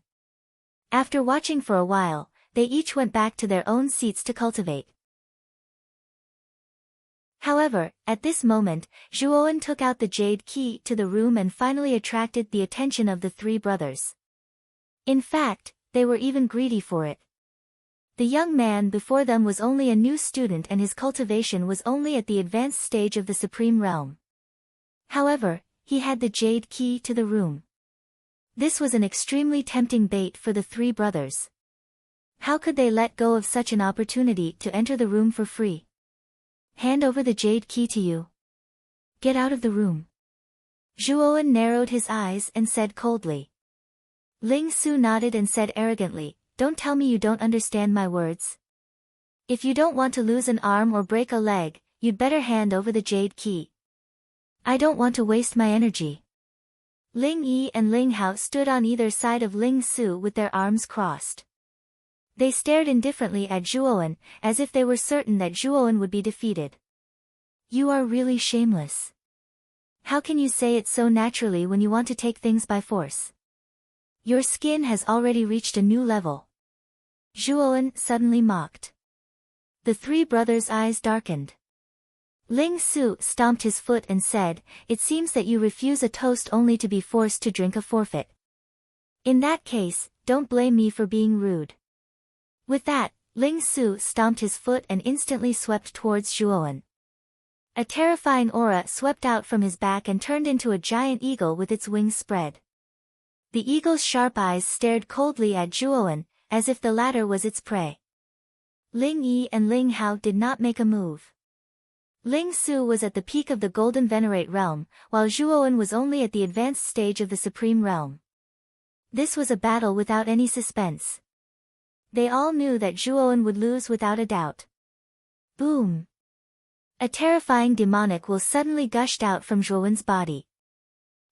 After watching for a while, they each went back to their own seats to cultivate. However, at this moment, Zhuowen took out the jade key to the room and finally attracted the attention of the three brothers. In fact, they were even greedy for it. The young man before them was only a new student and his cultivation was only at the advanced stage of the Supreme Realm. However, he had the jade key to the room. This was an extremely tempting bait for the three brothers. How could they let go of such an opportunity to enter the room for free? Hand over the jade key to you. Get out of the room. Zhuowen narrowed his eyes and said coldly. Ling Su nodded and said arrogantly, "Don't tell me you don't understand my words. If you don't want to lose an arm or break a leg, you'd better hand over the jade key. I don't want to waste my energy." Ling Yi and Ling Hao stood on either side of Ling Su with their arms crossed. They stared indifferently at Zhuowen, as if they were certain that Zhuowen would be defeated. You are really shameless. How can you say it so naturally when you want to take things by force? Your skin has already reached a new level. Zhuowen suddenly mocked. The three brothers' eyes darkened. Ling Su stomped his foot and said, "It seems that you refuse a toast only to be forced to drink a forfeit. In that case, don't blame me for being rude." With that, Ling Su stomped his foot and instantly swept towards Zhuowen. A terrifying aura swept out from his back and turned into a giant eagle with its wings spread. The eagle's sharp eyes stared coldly at Zhuowen, as if the latter was its prey. Ling Yi and Ling Hao did not make a move. Ling Su was at the peak of the Golden Venerate Realm, while Zhuowen was only at the advanced stage of the Supreme Realm. This was a battle without any suspense. They all knew that Zhuowen would lose without a doubt. Boom! A terrifying demonic will suddenly gushed out from Zhuowen's body.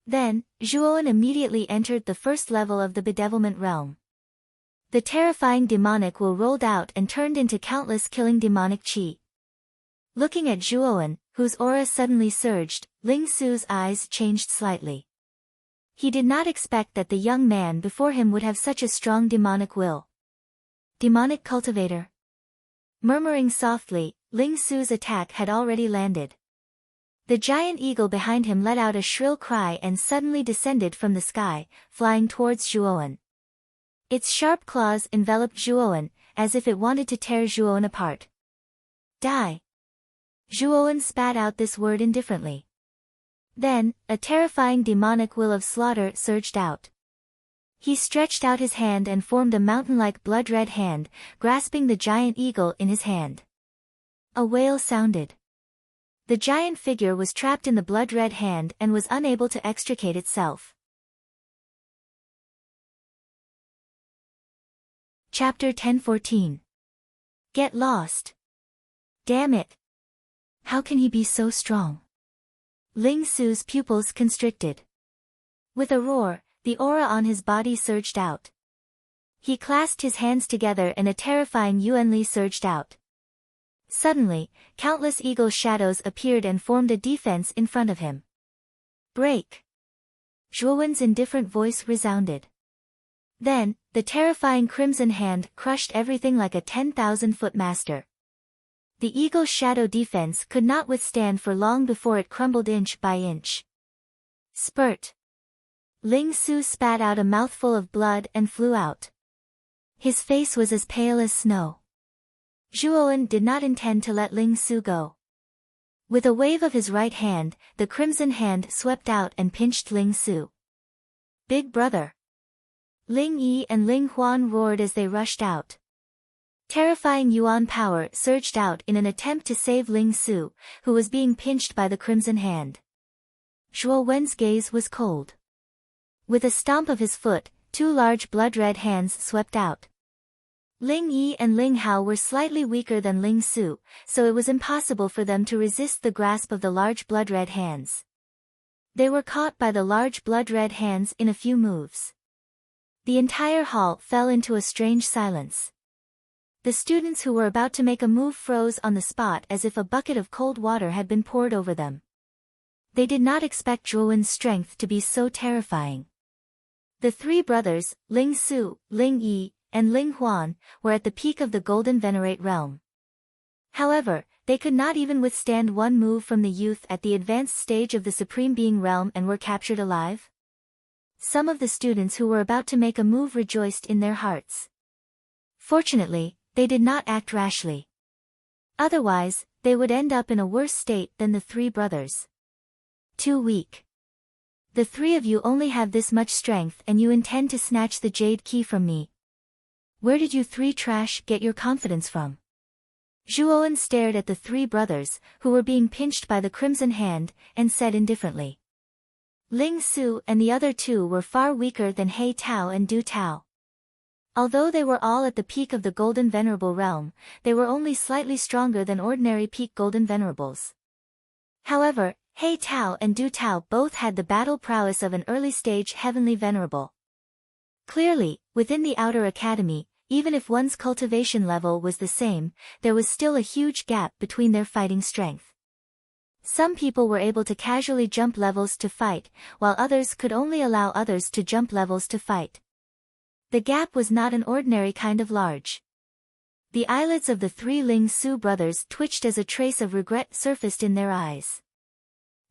Then, Zhuowen immediately entered the first level of the Bedevilment Realm. The terrifying demonic will rolled out and turned into countless killing demonic chi. Looking at Zhuowen, whose aura suddenly surged, Ling Su's eyes changed slightly. He did not expect that the young man before him would have such a strong demonic will. Demonic cultivator. Murmuring softly, Ling Su's attack had already landed. The giant eagle behind him let out a shrill cry and suddenly descended from the sky, flying towards Zhuowen. Its sharp claws enveloped Zhuowen, as if it wanted to tear Zhuowen apart. Die! Zhuowen spat out this word indifferently. Then, a terrifying demonic will of slaughter surged out. He stretched out his hand and formed a mountain-like blood-red hand, grasping the giant eagle in his hand. A wail sounded. The giant figure was trapped in the blood-red hand and was unable to extricate itself. Chapter 10:14. Get lost. Damn it! How can he be so strong? Ling Su's pupils constricted. With a roar, the aura on his body surged out. He clasped his hands together and a terrifying Yuanli surged out. Suddenly, countless eagle shadows appeared and formed a defense in front of him. Break! Zhuowen's indifferent voice resounded. Then, the terrifying crimson hand crushed everything like a 10,000-foot master. The eagle's shadow defense could not withstand for long before it crumbled inch by inch. Spurt! Ling Su spat out a mouthful of blood and flew out. His face was as pale as snow. Zhuowen did not intend to let Ling Su go. With a wave of his right hand, the crimson hand swept out and pinched Ling Su. Big brother! Ling Yi and Ling Huan roared as they rushed out. Terrifying yuan power surged out in an attempt to save Ling Su, who was being pinched by the crimson hand. Zhuo Wen's gaze was cold. With a stomp of his foot, two large blood-red hands swept out. Ling Yi and Ling Hao were slightly weaker than Ling Su, so it was impossible for them to resist the grasp of the large blood-red hands. They were caught by the large blood-red hands in a few moves. The entire hall fell into a strange silence. The students who were about to make a move froze on the spot as if a bucket of cold water had been poured over them. They did not expect Zhuowen's strength to be so terrifying. The three brothers, Ling Su, Ling Yi, and Ling Huan, were at the peak of the Golden Venerate realm. However, they could not even withstand one move from the youth at the advanced stage of the Supreme Being realm and were captured alive. Some of the students who were about to make a move rejoiced in their hearts. Fortunately, they did not act rashly. Otherwise, they would end up in a worse state than the three brothers. Too weak. The three of you only have this much strength and you intend to snatch the jade key from me. Where did you three trash get your confidence from? Zhuowen stared at the three brothers, who were being pinched by the crimson hand, and said indifferently. Ling Su and the other two were far weaker than He Tao and Du Tao. Although they were all at the peak of the Golden Venerable realm, they were only slightly stronger than ordinary peak Golden Venerables. However, He Tao and Du Tao both had the battle prowess of an early-stage Heavenly Venerable. Clearly, within the outer academy, even if one's cultivation level was the same, there was still a huge gap between their fighting strength. Some people were able to casually jump levels to fight, while others could only allow others to jump levels to fight. The gap was not an ordinary kind of large. The eyelids of the three Ling Su brothers twitched as a trace of regret surfaced in their eyes.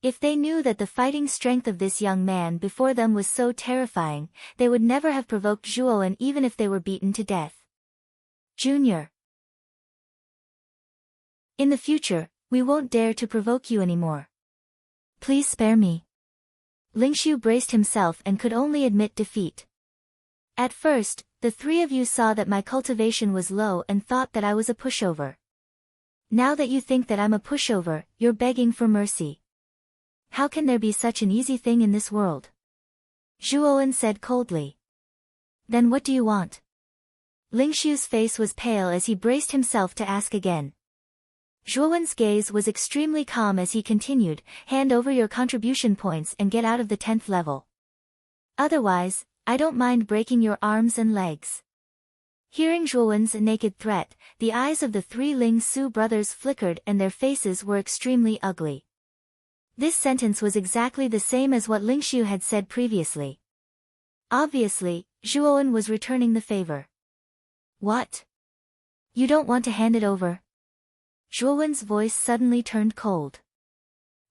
If they knew that the fighting strength of this young man before them was so terrifying, they would never have provoked Zhuowen even if they were beaten to death. Junior. In the future, we won't dare to provoke you anymore. Please spare me. Lingshu braced himself and could only admit defeat. At first, the three of you saw that my cultivation was low and thought that I was a pushover. Now that you think that I'm a pushover, you're begging for mercy. How can there be such an easy thing in this world? Zhuowen said coldly. Then what do you want? Lingshu's face was pale as he braced himself to ask again. Zhuowen's gaze was extremely calm as he continued, hand over your contribution points and get out of the 10th level. Otherwise, I don't mind breaking your arms and legs. Hearing Zhuowen's naked threat, the eyes of the three Ling Su brothers flickered and their faces were extremely ugly. This sentence was exactly the same as what Lingshu had said previously. Obviously, Zhuowen was returning the favor. What? You don't want to hand it over? Zhuowen's voice suddenly turned cold.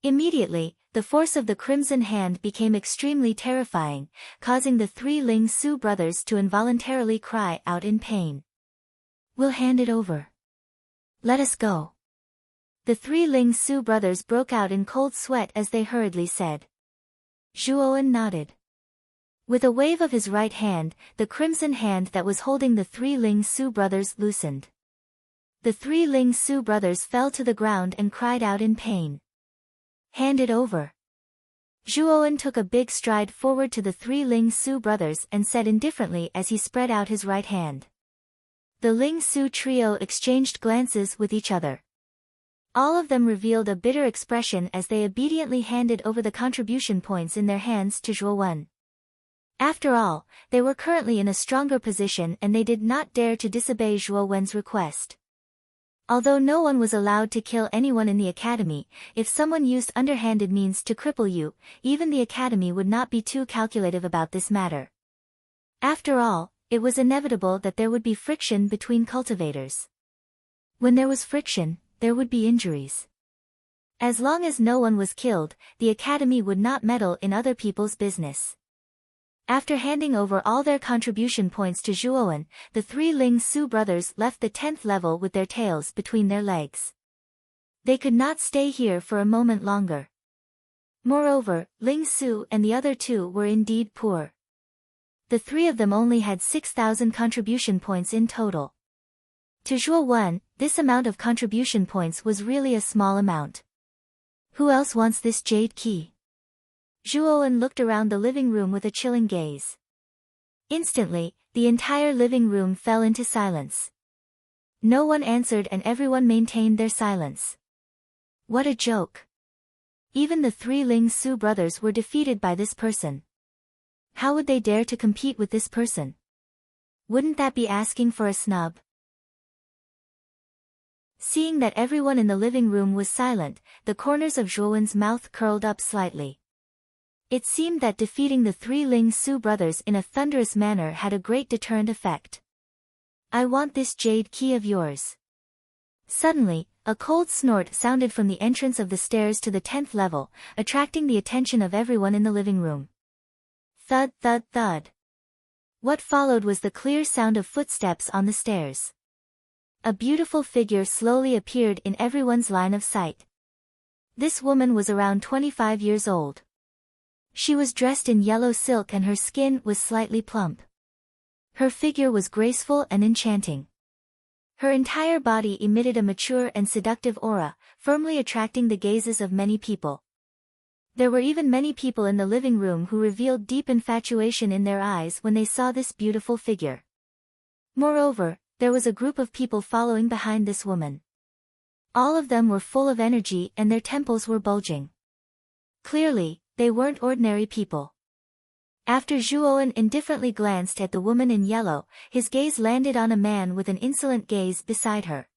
Immediately, the force of the crimson hand became extremely terrifying, causing the three Ling Su brothers to involuntarily cry out in pain. We'll hand it over. Let us go. The three Ling Su brothers broke out in cold sweat as they hurriedly said. Zhuowen nodded. With a wave of his right hand, the crimson hand that was holding the three Ling Su brothers loosened. The three Ling Su brothers fell to the ground and cried out in pain. Hand it over. Zhuowen took a big stride forward to the three Ling Su brothers and said indifferently as he spread out his right hand. The Ling Su trio exchanged glances with each other. All of them revealed a bitter expression as they obediently handed over the contribution points in their hands to Zhuowen. After all, they were currently in a stronger position and they did not dare to disobey Zhuowen's request. Although no one was allowed to kill anyone in the academy, if someone used underhanded means to cripple you, even the academy would not be too calculative about this matter. After all, it was inevitable that there would be friction between cultivators. When there was friction, there would be injuries. As long as no one was killed, the academy would not meddle in other people's business. After handing over all their contribution points to Zhuowen, the three Ling Su brothers left the 10th level with their tails between their legs. They could not stay here for a moment longer. Moreover, Ling Su and the other two were indeed poor. The three of them only had 6,000 contribution points in total. To Zhuo Wen, this amount of contribution points was really a small amount. Who else wants this jade key? Zhuo Wen looked around the living room with a chilling gaze. Instantly, the entire living room fell into silence. No one answered and everyone maintained their silence. What a joke. Even the three Ling Su brothers were defeated by this person. How would they dare to compete with this person? Wouldn't that be asking for a snub? Seeing that everyone in the living room was silent, the corners of Zhuo Wen's mouth curled up slightly. It seemed that defeating the three Ling Su brothers in a thunderous manner had a great deterrent effect. I want this jade key of yours. Suddenly, a cold snort sounded from the entrance of the stairs to the 10th level, attracting the attention of everyone in the living room. Thud, thud, thud. What followed was the clear sound of footsteps on the stairs. A beautiful figure slowly appeared in everyone's line of sight. This woman was around 25 years old. She was dressed in yellow silk and her skin was slightly plump. Her figure was graceful and enchanting. Her entire body emitted a mature and seductive aura, firmly attracting the gazes of many people. There were even many people in the living room who revealed deep infatuation in their eyes when they saw this beautiful figure. Moreover, there was a group of people following behind this woman. All of them were full of energy and their temples were bulging. Clearly, they weren't ordinary people. After Zhuo Wen indifferently glanced at the woman in yellow, his gaze landed on a man with an insolent gaze beside her.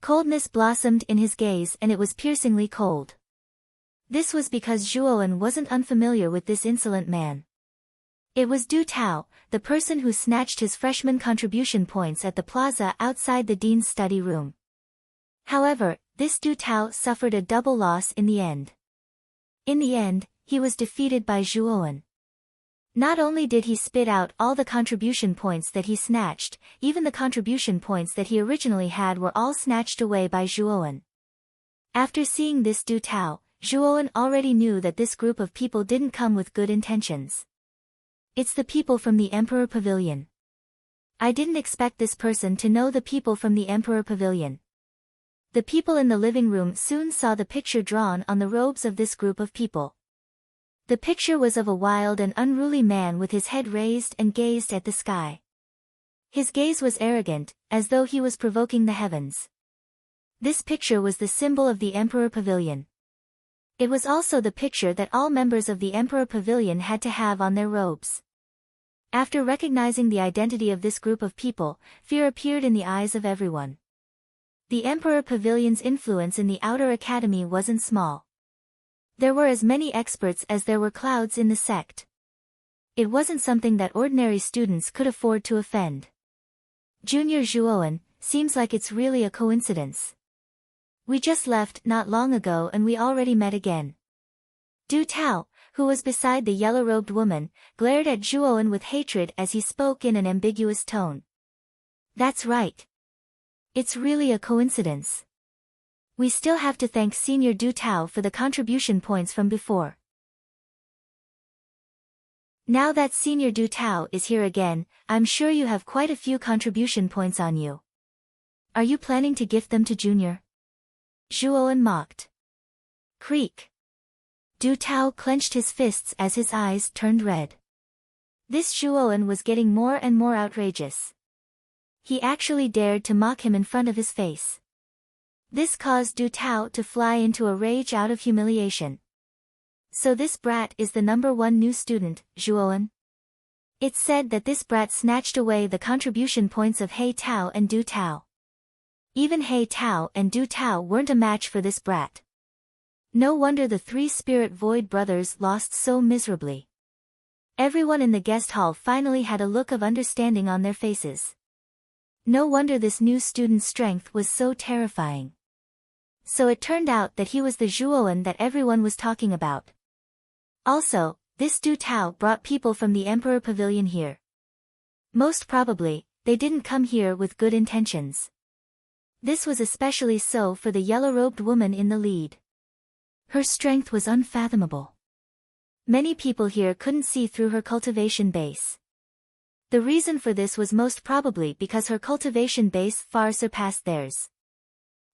Coldness blossomed in his gaze and it was piercingly cold. This was because Zhuo Wen wasn't unfamiliar with this insolent man. It was Du Tao, the person who snatched his freshman contribution points at the plaza outside the dean's study room. However, this Du Tao suffered a double loss in the end. In the end, he was defeated by Zhuo Wen. Not only did he spit out all the contribution points that he snatched, even the contribution points that he originally had were all snatched away by Zhuo Wen. After seeing this Du Tao, Zhuo Wen already knew that this group of people didn't come with good intentions. It's the people from the Emperor Pavilion. I didn't expect this person to know the people from the Emperor Pavilion. The people in the living room soon saw the picture drawn on the robes of this group of people. The picture was of a wild and unruly man with his head raised and gazed at the sky. His gaze was arrogant, as though he was provoking the heavens. This picture was the symbol of the Emperor Pavilion. It was also the picture that all members of the Emperor Pavilion had to have on their robes. After recognizing the identity of this group of people, fear appeared in the eyes of everyone. The Emperor Pavilion's influence in the outer academy wasn't small. There were as many experts as there were clouds in the sect. It wasn't something that ordinary students could afford to offend. Junior Zhuo Wen, seems like it's really a coincidence. We just left not long ago and we already met again. Du Tao, who was beside the yellow-robed woman, glared at Zhuo Wen with hatred as he spoke in an ambiguous tone. That's right. It's really a coincidence. We still have to thank Senior Du Tao for the contribution points from before. Now that Senior Du Tao is here again, I'm sure you have quite a few contribution points on you. Are you planning to gift them to Junior? Zhuo Wen mocked. Creak. Du Tao clenched his fists as his eyes turned red. This Zhuo Wen was getting more and more outrageous. He actually dared to mock him in front of his face. This caused Du Tao to fly into a rage out of humiliation. So this brat is the #1 new student, Zhuo Wen? It's said that this brat snatched away the contribution points of He Tao and Du Tao. Even He Tao and Du Tao weren't a match for this brat. No wonder the three Spirit Void brothers lost so miserably. Everyone in the guest hall finally had a look of understanding on their faces. No wonder this new student's strength was so terrifying. So it turned out that he was the Zhuo Wen that everyone was talking about. Also, this Du Tao brought people from the Emperor Pavilion here. Most probably, they didn't come here with good intentions. This was especially so for the yellow-robed woman in the lead. Her strength was unfathomable. Many people here couldn't see through her cultivation base. The reason for this was most probably because her cultivation base far surpassed theirs.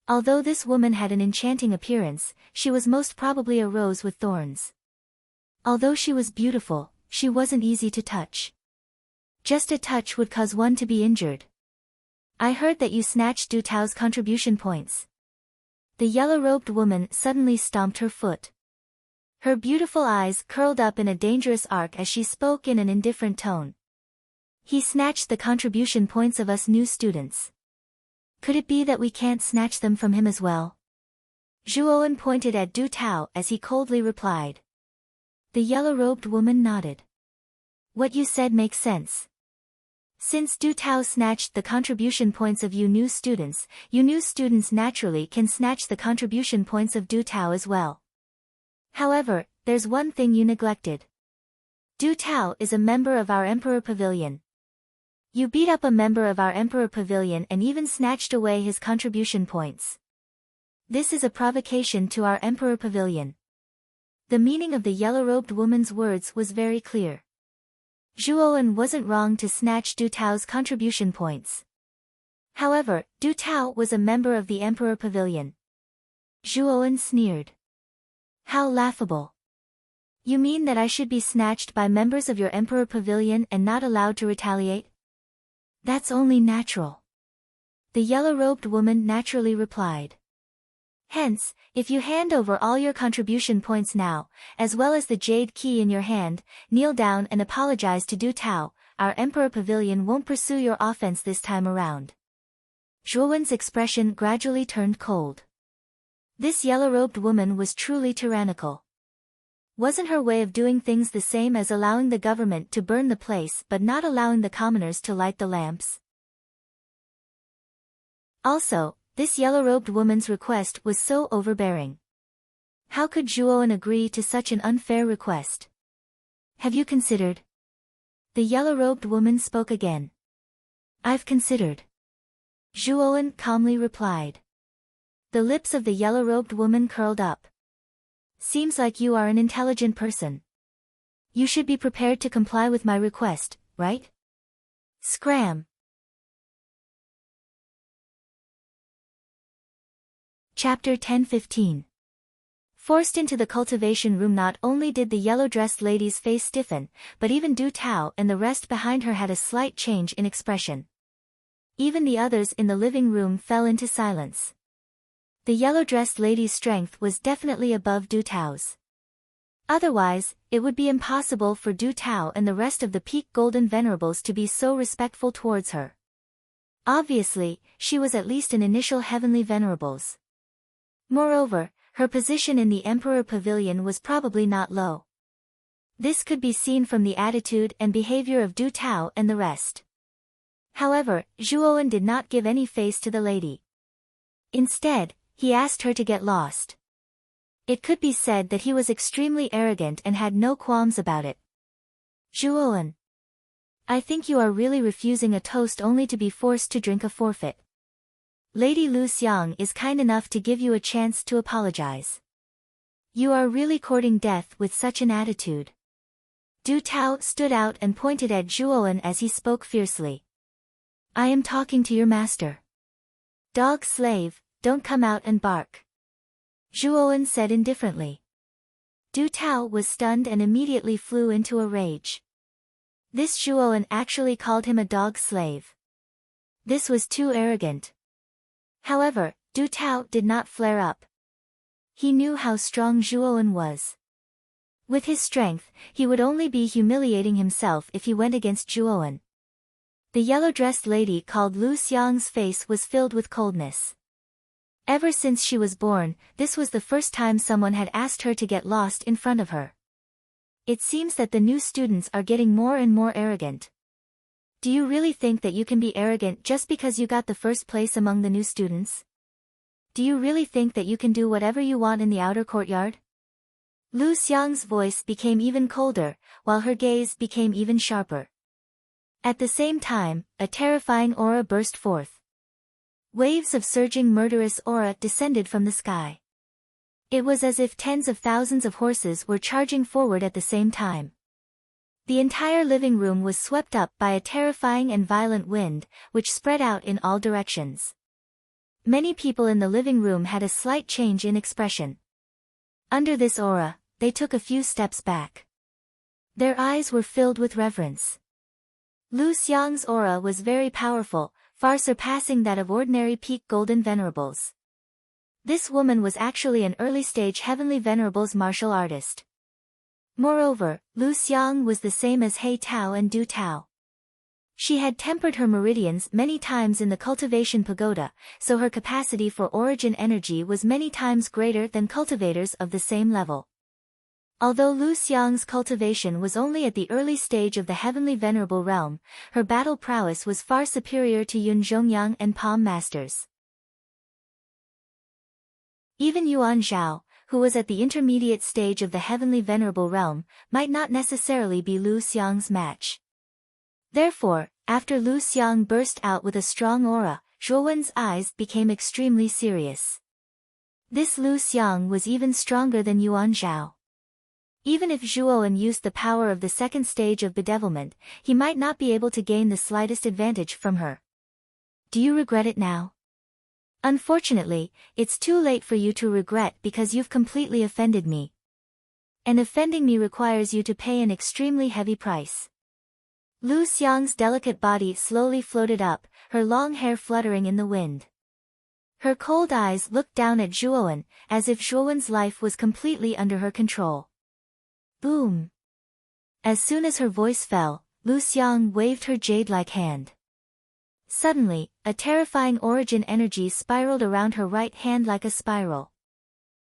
Although this woman had an enchanting appearance, she was most probably a rose with thorns. Although she was beautiful, she wasn't easy to touch. Just a touch would cause one to be injured. I heard that you snatched Du Tao's contribution points. The yellow-robed woman suddenly stomped her foot. Her beautiful eyes curled up in a dangerous arc as she spoke in an indifferent tone. He snatched the contribution points of us new students. Could it be that we can't snatch them from him as well? Zhuowen pointed at Du Tao as he coldly replied. The yellow-robed woman nodded. What you said makes sense. Since Du Tao snatched the contribution points of you new students naturally can snatch the contribution points of Du Tao as well. However, there's one thing you neglected. Du Tao is a member of our Emperor Pavilion. You beat up a member of our Emperor Pavilion and even snatched away his contribution points. This is a provocation to our Emperor Pavilion. The meaning of the yellow-robed woman's words was very clear. Zhuowen wasn't wrong to snatch Du Tao's contribution points. However, Du Tao was a member of the Emperor Pavilion. Zhuowen sneered. How laughable. You mean that I should be snatched by members of your Emperor Pavilion and not allowed to retaliate? That's only natural. The yellow-robed woman naturally replied. Hence, if you hand over all your contribution points now, as well as the jade key in your hand, kneel down and apologize to Du Tao, our Emperor Pavilion won't pursue your offense this time around. Zhuowen's expression gradually turned cold. This yellow-robed woman was truly tyrannical. Wasn't her way of doing things the same as allowing the government to burn the place but not allowing the commoners to light the lamps? Also, this yellow-robed woman's request was so overbearing. How could Zhuowen agree to such an unfair request? Have you considered? The yellow-robed woman spoke again. I've considered. Zhuowen calmly replied. The lips of the yellow-robed woman curled up. Seems like you are an intelligent person. You should be prepared to comply with my request, right? Scram. Chapter 10-15. Forced into the cultivation room, not only did the yellow-dressed lady's face stiffen, but even Du Tao and the rest behind her had a slight change in expression. Even the others in the living room fell into silence. The yellow-dressed lady's strength was definitely above Du Tao's. Otherwise, it would be impossible for Du Tao and the rest of the peak golden venerables to be so respectful towards her. Obviously, she was at least an initial heavenly venerables. Moreover, her position in the Emperor Pavilion was probably not low. This could be seen from the attitude and behavior of Du Tao and the rest. However, Zhuowen did not give any face to the lady. Instead, he asked her to get lost. It could be said that he was extremely arrogant and had no qualms about it. Zhuowen, I think you are really refusing a toast only to be forced to drink a forfeit. Lady Lu Xiang is kind enough to give you a chance to apologize. You are really courting death with such an attitude. Du Tao stood out and pointed at Zhuowen as he spoke fiercely. I am talking to your master. Dog slave, don't come out and bark. Zhuowen said indifferently. Du Tao was stunned and immediately flew into a rage. This Zhuowen actually called him a dog slave. This was too arrogant. However, Du Tao did not flare up. He knew how strong Zhuowen was. With his strength, he would only be humiliating himself if he went against Zhuowen. The yellow-dressed lady called Lu Xiang's face was filled with coldness. Ever since she was born, this was the first time someone had asked her to get lost in front of her. It seems that the new students are getting more and more arrogant. Do you really think that you can be arrogant just because you got the first place among the new students? Do you really think that you can do whatever you want in the outer courtyard? Lu Xiang's voice became even colder, while her gaze became even sharper. At the same time, a terrifying aura burst forth. Waves of surging murderous aura descended from the sky. It was as if tens of thousands of horses were charging forward at the same time. The entire living room was swept up by a terrifying and violent wind, which spread out in all directions. Many people in the living room had a slight change in expression. Under this aura, they took a few steps back. Their eyes were filled with reverence. Lu Xiang's aura was very powerful, far surpassing that of ordinary peak golden venerables. This woman was actually an early-stage heavenly venerables martial artist. Moreover, Lu Xiang was the same as He Tao and Du Tao. She had tempered her meridians many times in the cultivation pagoda, so her capacity for origin energy was many times greater than cultivators of the same level. Although Lu Xiang's cultivation was only at the early stage of the heavenly venerable realm, her battle prowess was far superior to Yun Zhongyang and Palm Masters. Even Yuan Zhao, who was at the intermediate stage of the heavenly venerable realm, might not necessarily be Lu Xiang's match. Therefore, after Lu Xiang burst out with a strong aura, Zhuowen's eyes became extremely serious. This Lu Xiang was even stronger than Yuan Zhao. Even if Zhuowen used the power of the second stage of bedevilment, he might not be able to gain the slightest advantage from her. Do you regret it now? Unfortunately, it's too late for you to regret because you've completely offended me. And offending me requires you to pay an extremely heavy price. Lu Xiang's delicate body slowly floated up, her long hair fluttering in the wind. Her cold eyes looked down at Zhuowen, as if Zhuowen's life was completely under her control. Boom! As soon as her voice fell, Lu Xiang waved her jade-like hand. Suddenly, a terrifying origin energy spiraled around her right hand like a spiral.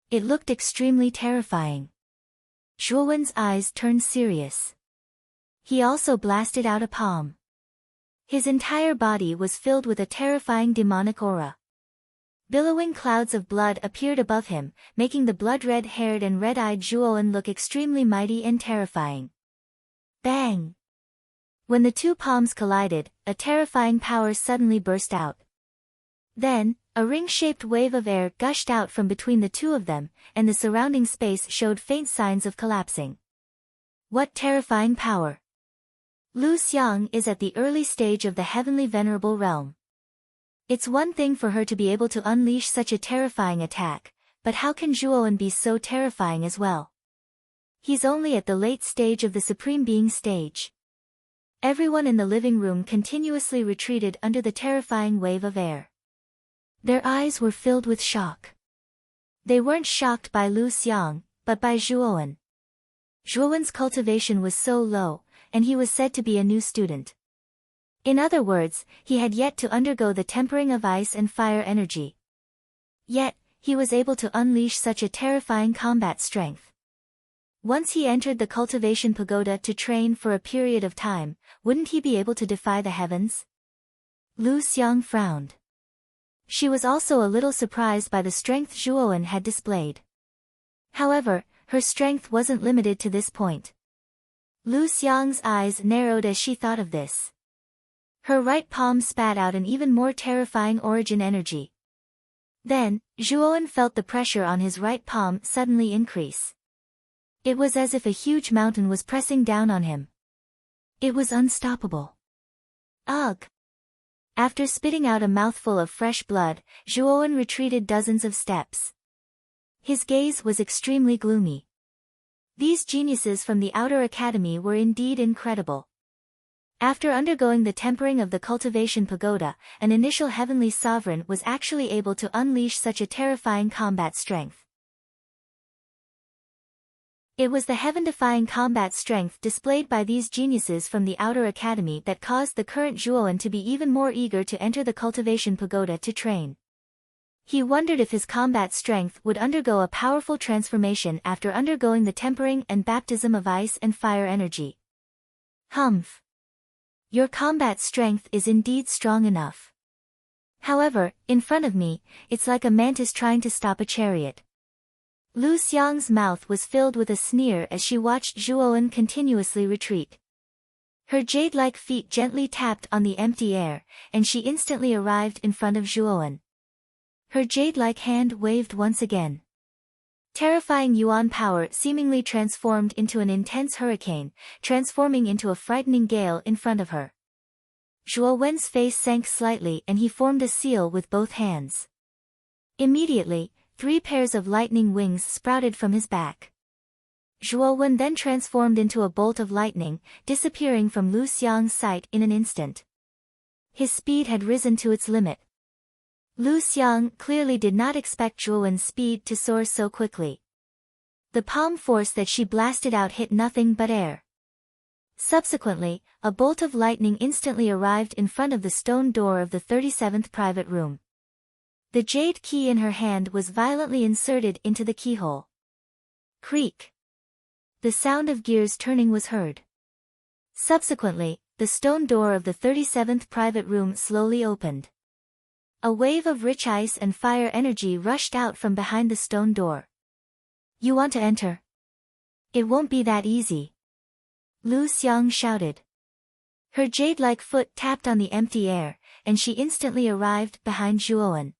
It looked extremely terrifying. Zhuowen's eyes turned serious. He also blasted out a palm. His entire body was filled with a terrifying demonic aura. Billowing clouds of blood appeared above him, making the blood-red-haired and red-eyed Zhuowen look extremely mighty and terrifying. Bang! When the two palms collided, a terrifying power suddenly burst out. Then, a ring-shaped wave of air gushed out from between the two of them, and the surrounding space showed faint signs of collapsing. What terrifying power! Lu Xiang is at the early stage of the heavenly venerable realm. It's one thing for her to be able to unleash such a terrifying attack, but how can Zhuowen be so terrifying as well? He's only at the late stage of the Supreme Being stage. Everyone in the living room continuously retreated under the terrifying wave of air. Their eyes were filled with shock. They weren't shocked by Lu Xiang, but by Zhuowen. Zhuowen's cultivation was so low, and he was said to be a new student. In other words, he had yet to undergo the tempering of ice and fire energy. Yet, he was able to unleash such a terrifying combat strength. Once he entered the cultivation pagoda to train for a period of time, wouldn't he be able to defy the heavens? Lu Xiang frowned. She was also a little surprised by the strength Zhuowen had displayed. However, her strength wasn't limited to this point. Lu Xiang's eyes narrowed as she thought of this. Her right palm spat out an even more terrifying origin energy. Then, Zhuowen felt the pressure on his right palm suddenly increase. It was as if a huge mountain was pressing down on him. It was unstoppable. Ugh! After spitting out a mouthful of fresh blood, Zhuowen retreated dozens of steps. His gaze was extremely gloomy. These geniuses from the outer academy were indeed incredible. After undergoing the tempering of the cultivation pagoda, an initial heavenly sovereign was actually able to unleash such a terrifying combat strength. It was the heaven-defying combat strength displayed by these geniuses from the outer academy that caused the current Zhuowen to be even more eager to enter the cultivation pagoda to train. He wondered if his combat strength would undergo a powerful transformation after undergoing the tempering and baptism of ice and fire energy. Humph! Your combat strength is indeed strong enough. However, in front of me, it's like a mantis trying to stop a chariot. Lu Xiang's mouth was filled with a sneer as she watched Zhuowen continuously retreat. Her jade-like feet gently tapped on the empty air, and she instantly arrived in front of Zhuowen. Her jade-like hand waved once again. Terrifying yuan power seemingly transformed into an intense hurricane, transforming into a frightening gale in front of her. Zhuowen's face sank slightly and he formed a seal with both hands. Immediately, 3 pairs of lightning wings sprouted from his back. Zhuowen then transformed into a bolt of lightning, disappearing from Lu Xiang's sight in an instant. His speed had risen to its limit. Lu Xiang clearly did not expect Zhuowen's speed to soar so quickly. The palm force that she blasted out hit nothing but air. Subsequently, a bolt of lightning instantly arrived in front of the stone door of the 37th private room. The jade key in her hand was violently inserted into the keyhole. Creak. The sound of gears turning was heard. Subsequently, the stone door of the 37th private room slowly opened. A wave of rich ice and fire energy rushed out from behind the stone door. You want to enter? It won't be that easy. Lu Xiang shouted. Her jade-like foot tapped on the empty air, and she instantly arrived behind Zhuowen.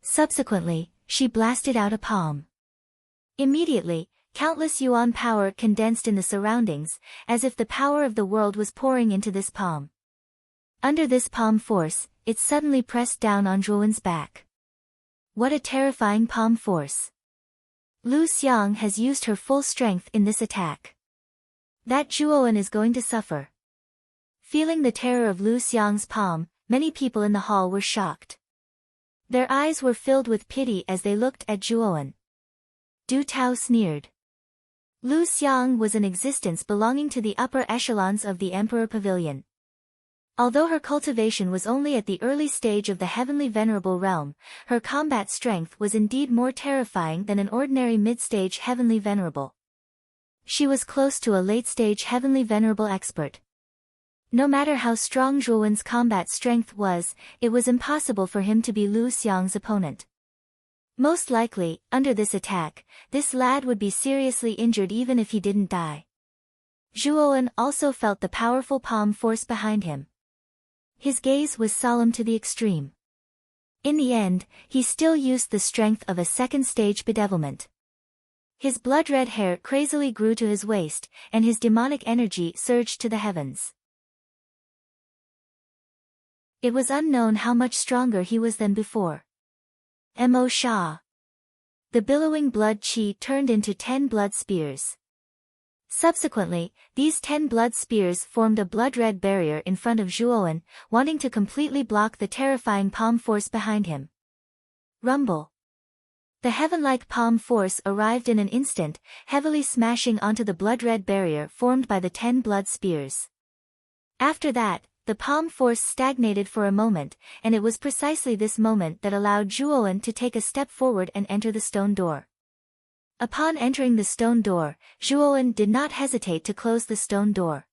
Subsequently, she blasted out a palm. Immediately, countless yuan power condensed in the surroundings, as if the power of the world was pouring into this palm. Under this palm force, it suddenly pressed down on Zhuowen's back. What a terrifying palm force. Lu Xiang has used her full strength in this attack. That Zhuowen is going to suffer. Feeling the terror of Lu Xiang's palm, many people in the hall were shocked. Their eyes were filled with pity as they looked at Zhuowen. Du Tao sneered. Lu Xiang was an existence belonging to the upper echelons of the Emperor Pavilion. Although her cultivation was only at the early stage of the Heavenly Venerable Realm, her combat strength was indeed more terrifying than an ordinary mid-stage Heavenly Venerable. She was close to a late-stage Heavenly Venerable expert. No matter how strong Zhuowen's combat strength was, it was impossible for him to be Lu Xiang's opponent. Most likely, under this attack, this lad would be seriously injured even if he didn't die. Zhuowen also felt the powerful palm force behind him. His gaze was solemn to the extreme. In the end, he still used the strength of a second-stage bedevilment. His blood-red hair crazily grew to his waist, and his demonic energy surged to the heavens. It was unknown how much stronger he was than before. Mo Sha. The billowing blood chi turned into 10 blood spears. Subsequently, these 10 blood spears formed a blood-red barrier in front of Zhuowen, wanting to completely block the terrifying palm force behind him. Rumble. The heaven-like palm force arrived in an instant, heavily smashing onto the blood-red barrier formed by the 10 blood spears. After that, the palm force stagnated for a moment, and it was precisely this moment that allowed Zhuowen to take a step forward and enter the stone door. Upon entering the stone door, Zhuowen did not hesitate to close the stone door.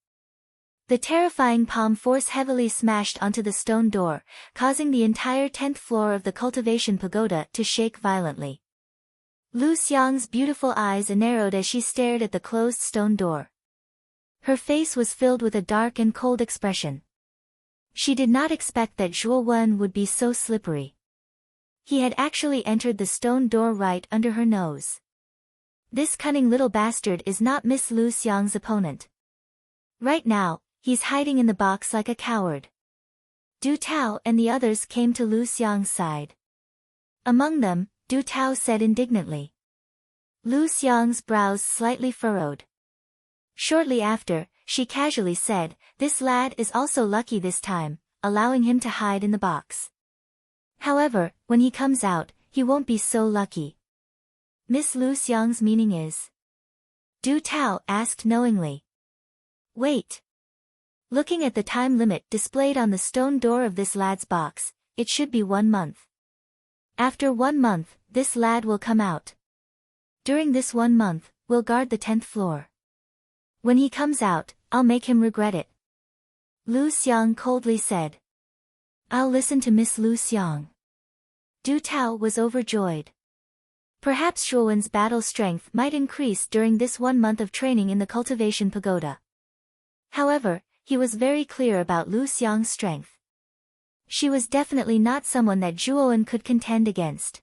The terrifying palm force heavily smashed onto the stone door, causing the entire 10th floor of the cultivation pagoda to shake violently. Lu Xiang's beautiful eyes narrowed as she stared at the closed stone door. Her face was filled with a dark and cold expression. She did not expect that Zhuowen would be so slippery. He had actually entered the stone door right under her nose. This cunning little bastard is not Miss Lu Xiang's opponent. Right now, he's hiding in the box like a coward. Du Tao and the others came to Lu Xiang's side. Among them, Du Tao said indignantly. Lu Xiang's brows slightly furrowed. Shortly after, she casually said, "This lad is also lucky this time, allowing him to hide in the box. However, when he comes out, he won't be so lucky." Miss Lu Xiang's meaning is? Du Tao asked knowingly. Wait. Looking at the time limit displayed on the stone door of this lad's box, it should be 1 month. After 1 month, this lad will come out. During this 1 month, we'll guard the 10th floor. When he comes out, I'll make him regret it. Lu Xiang coldly said. I'll listen to Miss Lu Xiang. Du Tao was overjoyed. Perhaps Zhuowen's battle strength might increase during this 1 month of training in the cultivation pagoda. However, he was very clear about Lu Xiang's strength. She was definitely not someone that Zhuowen could contend against.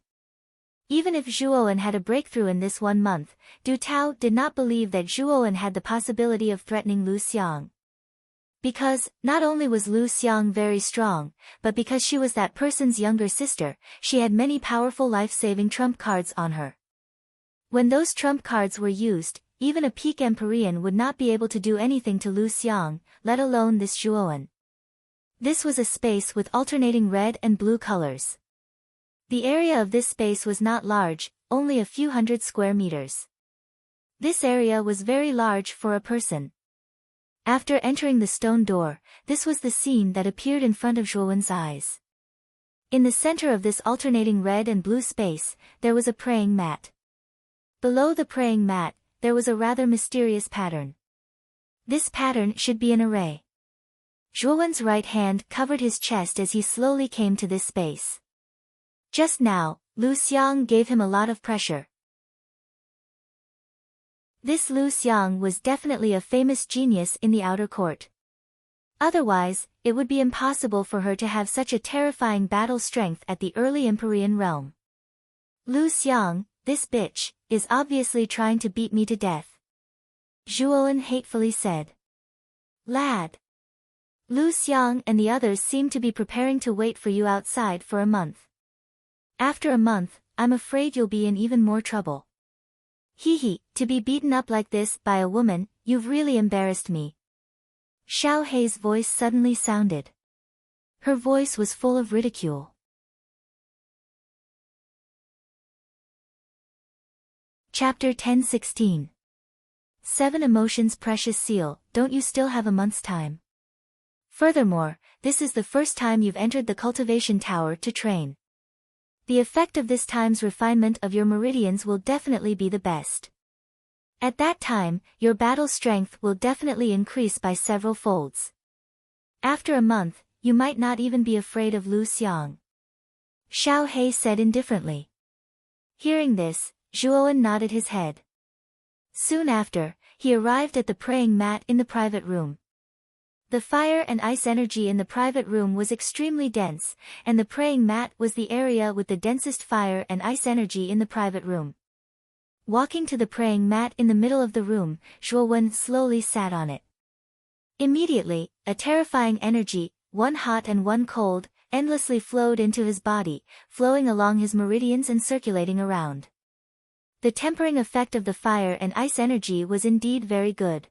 Even if Zhuowen had a breakthrough in this 1 month, Du Tao did not believe that Zhuowen had the possibility of threatening Lu Xiang. Because, not only was Lu Xiang very strong, but because she was that person's younger sister, she had many powerful life-saving trump cards on her. When those trump cards were used, even a peak Empyrean would not be able to do anything to Lu Xiang, let alone this Zhuowen. This was a space with alternating red and blue colors. The area of this space was not large, only a few hundred square meters. This area was very large for a person. After entering the stone door, this was the scene that appeared in front of Zhuowen's eyes. In the center of this alternating red and blue space, there was a praying mat. Below the praying mat, there was a rather mysterious pattern. This pattern should be an array. Zhuowen's right hand covered his chest as he slowly came to this space. Just now, Lu Xiang gave him a lot of pressure. This Lu Xiang was definitely a famous genius in the outer court. Otherwise, it would be impossible for her to have such a terrifying battle strength at the early Empyrean realm. Lu Xiang, this bitch, is obviously trying to beat me to death. Zhuowen hatefully said. Lad. Lu Xiang and the others seem to be preparing to wait for you outside for a month. After a month, I'm afraid you'll be in even more trouble. Hee, to be beaten up like this by a woman, you've really embarrassed me. Xiao Hei's voice suddenly sounded. Her voice was full of ridicule. Chapter 10:16. 7 Emotions Precious Seal, don't you still have a month's time? Furthermore, this is the first time you've entered the cultivation tower to train. The effect of this time's refinement of your meridians will definitely be the best. At that time, your battle strength will definitely increase by several folds. After a month, you might not even be afraid of Lu Xiang. Xiao Hei said indifferently. Hearing this, Zhuowen nodded his head. Soon after, he arrived at the praying mat in the private room. The fire and ice energy in the private room was extremely dense, and the praying mat was the area with the densest fire and ice energy in the private room. Walking to the praying mat in the middle of the room, Zhuowen slowly sat on it. Immediately, a terrifying energy, one hot and one cold, endlessly flowed into his body, flowing along his meridians and circulating around. The tempering effect of the fire and ice energy was indeed very good.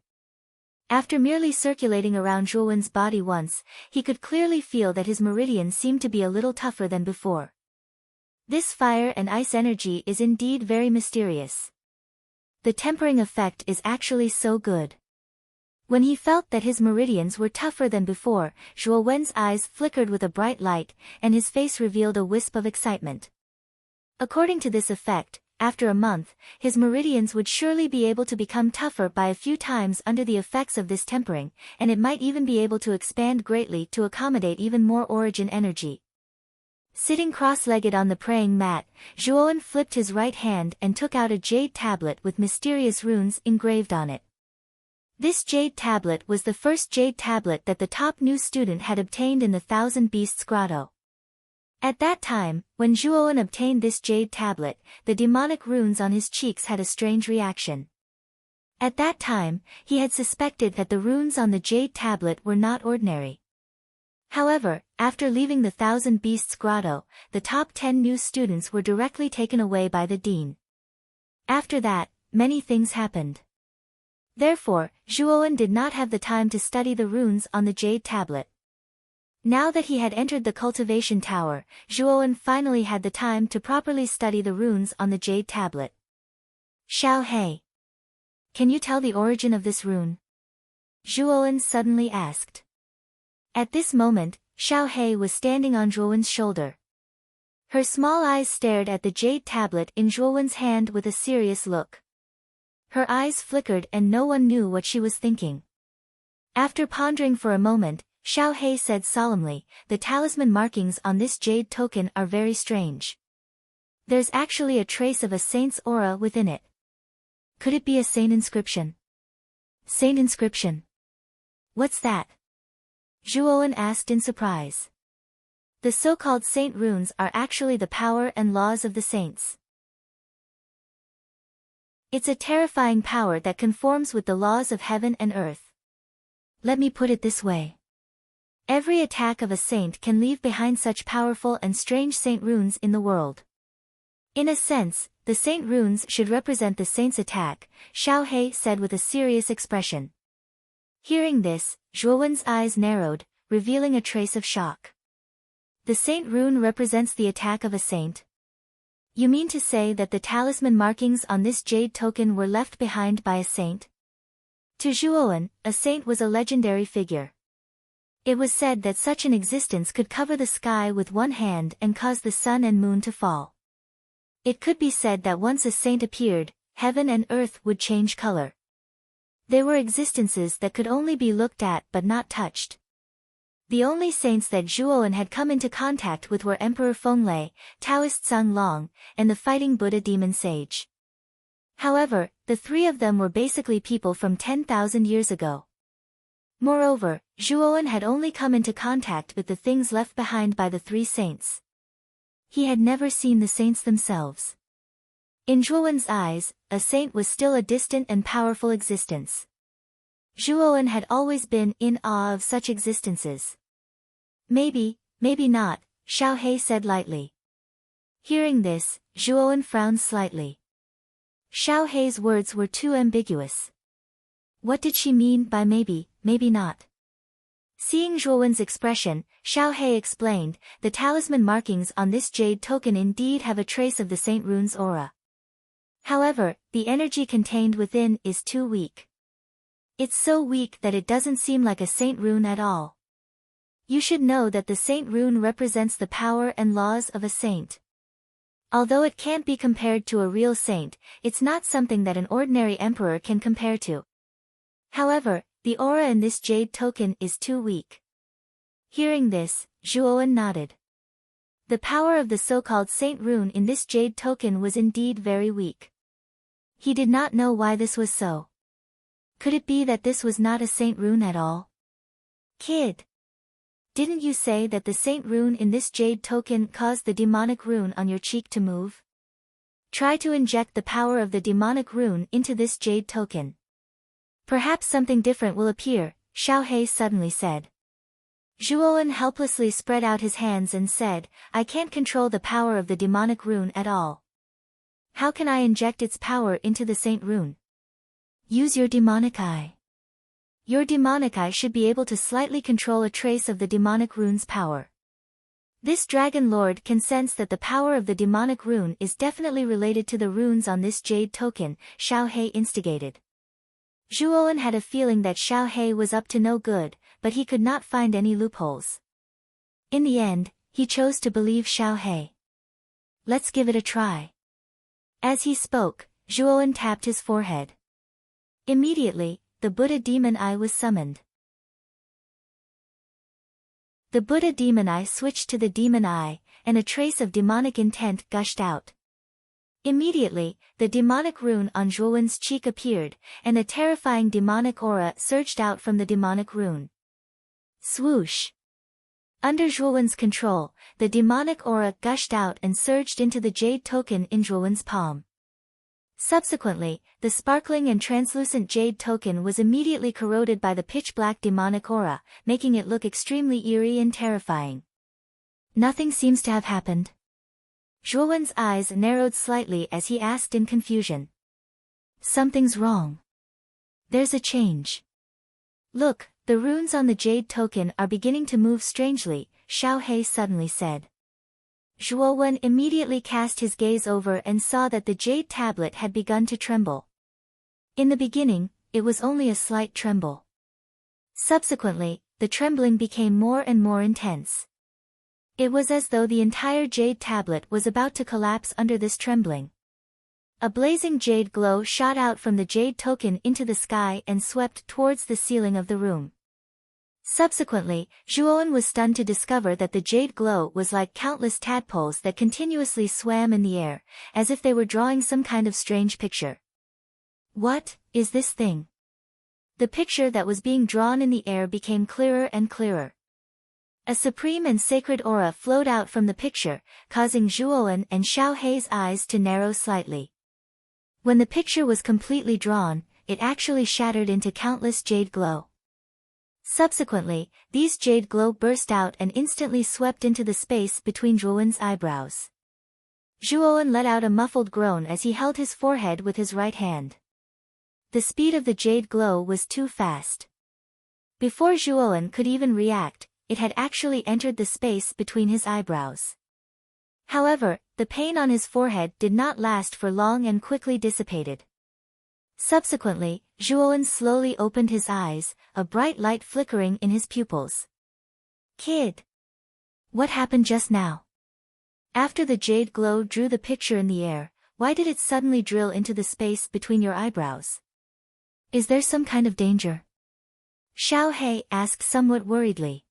After merely circulating around Zhuowen's body once, he could clearly feel that his meridian seemed to be a little tougher than before. This fire and ice energy is indeed very mysterious. The tempering effect is actually so good. When he felt that his meridians were tougher than before, Zhuowen's eyes flickered with a bright light, and his face revealed a wisp of excitement. According to this effect, after a month, his meridians would surely be able to become tougher by a few times under the effects of this tempering, and it might even be able to expand greatly to accommodate even more origin energy. Sitting cross-legged on the praying mat, Zhuowen flipped his right hand and took out a jade tablet with mysterious runes engraved on it. This jade tablet was the first jade tablet that the top new student had obtained in the Thousand Beasts Grotto. At that time, when Zhuowen obtained this jade tablet, the demonic runes on his cheeks had a strange reaction. At that time, he had suspected that the runes on the jade tablet were not ordinary. However, after leaving the Thousand Beasts Grotto, the top 10 new students were directly taken away by the dean. After that, many things happened. Therefore, Zhuowen did not have the time to study the runes on the jade tablet. Now that he had entered the cultivation tower, Zhuowen finally had the time to properly study the runes on the jade tablet. Xiao Hei, can you tell the origin of this rune? Zhuowen suddenly asked. At this moment, Xiao Hei was standing on Zhuowen's shoulder. Her small eyes stared at the jade tablet in Zhuowen's hand with a serious look. Her eyes flickered and no one knew what she was thinking. After pondering for a moment, Xiao Hei said solemnly, the talisman markings on this jade token are very strange. There's actually a trace of a saint's aura within it. Could it be a saint inscription? Saint inscription? What's that? Zhuowen asked in surprise. The so-called saint runes are actually the power and laws of the saints. It's a terrifying power that conforms with the laws of heaven and earth. Let me put it this way. Every attack of a saint can leave behind such powerful and strange saint runes in the world. In a sense, the saint runes should represent the saint's attack, Xiao He said with a serious expression. Hearing this, Zhuowen's eyes narrowed, revealing a trace of shock. The saint rune represents the attack of a saint? You mean to say that the talisman markings on this jade token were left behind by a saint? To Zhuowen, a saint was a legendary figure. It was said that such an existence could cover the sky with one hand and cause the sun and moon to fall. It could be said that once a saint appeared, heaven and earth would change color. They were existences that could only be looked at but not touched. The only saints that Zhuowen had come into contact with were Emperor Fenglei, Taoist Zhang Long, and the fighting Buddha demon sage. However, the three of them were basically people from 10,000 years ago. Moreover, Zhuowen had only come into contact with the things left behind by the three saints. He had never seen the saints themselves. In Zhuowen's eyes, a saint was still a distant and powerful existence. Zhuowen had always been in awe of such existences. Maybe not, Xiao He said lightly. Hearing this, Zhuowen frowned slightly. Xiao He's words were too ambiguous. What did she mean by maybe not? Seeing Zhuowen's expression, Xiao He explained, the talisman markings on this jade token indeed have a trace of the saint rune's aura. However, the energy contained within is too weak. It's so weak that it doesn't seem like a saint rune at all. You should know that the saint rune represents the power and laws of a saint. Although it can't be compared to a real saint, it's not something that an ordinary emperor can compare to. However, the aura in this jade token is too weak. Hearing this, Zhuowen nodded. The power of the so-called saint rune in this jade token was indeed very weak. He did not know why this was so. Could it be that this was not a saint rune at all? Kid! Didn't you say that the saint rune in this jade token caused the demonic rune on your cheek to move? Try to inject the power of the demonic rune into this jade token. Perhaps something different will appear, Xiao He suddenly said. Zhuowen helplessly spread out his hands and said, I can't control the power of the demonic rune at all. How can I inject its power into the saint rune? Use your demonic eye. Your demonic eye should be able to slightly control a trace of the demonic rune's power. This dragon lord can sense that the power of the demonic rune is definitely related to the runes on this jade token, Xiao He instigated. Zhuowen had a feeling that Xiao He was up to no good, but he could not find any loopholes. In the end, he chose to believe Xiao He. Let's give it a try. As he spoke, Zhuowen tapped his forehead. Immediately, the Buddha demon eye was summoned. The Buddha demon eye switched to the demon eye, and a trace of demonic intent gushed out. Immediately, the demonic rune on Zhuowen's cheek appeared, and a terrifying demonic aura surged out from the demonic rune. Swoosh! Under Zhuowen's control, the demonic aura gushed out and surged into the jade token in Zhuowen's palm. Subsequently, the sparkling and translucent jade token was immediately corroded by the pitch-black demonic aura, making it look extremely eerie and terrifying. Nothing seems to have happened. Zhuowen's eyes narrowed slightly as he asked in confusion. Something's wrong. There's a change. Look, the runes on the jade token are beginning to move strangely, Xiao He suddenly said. Zhuowen immediately cast his gaze over and saw that the jade tablet had begun to tremble. In the beginning, it was only a slight tremble. Subsequently, the trembling became more and more intense. It was as though the entire jade tablet was about to collapse under this trembling. A blazing jade glow shot out from the jade token into the sky and swept towards the ceiling of the room. Subsequently, Zhuowen was stunned to discover that the jade glow was like countless tadpoles that continuously swam in the air, as if they were drawing some kind of strange picture. What is this thing? The picture that was being drawn in the air became clearer and clearer. A supreme and sacred aura flowed out from the picture, causing Zhuowen and Xiao Hei's eyes to narrow slightly. When the picture was completely drawn, it actually shattered into countless jade glow. Subsequently, these jade glow burst out and instantly swept into the space between Zhuowen's eyebrows. Zhuowen let out a muffled groan as he held his forehead with his right hand. The speed of the jade glow was too fast. Before Zhuowen could even react, it had actually entered the space between his eyebrows. However, the pain on his forehead did not last for long and quickly dissipated. Subsequently, Zhuowen slowly opened his eyes, a bright light flickering in his pupils. "Kid! What happened just now?" After the jade glow drew the picture in the air, why did it suddenly drill into the space between your eyebrows? Is there some kind of danger? Xiao Hei asked somewhat worriedly.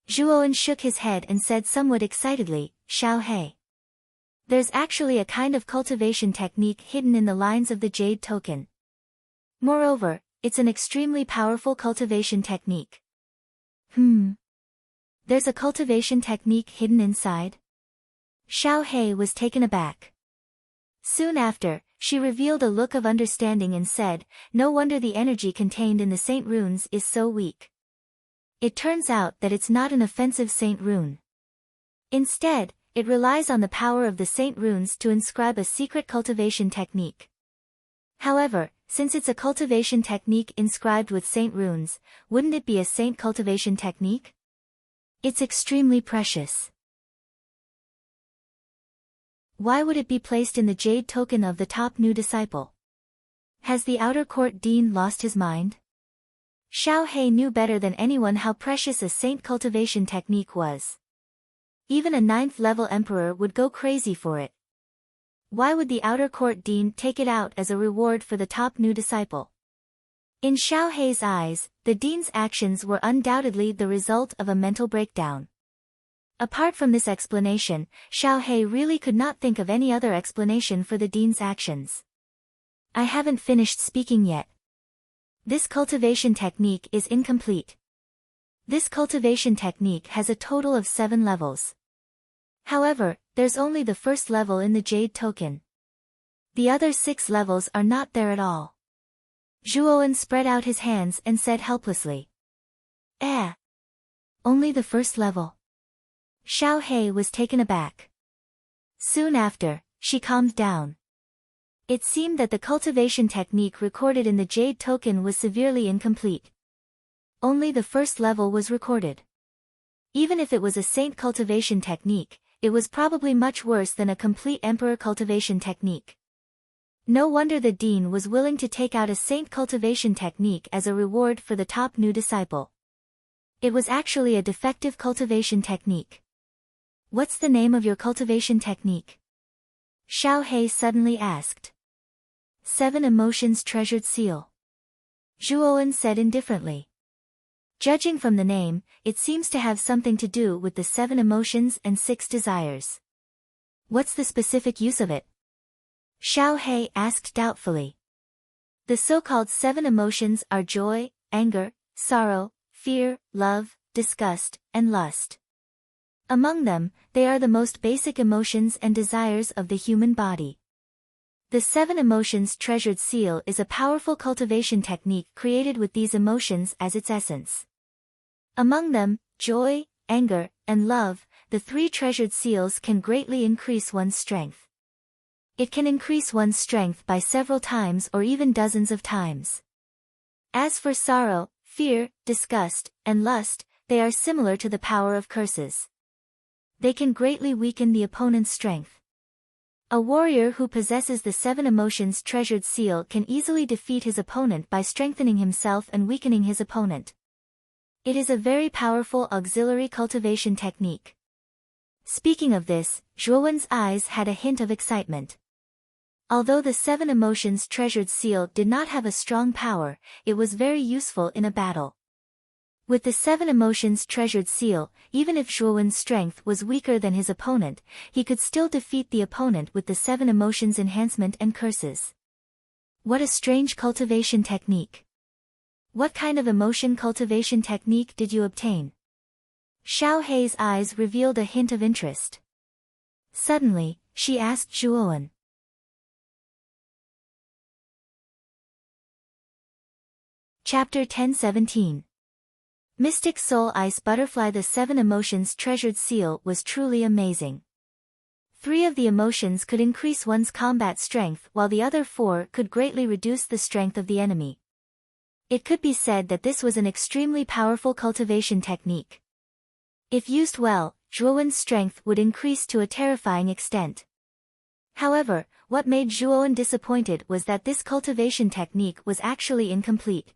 Zhuowen shook his head and said somewhat excitedly, "Xiao Hei. There's actually a kind of cultivation technique hidden in the lines of the jade token. Moreover, it's an extremely powerful cultivation technique." There's a cultivation technique hidden inside? Xiao Hei was taken aback. Soon after, she revealed a look of understanding and said, "No wonder the energy contained in the saint runes is so weak. It turns out that it's not an offensive saint rune. Instead, it relies on the power of the saint runes to inscribe a secret cultivation technique. However, since it's a cultivation technique inscribed with saint runes, wouldn't it be a saint cultivation technique? It's extremely precious. Why would it be placed in the jade token of the top new disciple? Has the outer court dean lost his mind?" Xiao Hei knew better than anyone how precious a saint cultivation technique was. Even a 9th-level emperor would go crazy for it. Why would the outer court dean take it out as a reward for the top new disciple? In Xiao Hei's eyes, the dean's actions were undoubtedly the result of a mental breakdown. Apart from this explanation, Xiao Hei really could not think of any other explanation for the dean's actions. "I haven't finished speaking yet. This cultivation technique is incomplete. This cultivation technique has a total of 7 levels. However, there's only the first level in the jade token. The other 6 levels are not there at all." Zhuowen spread out his hands and said helplessly. Only the first level?" Xiao Hei was taken aback. Soon after, she calmed down. It seemed that the cultivation technique recorded in the jade token was severely incomplete. Only the first level was recorded. Even if it was a saint cultivation technique, it was probably much worse than a complete emperor cultivation technique. No wonder the dean was willing to take out a saint cultivation technique as a reward for the top new disciple. It was actually a defective cultivation technique. "What's the name of your cultivation technique?" Xiao Hei suddenly asked. 7 Emotions Treasured Seal. Zhuowen said indifferently. Judging from the name, it seems to have something to do with the 7 emotions and 6 desires. "What's the specific use of it?" Xiao Hei asked doubtfully. The so-called 7 emotions are joy, anger, sorrow, fear, love, disgust, and lust. Among them, they are the most basic emotions and desires of the human body. The 7 Emotions Treasured Seal is a powerful cultivation technique created with these emotions as its essence. Among them, joy, anger, and love, the 3 treasured seals can greatly increase one's strength. It can increase one's strength by several times or even dozens of times. As for sorrow, fear, disgust, and lust, they are similar to the power of curses. They can greatly weaken the opponent's strength. A warrior who possesses the 7 Emotions Treasured Seal can easily defeat his opponent by strengthening himself and weakening his opponent. It is a very powerful auxiliary cultivation technique. Speaking of this, Zhuowen's eyes had a hint of excitement. Although the 7 Emotions Treasured Seal did not have a strong power, it was very useful in a battle. With the 7 Emotions Treasured Seal, even if Zhuowen's strength was weaker than his opponent, he could still defeat the opponent with the 7 Emotions Enhancement and Curses. What a strange cultivation technique. What kind of emotion cultivation technique did you obtain? Xiao Hei's eyes revealed a hint of interest. Suddenly, she asked Zhuowen. Chapter 10:17. Mystic Soul Ice Butterfly. The 7 emotions treasured seal was truly amazing. 3 of the emotions could increase one's combat strength while the other 4 could greatly reduce the strength of the enemy. It could be said that this was an extremely powerful cultivation technique. If used well, Zhuowen's strength would increase to a terrifying extent. However, what made Zhuowen disappointed was that this cultivation technique was actually incomplete.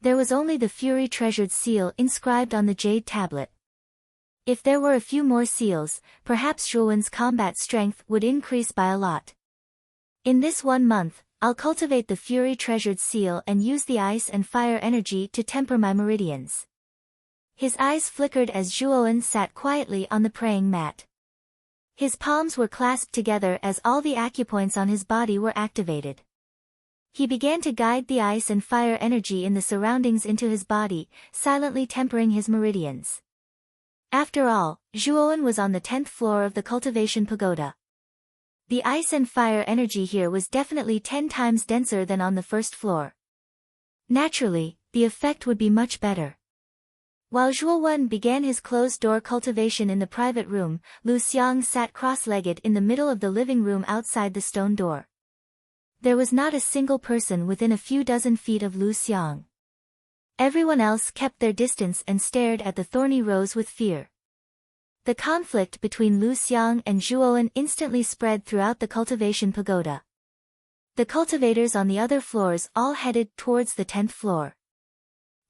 There was only the Fury Treasured Seal inscribed on the jade tablet. If there were a few more seals, perhaps Zhuowen's combat strength would increase by a lot. In this 1 month, I'll cultivate the Fury Treasured Seal and use the ice and fire energy to temper my meridians. His eyes flickered as Zhuowen sat quietly on the praying mat. His palms were clasped together as all the acupoints on his body were activated. He began to guide the ice and fire energy in the surroundings into his body, silently tempering his meridians. After all, Zhuowen was on the 10th floor of the cultivation pagoda. The ice and fire energy here was definitely 10 times denser than on the first floor. Naturally, the effect would be much better. While Zhuowen began his closed-door cultivation in the private room, Lu Xiang sat cross-legged in the middle of the living room outside the stone door. There was not a single person within a few dozen feet of Lu Xiang. Everyone else kept their distance and stared at the thorny rose with fear. The conflict between Lu Xiang and Zhuowen instantly spread throughout the cultivation pagoda. The cultivators on the other floors all headed towards the 10th floor.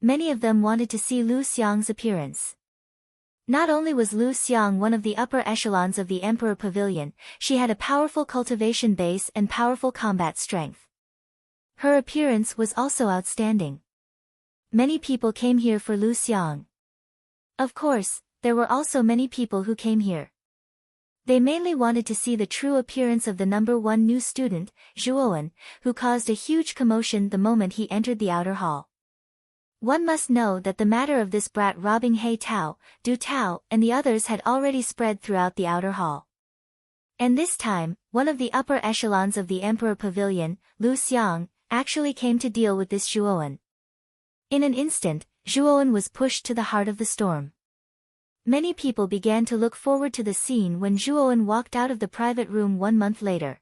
Many of them wanted to see Lu Xiang's appearance. Not only was Lu Xiang one of the upper echelons of the Emperor Pavilion, she had a powerful cultivation base and powerful combat strength. Her appearance was also outstanding. Many people came here for Lu Xiang. Of course, there were also many people who came here. They mainly wanted to see the true appearance of the number 1 new student, Zhuowen, who caused a huge commotion the moment he entered the outer hall. One must know that the matter of this brat robbing He Tao, Du Tao, and the others had already spread throughout the outer hall. And this time, one of the upper echelons of the Emperor Pavilion, Lu Xiang, actually came to deal with this Zhuowen. In an instant, Zhuowen was pushed to the heart of the storm. Many people began to look forward to the scene when Zhuowen walked out of the private room 1 month later.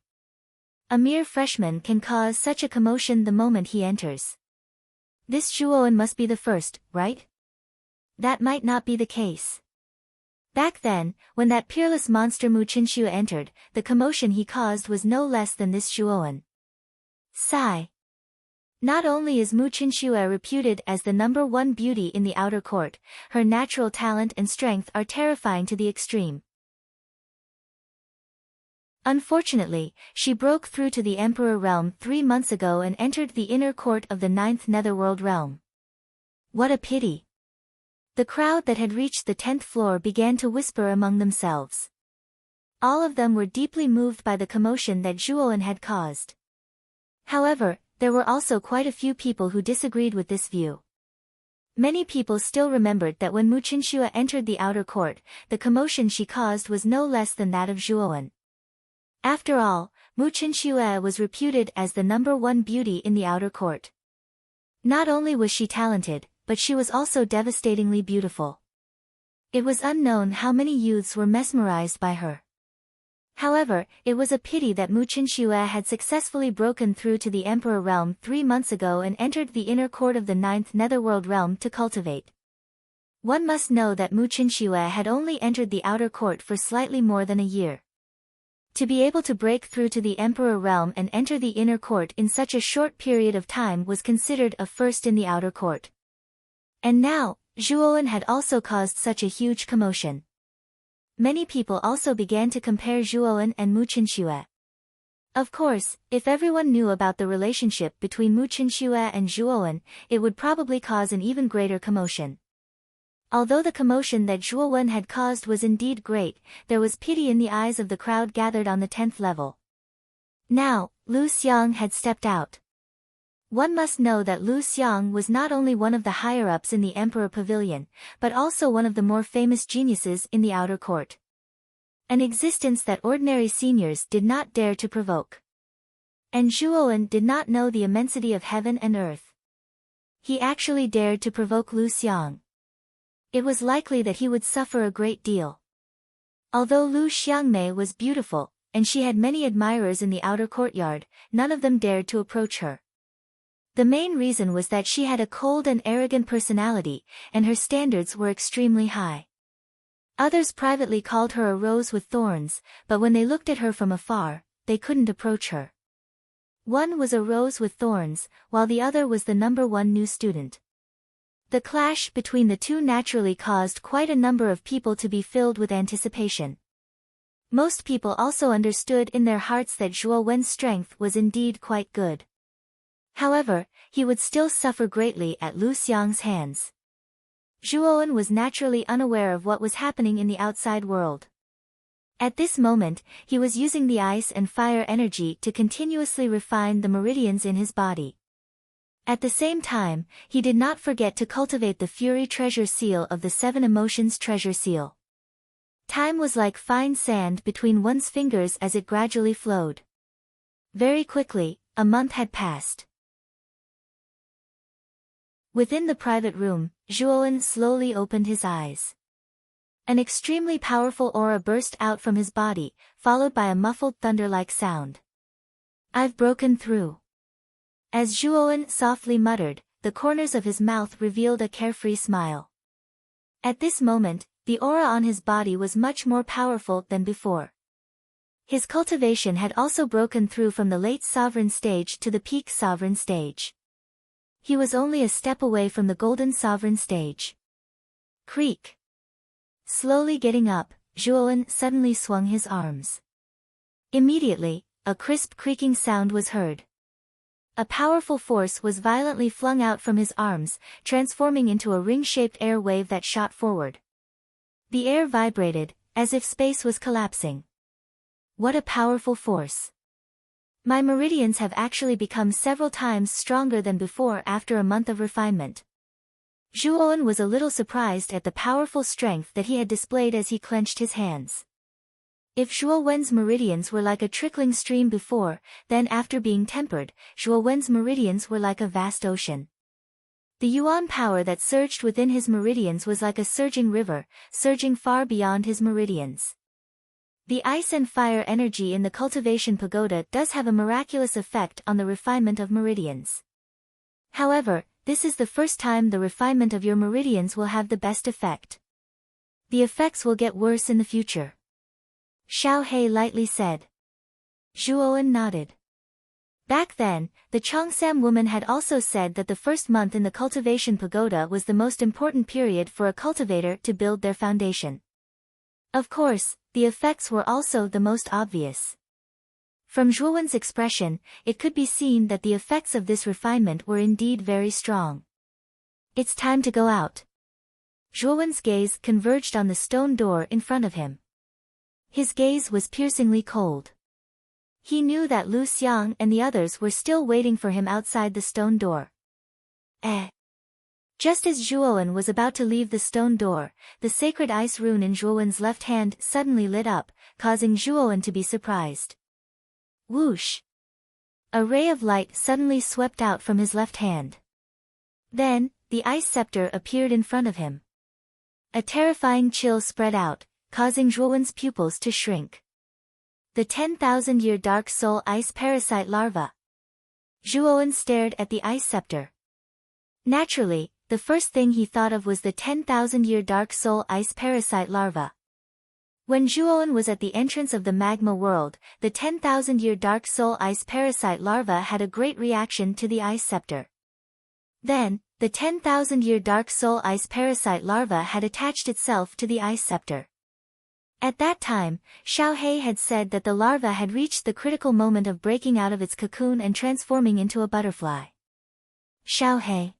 A mere freshman can cause such a commotion the moment he enters. This Zhuowen must be the first, right? That might not be the case. Back then, when that peerless monster Mu Qinxue entered, the commotion he caused was no less than this Zhuowen. Sigh. Not only is Mu Qinxue reputed as the number 1 beauty in the outer court, her natural talent and strength are terrifying to the extreme. Unfortunately, she broke through to the Emperor realm 3 months ago and entered the inner court of the 9th Netherworld realm. What a pity. The crowd that had reached the 10th floor began to whisper among themselves. All of them were deeply moved by the commotion that Zhuowen had caused. However, there were also quite a few people who disagreed with this view. Many people still remembered that when Mu Qinxue entered the outer court, the commotion she caused was no less than that of Zhuowen. After all, Mu Qinxue was reputed as the number 1 beauty in the outer court. Not only was she talented, but she was also devastatingly beautiful. It was unknown how many youths were mesmerized by her. However, it was a pity that Mu Qinxue had successfully broken through to the Emperor realm 3 months ago and entered the inner court of the 9th Netherworld realm to cultivate. One must know that Mu Qinxue had only entered the outer court for slightly more than a year. To be able to break through to the Emperor realm and enter the inner court in such a short period of time was considered a first in the outer court. And now, Zhuowen had also caused such a huge commotion. Many people also began to compare Zhuowen and Mu Qinxue. Of course, if everyone knew about the relationship between Mu Qinxue and Zhuowen, it would probably cause an even greater commotion. Although the commotion that Zhuowen had caused was indeed great, there was pity in the eyes of the crowd gathered on the 10th level. Now, Lu Xiang had stepped out. One must know that Lu Xiang was not only one of the higher-ups in the Emperor Pavilion, but also one of the more famous geniuses in the outer court. An existence that ordinary seniors did not dare to provoke. And Zhuowen did not know the immensity of heaven and earth. He actually dared to provoke Lu Xiang. It was likely that he would suffer a great deal. Although Lu Xiangmei was beautiful, and she had many admirers in the outer courtyard, none of them dared to approach her. The main reason was that she had a cold and arrogant personality, and her standards were extremely high. Others privately called her a rose with thorns, but when they looked at her from afar, they couldn't approach her. One was a rose with thorns, while the other was the number one new student. The clash between the two naturally caused quite a number of people to be filled with anticipation. Most people also understood in their hearts that Zhuo Wen's strength was indeed quite good. However, he would still suffer greatly at Lu Xiang's hands. Zhuowen was naturally unaware of what was happening in the outside world. At this moment, he was using the ice and fire energy to continuously refine the meridians in his body. At the same time, he did not forget to cultivate the Fury Treasure Seal of the Seven Emotions Treasure Seal. Time was like fine sand between one's fingers as it gradually flowed. Very quickly, a month had passed. Within the private room, Zhuowen slowly opened his eyes. An extremely powerful aura burst out from his body, followed by a muffled thunder-like sound. "I've broken through." As Zhuowen softly muttered, the corners of his mouth revealed a carefree smile. At this moment, the aura on his body was much more powerful than before. His cultivation had also broken through from the late sovereign stage to the peak sovereign stage. He was only a step away from the golden sovereign stage. Creak. Slowly getting up, Zhuowen suddenly swung his arms. Immediately, a crisp creaking sound was heard. A powerful force was violently flung out from his arms, transforming into a ring-shaped air wave that shot forward. The air vibrated, as if space was collapsing. What a powerful force! My meridians have actually become several times stronger than before after a month of refinement. Zhuowen was a little surprised at the powerful strength that he had displayed as he clenched his hands. If Zhuo Wen's meridians were like a trickling stream before, then after being tempered, Zhuo Wen's meridians were like a vast ocean. The yuan power that surged within his meridians was like a surging river, surging far beyond his meridians. The ice and fire energy in the cultivation pagoda does have a miraculous effect on the refinement of meridians. However, this is the first time the refinement of your meridians will have the best effect. The effects will get worse in the future. Xiao He lightly said. Zhuowen nodded. Back then, the Chongsam woman had also said that the first month in the cultivation pagoda was the most important period for a cultivator to build their foundation. Of course, the effects were also the most obvious. From Zhuowen's expression, it could be seen that the effects of this refinement were indeed very strong. It's time to go out. Zhuowen's gaze converged on the stone door in front of him. His gaze was piercingly cold. He knew that Lu Xiang and the others were still waiting for him outside the stone door. Just as Zhuowen was about to leave the stone door, the sacred ice rune in Zhuowen's left hand suddenly lit up, causing Zhuowen to be surprised. Whoosh! A ray of light suddenly swept out from his left hand. Then, the ice scepter appeared in front of him. A terrifying chill spread out, causing Zhuowen's pupils to shrink. The 10,000-year dark soul ice parasite larva. Zhuowen stared at the ice scepter. Naturally, the first thing he thought of was the 10,000-year dark soul ice parasite larva. When Zhuowen was at the entrance of the magma world, the 10,000-year dark soul ice parasite larva had a great reaction to the ice scepter. Then, the 10,000-year dark soul ice parasite larva had attached itself to the ice scepter. At that time, Xiao He had said that the larva had reached the critical moment of breaking out of its cocoon and transforming into a butterfly. Xiao He.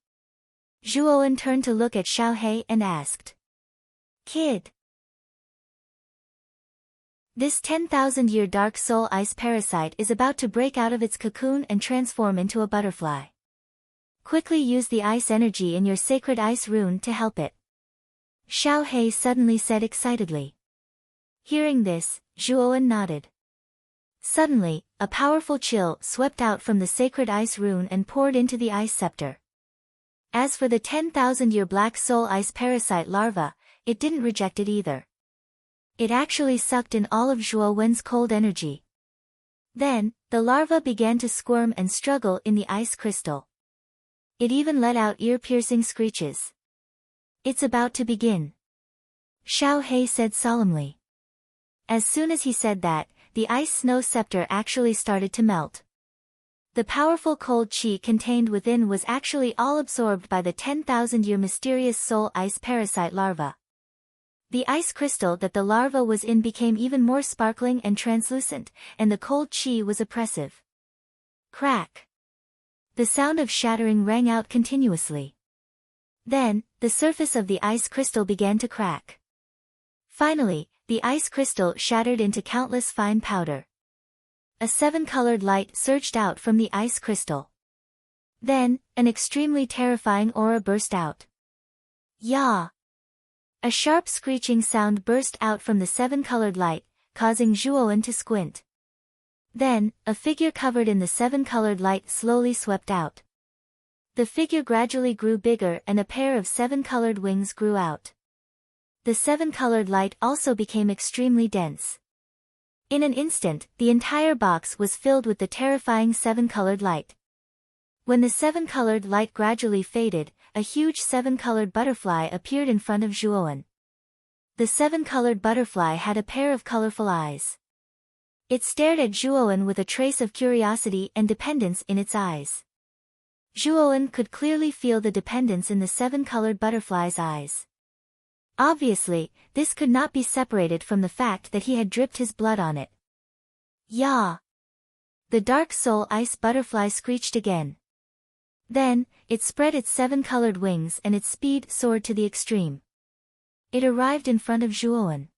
Zhuowen turned to look at Xiao He and asked. Kid. This 10,000-year dark soul ice parasite is about to break out of its cocoon and transform into a butterfly. Quickly use the ice energy in your sacred ice rune to help it. Xiao Hei suddenly said excitedly. Hearing this, Zhuowen nodded. Suddenly, a powerful chill swept out from the sacred ice rune and poured into the ice scepter. As for the 10,000-year black soul ice parasite larva, it didn't reject it either. It actually sucked in all of Zhuowen's cold energy. Then, the larva began to squirm and struggle in the ice crystal. It even let out ear-piercing screeches. It's about to begin. Xiao Hei said solemnly. As soon as he said that, the ice snow scepter actually started to melt. The powerful cold chi contained within was actually all absorbed by the 10,000-year mysterious soul ice parasite larva. The ice crystal that the larva was in became even more sparkling and translucent, and the cold chi was oppressive. Crack! The sound of shattering rang out continuously. Then, the surface of the ice crystal began to crack. Finally, the ice crystal shattered into countless fine powder. A 7-colored light surged out from the ice crystal. Then, an extremely terrifying aura burst out. Yah! A sharp screeching sound burst out from the 7-colored light, causing Zhuowen to squint. Then, a figure covered in the 7-colored light slowly swept out. The figure gradually grew bigger and a pair of 7-colored wings grew out. The 7-colored light also became extremely dense. In an instant, the entire box was filled with the terrifying 7-colored light. When the 7-colored light gradually faded, a huge 7-colored butterfly appeared in front of Zhuowen. The 7-colored butterfly had a pair of colorful eyes. It stared at Zhuowen with a trace of curiosity and dependence in its eyes. Zhuowen could clearly feel the dependence in the 7-colored butterfly's eyes. Obviously, this could not be separated from the fact that he had dripped his blood on it. Yah! The dark soul ice butterfly screeched again. Then, it spread its 7-colored wings and its speed soared to the extreme. It arrived in front of Zhuowen.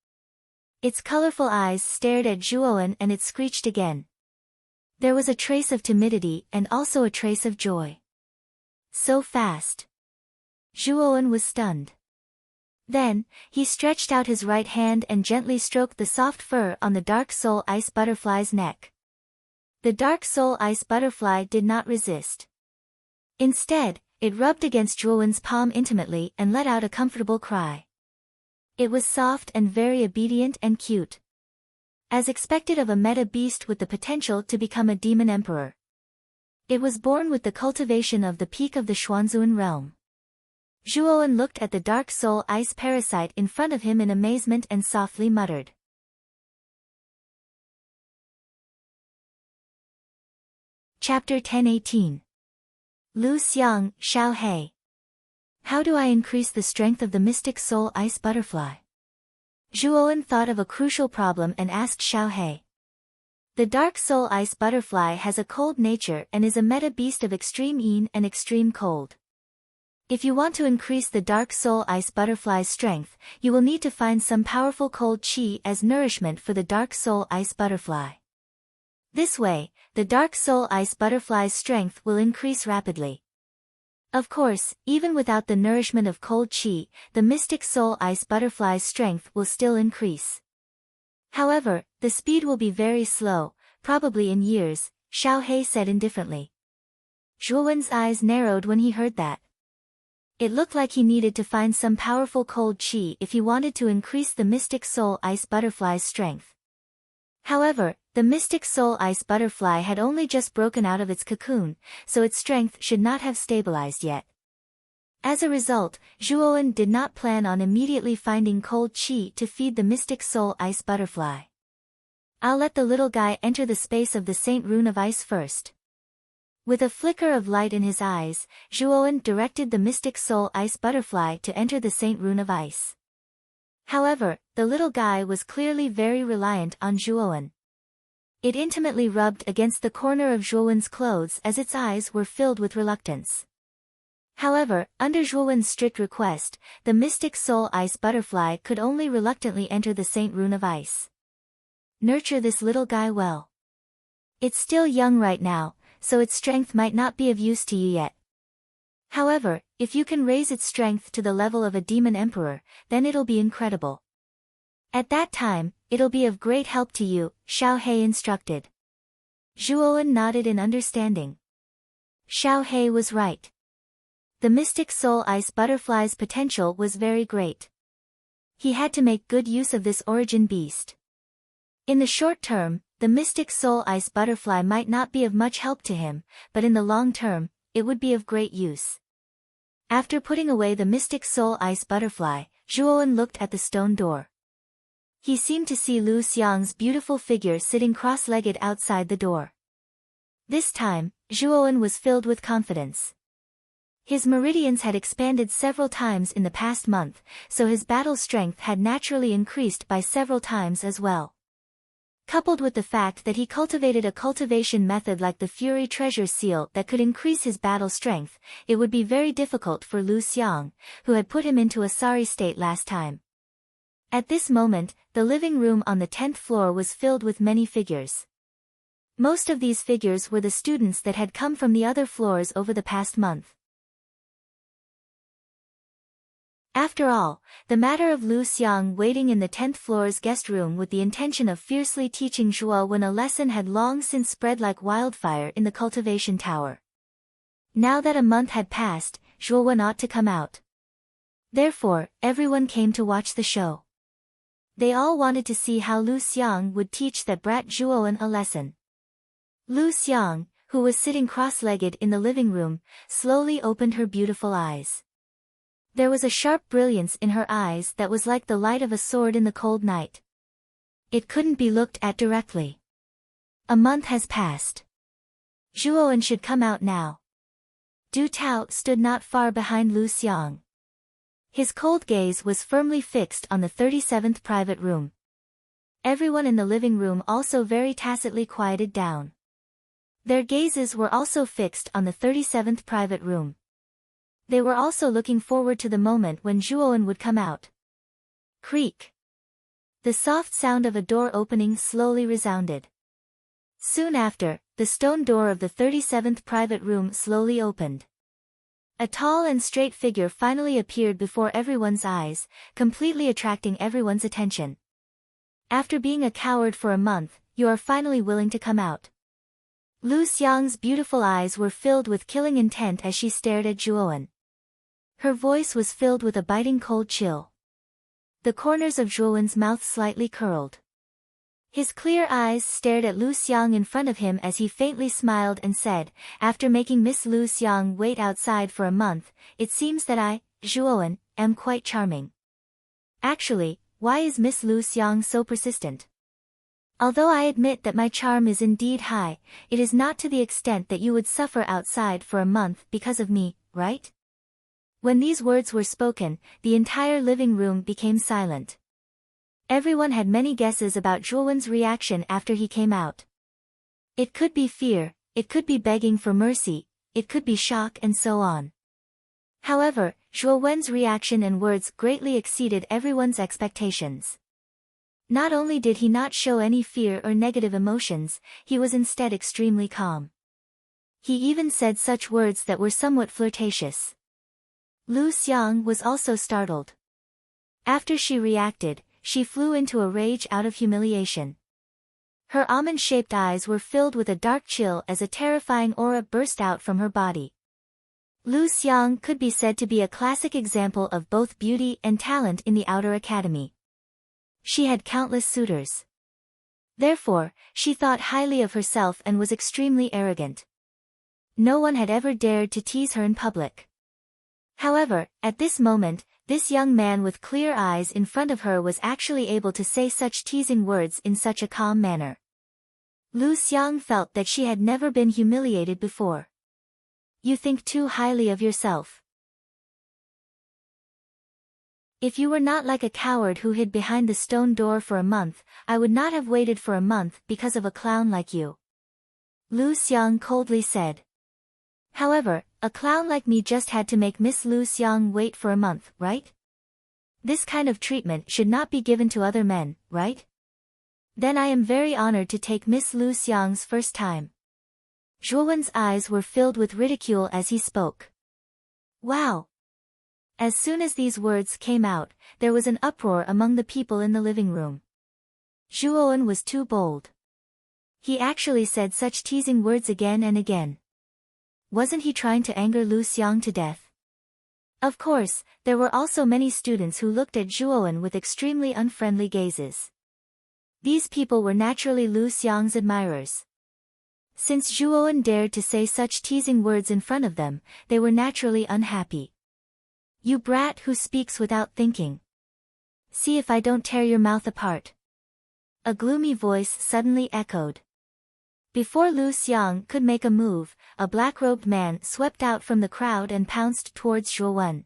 Its colorful eyes stared at Zhuowen and it screeched again. There was a trace of timidity and also a trace of joy. So fast. Zhuowen was stunned. Then, he stretched out his right hand and gently stroked the soft fur on the dark soul ice butterfly's neck. The dark soul ice butterfly did not resist. Instead, it rubbed against Zhuowen's palm intimately and let out a comfortable cry. It was soft and very obedient and cute. As expected of a meta beast with the potential to become a demon emperor. It was born with the cultivation of the peak of the Xuanzuan realm. Zhuowen looked at the dark soul ice parasite in front of him in amazement and softly muttered. Chapter 10:18. Lu Xiang, Xiao Hei. How do I increase the strength of the mystic soul ice butterfly? Zhuowen thought of a crucial problem and asked Xiao Hei. The dark soul ice butterfly has a cold nature and is a meta beast of extreme yin and extreme cold. If you want to increase the dark soul ice butterfly's strength, you will need to find some powerful cold chi as nourishment for the dark soul ice butterfly. This way, the dark soul ice butterfly's strength will increase rapidly. Of course, even without the nourishment of cold chi, the mystic soul ice butterfly's strength will still increase. However, the speed will be very slow, probably in years, Xiao Hei said indifferently. Zhuowen's eyes narrowed when he heard that. It looked like he needed to find some powerful cold chi if he wanted to increase the mystic soul ice butterfly's strength. However, the mystic soul ice butterfly had only just broken out of its cocoon, so its strength should not have stabilized yet. As a result, Zhuowen did not plan on immediately finding cold chi to feed the mystic soul ice butterfly. I'll let the little guy enter the space of the Saint Rune of Ice first. With a flicker of light in his eyes, Zhuowen directed the mystic soul ice butterfly to enter the Saint Rune of Ice. However, the little guy was clearly very reliant on Zhuowen. It intimately rubbed against the corner of Zhuowen's clothes as its eyes were filled with reluctance. However, under Zhuowen's strict request, the mystic soul ice butterfly could only reluctantly enter the Saint Rune of Ice. Nurture this little guy well. It's still young right now, so its strength might not be of use to you yet. However, if you can raise its strength to the level of a demon emperor, then it'll be incredible. At that time, it'll be of great help to you, Xiao He instructed. Zhuowen nodded in understanding. Xiao He was right. The Mystic Soul Ice Butterfly's potential was very great. He had to make good use of this origin beast. In the short term, the Mystic Soul Ice Butterfly might not be of much help to him, but in the long term, it would be of great use. After putting away the Mystic Soul Ice Butterfly, Zhuowen looked at the stone door. He seemed to see Lu Xiang's beautiful figure sitting cross-legged outside the door. This time, Zhuowen was filled with confidence. His meridians had expanded several times in the past month, so his battle strength had naturally increased by several times as well. Coupled with the fact that he cultivated a cultivation method like the Fury Treasure Seal that could increase his battle strength, it would be very difficult for Lu Xiang, who had put him into a sorry state last time. At this moment, the living room on the 10th floor was filled with many figures. Most of these figures were the students that had come from the other floors over the past month. After all, the matter of Lu Xiang waiting in the 10th floor's guest room with the intention of fiercely teaching Zhuowen a lesson had long since spread like wildfire in the cultivation tower. Now that a month had passed, Zhuowen ought to come out. Therefore, everyone came to watch the show. They all wanted to see how Lu Xiang would teach that brat Zhuowen a lesson. Lu Xiang, who was sitting cross-legged in the living room, slowly opened her beautiful eyes. There was a sharp brilliance in her eyes that was like the light of a sword in the cold night. It couldn't be looked at directly. A month has passed. Zhuowen should come out now. Du Tao stood not far behind Lu Xiang. His cold gaze was firmly fixed on the 37th private room. Everyone in the living room also very tacitly quieted down. Their gazes were also fixed on the 37th private room. They were also looking forward to the moment when Zhuowen would come out. Creak. The soft sound of a door opening slowly resounded. Soon after, the stone door of the 37th private room slowly opened. A tall and straight figure finally appeared before everyone's eyes, completely attracting everyone's attention. After being a coward for a month, you are finally willing to come out. Lu Xiang's beautiful eyes were filled with killing intent as she stared at Zhuowen. Her voice was filled with a biting cold chill. The corners of Zhuowen's mouth slightly curled. His clear eyes stared at Lu Xiang in front of him as he faintly smiled and said, "After making Miss Lu Xiang wait outside for a month, it seems that I, Zhuowen, am quite charming. Actually, why is Miss Lu Xiang so persistent? Although I admit that my charm is indeed high, it is not to the extent that you would suffer outside for a month because of me, right?" When these words were spoken, the entire living room became silent. Everyone had many guesses about Zhuowen's reaction after he came out. It could be fear, it could be begging for mercy, it could be shock and so on. However, Zhuowen's reaction and words greatly exceeded everyone's expectations. Not only did he not show any fear or negative emotions, he was instead extremely calm. He even said such words that were somewhat flirtatious. Lu Xiang was also startled. After she reacted, she flew into a rage out of humiliation. Her almond-shaped eyes were filled with a dark chill as a terrifying aura burst out from her body. Lu Xiang could be said to be a classic example of both beauty and talent in the outer academy. She had countless suitors. Therefore, she thought highly of herself and was extremely arrogant. No one had ever dared to tease her in public. However, at this moment, this young man with clear eyes in front of her was actually able to say such teasing words in such a calm manner. Lu Xiang felt that she had never been humiliated before. You think too highly of yourself. If you were not like a coward who hid behind the stone door for a month, I would not have waited for a month because of a clown like you. Lu Xiang coldly said. However, a clown like me just had to make Miss Lu Xiang wait for a month, right? This kind of treatment should not be given to other men, right? Then I am very honored to take Miss Lu Xiang's first time. Zhuowen's eyes were filled with ridicule as he spoke. Wow! As soon as these words came out, there was an uproar among the people in the living room. Zhuowen was too bold. He actually said such teasing words again and again. Wasn't he trying to anger Lu Xiang to death? Of course, there were also many students who looked at Zhuowen with extremely unfriendly gazes. These people were naturally Lu Xiang's admirers. Since Zhuowen dared to say such teasing words in front of them, they were naturally unhappy. You brat who speaks without thinking. See if I don't tear your mouth apart. A gloomy voice suddenly echoed. Before Lu Xiang could make a move, a black-robed man swept out from the crowd and pounced towards Zhuowen.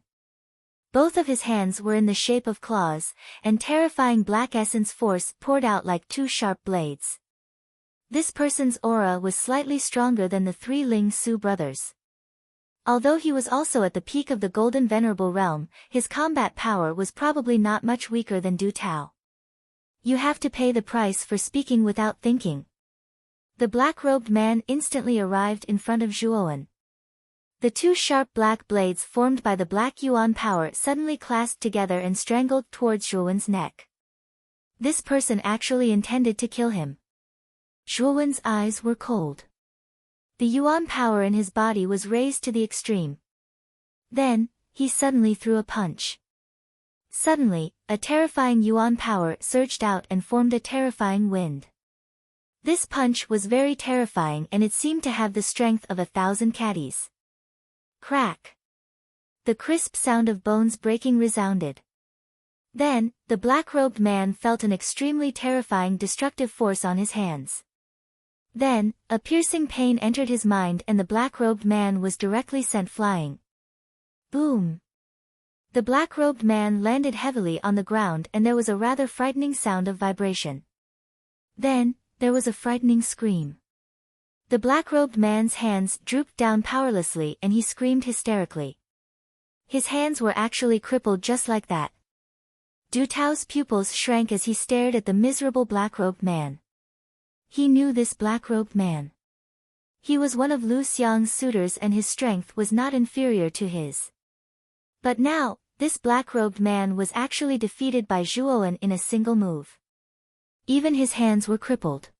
Both of his hands were in the shape of claws, and terrifying black essence force poured out like two sharp blades. This person's aura was slightly stronger than the three Ling Su brothers. Although he was also at the peak of the Golden Venerable Realm, his combat power was probably not much weaker than Du Tao. You have to pay the price for speaking without thinking. The black-robed man instantly arrived in front of Zhuowen. The two sharp black blades formed by the black yuan power suddenly clasped together and strangled towards Zhuowen's neck. This person actually intended to kill him. Zhuowen's eyes were cold. The yuan power in his body was raised to the extreme. Then, he suddenly threw a punch. Suddenly, a terrifying yuan power surged out and formed a terrifying wind. This punch was very terrifying and it seemed to have the strength of 1,000 caddies. Crack! The crisp sound of bones breaking resounded. Then, the black-robed man felt an extremely terrifying destructive force on his hands. Then, a piercing pain entered his mind and the black-robed man was directly sent flying. Boom! The black-robed man landed heavily on the ground and there was a rather frightening sound of vibration. Then, there was a frightening scream. The black-robed man's hands drooped down powerlessly and he screamed hysterically. His hands were actually crippled just like that. Du Tao's pupils shrank as he stared at the miserable black-robed man. He knew this black-robed man. He was one of Lu Xiang's suitors and his strength was not inferior to his. But now, this black-robed man was actually defeated by Zhuowen in a single move. Even his hands were crippled.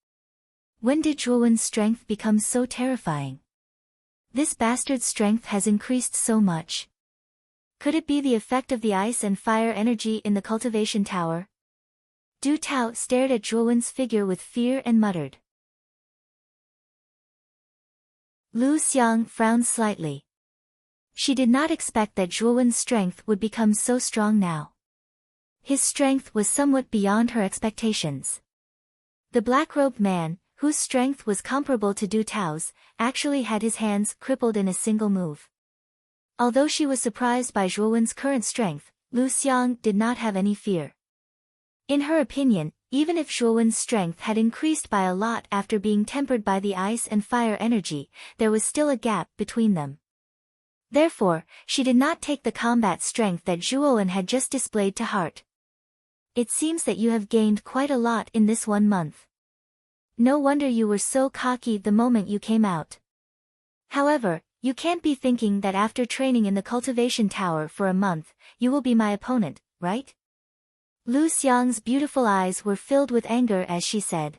When did Zhuowen's strength become so terrifying? This bastard's strength has increased so much. Could it be the effect of the ice and fire energy in the cultivation tower? Du Tao stared at Zhuowen's figure with fear and muttered. Lu Xiang frowned slightly. She did not expect that Zhuowen's strength would become so strong now. His strength was somewhat beyond her expectations. The black-robed man, whose strength was comparable to Du Tao's, actually had his hands crippled in a single move. Although she was surprised by Zhuowen's current strength, Lu Xiang did not have any fear. In her opinion, even if Zhuowen's strength had increased by a lot after being tempered by the ice and fire energy, there was still a gap between them. Therefore, she did not take the combat strength that Zhuowen had just displayed to heart. It seems that you have gained quite a lot in this 1 month. No wonder you were so cocky the moment you came out. However, you can't be thinking that after training in the cultivation tower for a month, you will be my opponent, right? Lu Xiang's beautiful eyes were filled with anger as she said.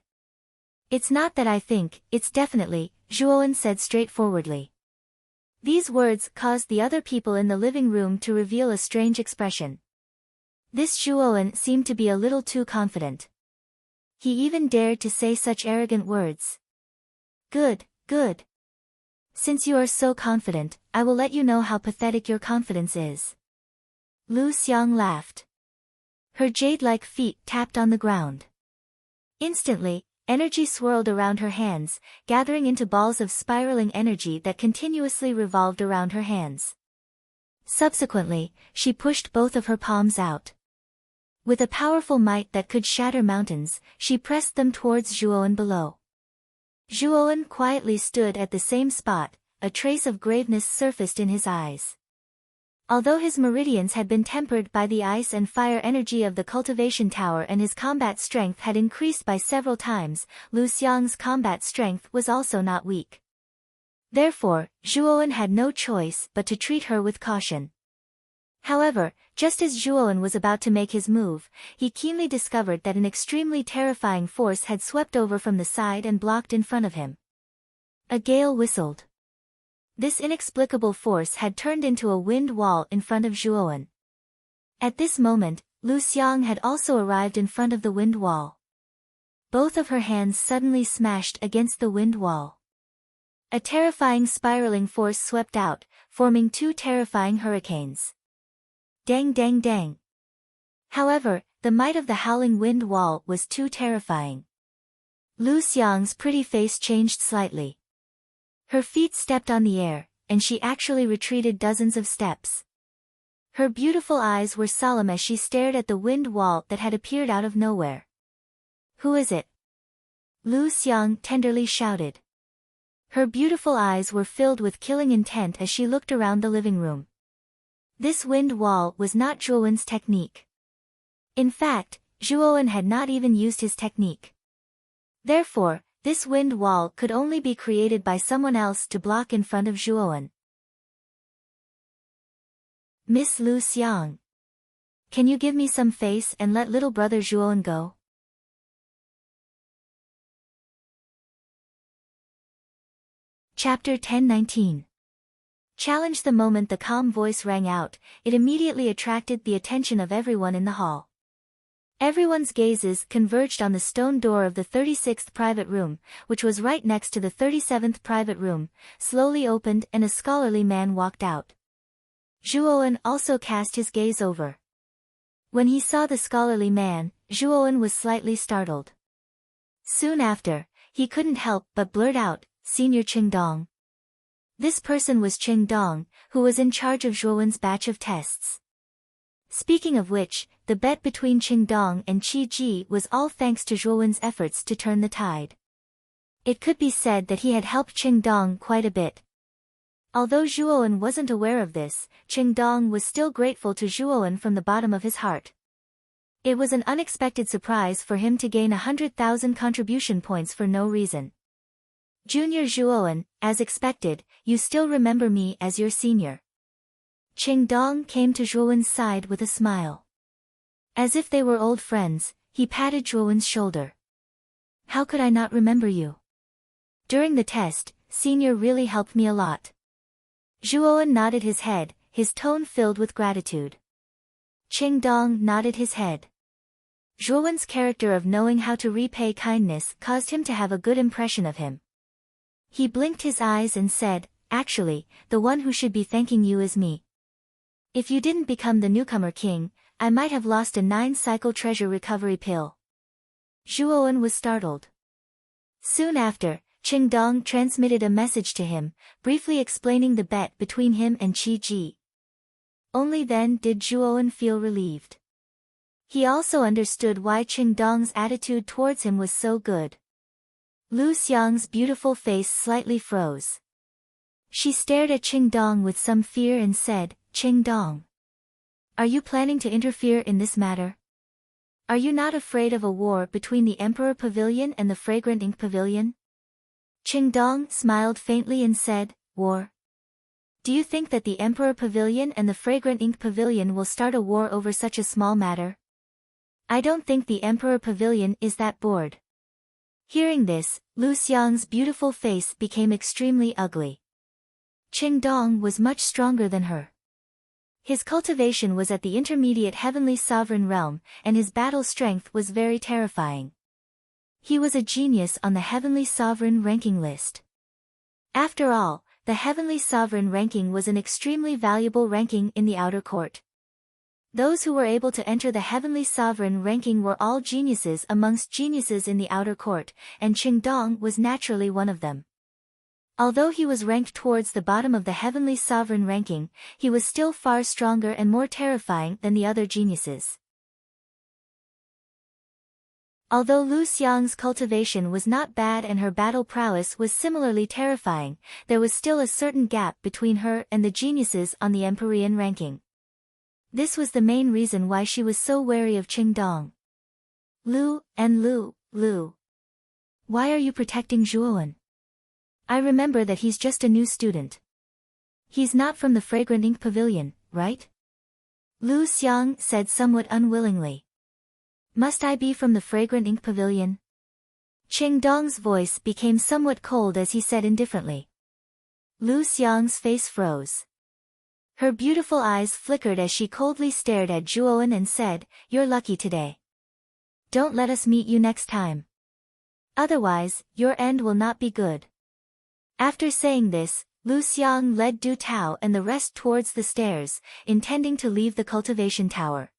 It's not that I think, it's definitely, Zhuowen said straightforwardly. These words caused the other people in the living room to reveal a strange expression. This Zhuowen seemed to be a little too confident. He even dared to say such arrogant words. Good, good. Since you are so confident, I will let you know how pathetic your confidence is. Lu Xiang laughed. Her jade-like feet tapped on the ground. Instantly, energy swirled around her hands, gathering into balls of spiraling energy that continuously revolved around her hands. Subsequently, she pushed both of her palms out. With a powerful might that could shatter mountains, she pressed them towards Zhuowen below. Zhuowen quietly stood at the same spot, a trace of graveness surfaced in his eyes. Although his meridians had been tempered by the ice and fire energy of the cultivation tower and his combat strength had increased by several times, Lu Xiang's combat strength was also not weak. Therefore, Zhuowen had no choice but to treat her with caution. However, just as Zhuowen was about to make his move, he keenly discovered that an extremely terrifying force had swept over from the side and blocked in front of him. A gale whistled. This inexplicable force had turned into a wind wall in front of Zhuowen. At this moment, Lu Xiang had also arrived in front of the wind wall. Both of her hands suddenly smashed against the wind wall. A terrifying spiraling force swept out, forming two terrifying hurricanes. Dang dang dang. However, the might of the howling wind wall was too terrifying. Lu Xiang's pretty face changed slightly. Her feet stepped on the air, and she actually retreated dozens of steps. Her beautiful eyes were solemn as she stared at the wind wall that had appeared out of nowhere. "Who is it?" Lu Xiang tenderly shouted. Her beautiful eyes were filled with killing intent as she looked around the living room. This wind wall was not Zhuowen's technique. In fact, Zhuowen had not even used his technique. Therefore, this wind wall could only be created by someone else to block in front of Zhuowen. "Miss Lu Xiang. Can you give me some face and let little brother Zhuowen go?" Chapter 10:19. Challenge. The moment the calm voice rang out, it immediately attracted the attention of everyone in the hall. Everyone's gazes converged on the stone door of the 36th private room, which was right next to the 37th private room, slowly opened and a scholarly man walked out. Zhuowen also cast his gaze over. When he saw the scholarly man, Zhuowen was slightly startled. Soon after, he couldn't help but blurt out, "Senior Qingdong." This person was Qingdong, who was in charge of Zhuowen's batch of tests. Speaking of which, the bet between Qingdong and Qi Ji was all thanks to Zhuowen's efforts to turn the tide. It could be said that he had helped Qingdong quite a bit. Although Zhuowen wasn't aware of this, Qingdong was still grateful to Zhuowen from the bottom of his heart. It was an unexpected surprise for him to gain 100,000 contribution points for no reason. "Junior Zhuowen, as expected, you still remember me as your senior." Qingdong came to Zhuowen's side with a smile. As if they were old friends, he patted Zhuowen's shoulder. "How could I not remember you? During the test, senior really helped me a lot." Zhuowen nodded his head, his tone filled with gratitude. Qingdong nodded his head. Zhuowen's character of knowing how to repay kindness caused him to have a good impression of him. He blinked his eyes and said, "Actually, the one who should be thanking you is me. If you didn't become the newcomer king, I might have lost a 9-cycle treasure recovery pill." Zhuowen was startled. Soon after, Qingdong transmitted a message to him, briefly explaining the bet between him and Qi Ji. Only then did Zhuowen feel relieved. He also understood why Qingdong's attitude towards him was so good. Lu Xiang's beautiful face slightly froze. She stared at Qingdong with some fear and said, "Qingdong, are you planning to interfere in this matter? Are you not afraid of a war between the Emperor Pavilion and the Fragrant Ink Pavilion?" Qingdong smiled faintly and said, "War? Do you think that the Emperor Pavilion and the Fragrant Ink Pavilion will start a war over such a small matter? I don't think the Emperor Pavilion is that bored." Hearing this, Lu Xiang's beautiful face became extremely ugly. Qingdong was much stronger than her. His cultivation was at the intermediate heavenly sovereign realm, and his battle strength was very terrifying. He was a genius on the heavenly sovereign ranking list. After all, the heavenly sovereign ranking was an extremely valuable ranking in the outer court. Those who were able to enter the heavenly sovereign ranking were all geniuses amongst geniuses in the outer court, and Qingdong was naturally one of them. Although he was ranked towards the bottom of the heavenly sovereign ranking, he was still far stronger and more terrifying than the other geniuses. Although Lu Xiang's cultivation was not bad and her battle prowess was similarly terrifying, there was still a certain gap between her and the geniuses on the Empyrean ranking. This was the main reason why she was so wary of Qingdong. Lu, why are you protecting Zhuowen? I remember that he's just a new student. He's not from the Fragrant Ink Pavilion, right? Lu Xiang said somewhat unwillingly. Must I be from the Fragrant Ink Pavilion? Qingdong's voice became somewhat cold as he said indifferently. Lu Xiang's face froze. Her beautiful eyes flickered as she coldly stared at Zhuowen and said, "You're lucky today. Don't let us meet you next time. Otherwise, your end will not be good." After saying this, Lu Xiang led Du Tao and the rest towards the stairs, intending to leave the cultivation tower.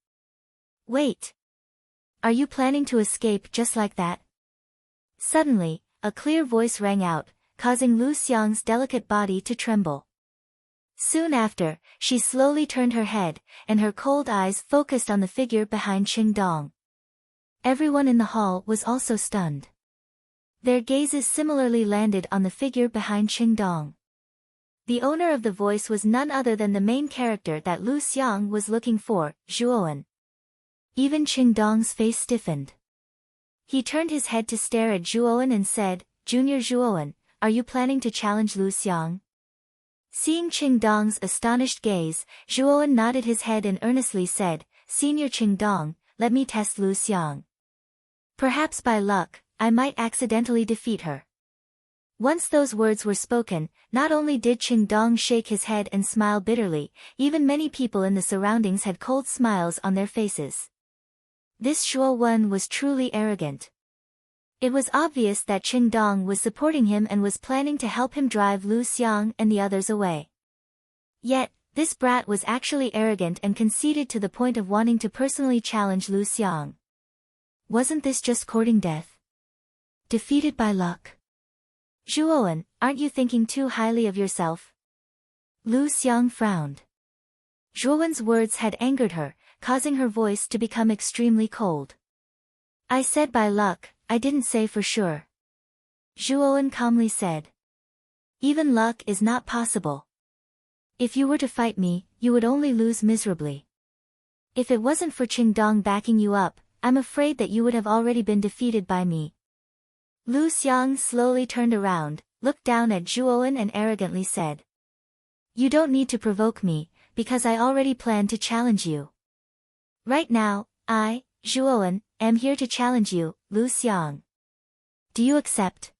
Wait! Are you planning to escape just like that? Suddenly, a clear voice rang out, causing Lu Xiang's delicate body to tremble. Soon after, she slowly turned her head, and her cold eyes focused on the figure behind Qingdong. Everyone in the hall was also stunned. Their gazes similarly landed on the figure behind Qingdong. The owner of the voice was none other than the main character that Lu Xiang was looking for, Zhuowen. Even Qingdong's face stiffened. He turned his head to stare at Zhuowen and said, "Junior Zhuowen, are you planning to challenge Lu Xiang?" Seeing Qingdong's astonished gaze, Zhuowen nodded his head and earnestly said, "Senior Qingdong, let me test Lu Xiang. Perhaps by luck, I might accidentally defeat her." Once those words were spoken, not only did Qingdong shake his head and smile bitterly, even many people in the surroundings had cold smiles on their faces. This Zhuowen was truly arrogant. It was obvious that Qingdong was supporting him and was planning to help him drive Lu Xiang and the others away. Yet, this brat was actually arrogant and conceited to the point of wanting to personally challenge Lu Xiang. Wasn't this just courting death? Defeated by luck? Zhuowen, aren't you thinking too highly of yourself? Lu Xiang frowned. Zhuowen's words had angered her, causing her voice to become extremely cold. "I said by luck, I didn't say for sure." Zhuowen calmly said. "Even luck is not possible. If you were to fight me, you would only lose miserably. If it wasn't for Qingdong backing you up, I'm afraid that you would have already been defeated by me." Lu Xiang slowly turned around, looked down at Zhuowen and arrogantly said, "You don't need to provoke me, because I already plan to challenge you. Right now, I, Zhuowen, am here to challenge you, Lu Xiang. Do you accept?"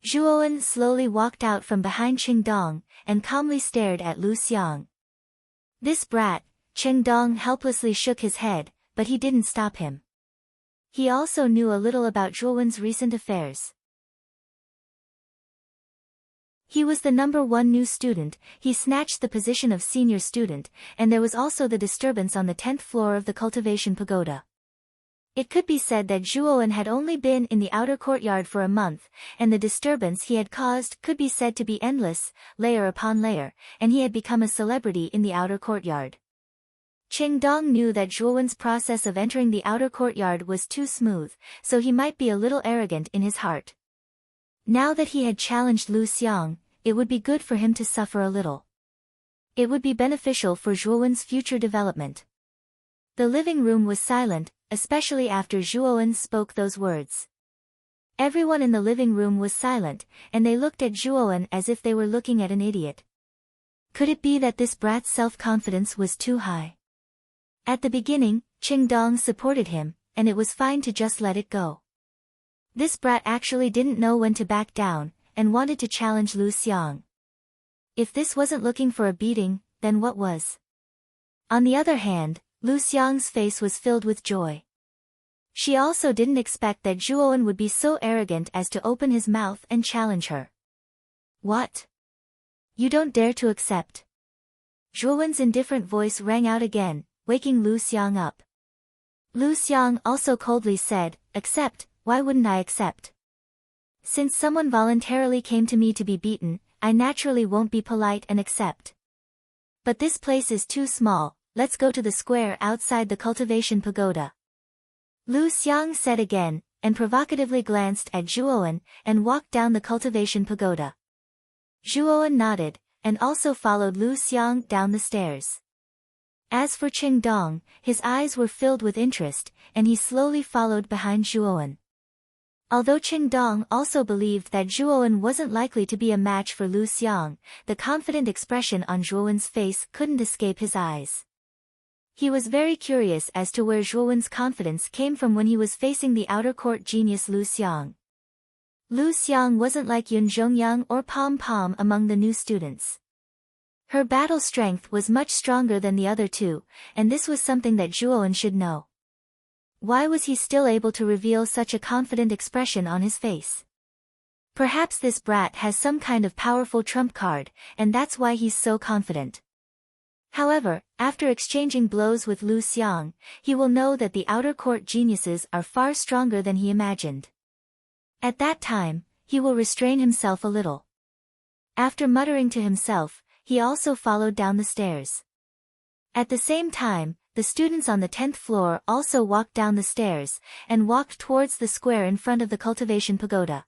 Zhuowen slowly walked out from behind Qingdong, and calmly stared at Lu Xiang. This brat, Qingdong helplessly shook his head, but he didn't stop him. He also knew a little about Zhuowen's recent affairs. He was the #1 new student, he snatched the position of senior student, and there was also the disturbance on the 10th floor of the cultivation pagoda. It could be said that Zhuowen had only been in the outer courtyard for a month, and the disturbance he had caused could be said to be endless, layer upon layer, and he had become a celebrity in the outer courtyard. Qingdong knew that Zhuowen's process of entering the outer courtyard was too smooth, so he might be a little arrogant in his heart. Now that he had challenged Lu Xiang, it would be good for him to suffer a little. It would be beneficial for Zhuowen's future development. The living room was silent, especially after Zhuowen spoke those words. Everyone in the living room was silent, and they looked at Zhuowen as if they were looking at an idiot. Could it be that this brat's self-confidence was too high? At the beginning, Qingdong supported him, and it was fine to just let it go. This brat actually didn't know when to back down, and wanted to challenge Lu Xiang. If this wasn't looking for a beating, then what was? On the other hand, Lu Xiang's face was filled with joy. She also didn't expect that Zhuowen would be so arrogant as to open his mouth and challenge her. "What? You don't dare to accept?" Zhuowen's indifferent voice rang out again, waking Lu Xiang up. Lu Xiang also coldly said, "Accept, why wouldn't I accept? Since someone voluntarily came to me to be beaten, I naturally won't be polite and accept. But this place is too small, let's go to the square outside the cultivation pagoda." Lu Xiang said again, and provocatively glanced at Zhuowen, and walked down the cultivation pagoda. Zhuowen nodded, and also followed Lu Xiang down the stairs. As for Qingdong, his eyes were filled with interest, and he slowly followed behind Zhuowen. Although Qing Dong also believed that Zhuowen wasn't likely to be a match for Lu Xiang, the confident expression on Zhuowen's face couldn't escape his eyes. He was very curious as to where Zhuowen's confidence came from when he was facing the outer court genius Lu Xiang. Lu Xiang wasn't like Yun Zhongyang or Pom Pom among the new students. Her battle strength was much stronger than the other two, and this was something that Zhuowen should know. Why was he still able to reveal such a confident expression on his face? Perhaps this brat has some kind of powerful trump card, and that's why he's so confident. However, after exchanging blows with Lu Xiang, he will know that the outer court geniuses are far stronger than he imagined. At that time, he will restrain himself a little. After muttering to himself, he also followed down the stairs. At the same time, the students on the 10th floor also walked down the stairs, and walked towards the square in front of the cultivation pagoda.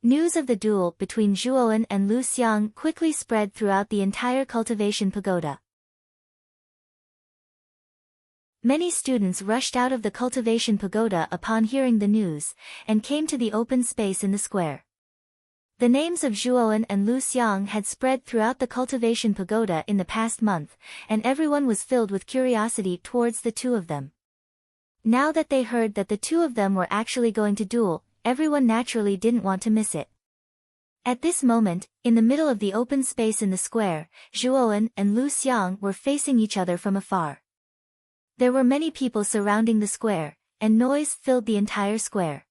News of the duel between Zhuowen and Lu Xiang quickly spread throughout the entire cultivation pagoda. Many students rushed out of the cultivation pagoda upon hearing the news, and came to the open space in the square. The names of Zhuowen and Lu Xiang had spread throughout the cultivation pagoda in the past month, and everyone was filled with curiosity towards the two of them. Now that they heard that the two of them were actually going to duel, everyone naturally didn't want to miss it. At this moment, in the middle of the open space in the square, Zhuowen and Lu Xiang were facing each other from afar. There were many people surrounding the square, and noise filled the entire square.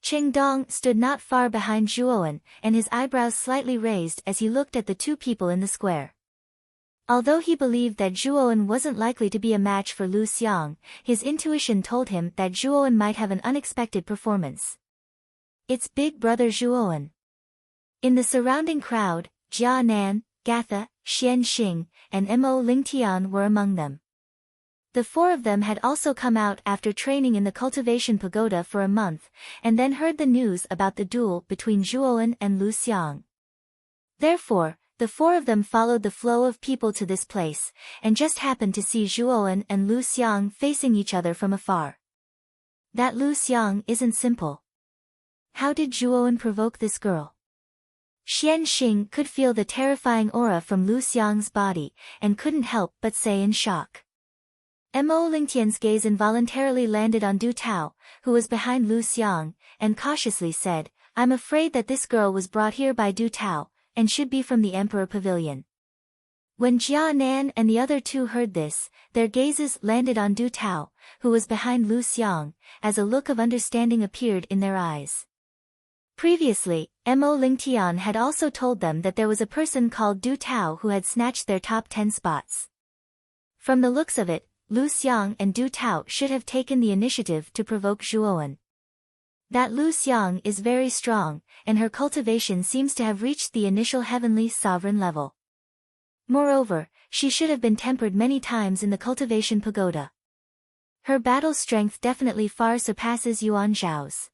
Qing Dong stood not far behind Zhuowen, and his eyebrows slightly raised as he looked at the two people in the square. Although he believed that Zhuowen wasn't likely to be a match for Lu Xiang, his intuition told him that Zhuowen might have an unexpected performance. It's big brother Zhuowen. In the surrounding crowd, Jia Nan, Gatha, Xian Xing, and Mo Lingtian were among them. The four of them had also come out after training in the cultivation pagoda for a month, and then heard the news about the duel between Zhuowen and Lu Xiang. Therefore, the four of them followed the flow of people to this place, and just happened to see Zhuowen and Lu Xiang facing each other from afar. That Lu Xiang isn't simple. How did Zhuowen provoke this girl? Xian Xing could feel the terrifying aura from Lu Xiang's body, and couldn't help but say in shock. Mo Lingtian's gaze involuntarily landed on Du Tao, who was behind Lu Xiang, and cautiously said, I'm afraid that this girl was brought here by Du Tao, and should be from the Emperor Pavilion. When Jia Nan and the other two heard this, their gazes landed on Du Tao, who was behind Lu Xiang, as a look of understanding appeared in their eyes. Previously, Mo Lingtian had also told them that there was a person called Du Tao who had snatched their top 10 spots. From the looks of it, Lu Xiang and Du Tao should have taken the initiative to provoke Zhuowen. That Lu Xiang is very strong, and her cultivation seems to have reached the initial heavenly sovereign level. Moreover, she should have been tempered many times in the cultivation pagoda. Her battle strength definitely far surpasses Yuan Zhao's.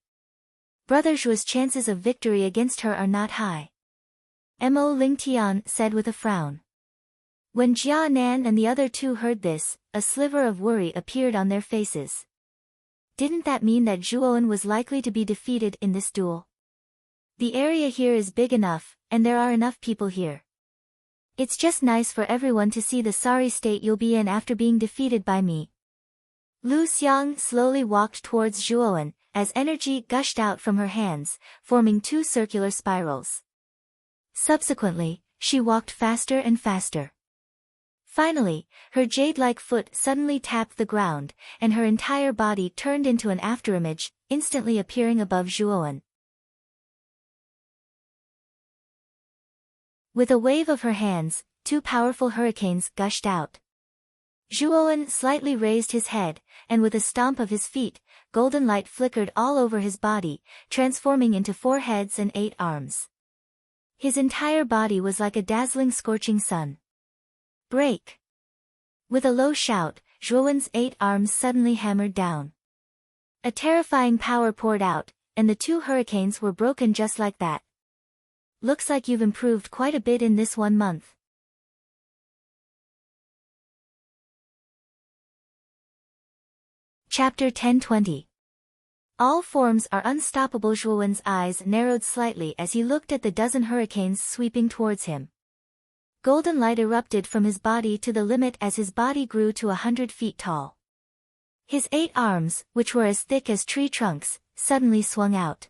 Brother Zhuo's chances of victory against her are not high. Mo Lingtian said with a frown. When Jia Nan and the other two heard this, a sliver of worry appeared on their faces. Didn't that mean that Zhuowen was likely to be defeated in this duel? The area here is big enough, and there are enough people here. It's just nice for everyone to see the sorry state you'll be in after being defeated by me. Lu Xiang slowly walked towards Zhuowen, as energy gushed out from her hands, forming two circular spirals. Subsequently, she walked faster and faster. Finally, her jade-like foot suddenly tapped the ground, and her entire body turned into an afterimage, instantly appearing above Zhuowen. With a wave of her hands, two powerful hurricanes gushed out. Zhuowen slightly raised his head, and with a stomp of his feet, golden light flickered all over his body, transforming into 4 heads and 8 arms. His entire body was like a dazzling scorching sun. Break! With a low shout, Zhuowen's 8 arms suddenly hammered down. A terrifying power poured out, and the 2 hurricanes were broken just like that. Looks like you've improved quite a bit in this 1 month. Chapter 1020. All forms are unstoppable. Zhuowen's eyes narrowed slightly as he looked at the dozen hurricanes sweeping towards him. Golden light erupted from his body to the limit as his body grew to 100 feet tall. His 8 arms, which were as thick as tree trunks, suddenly swung out.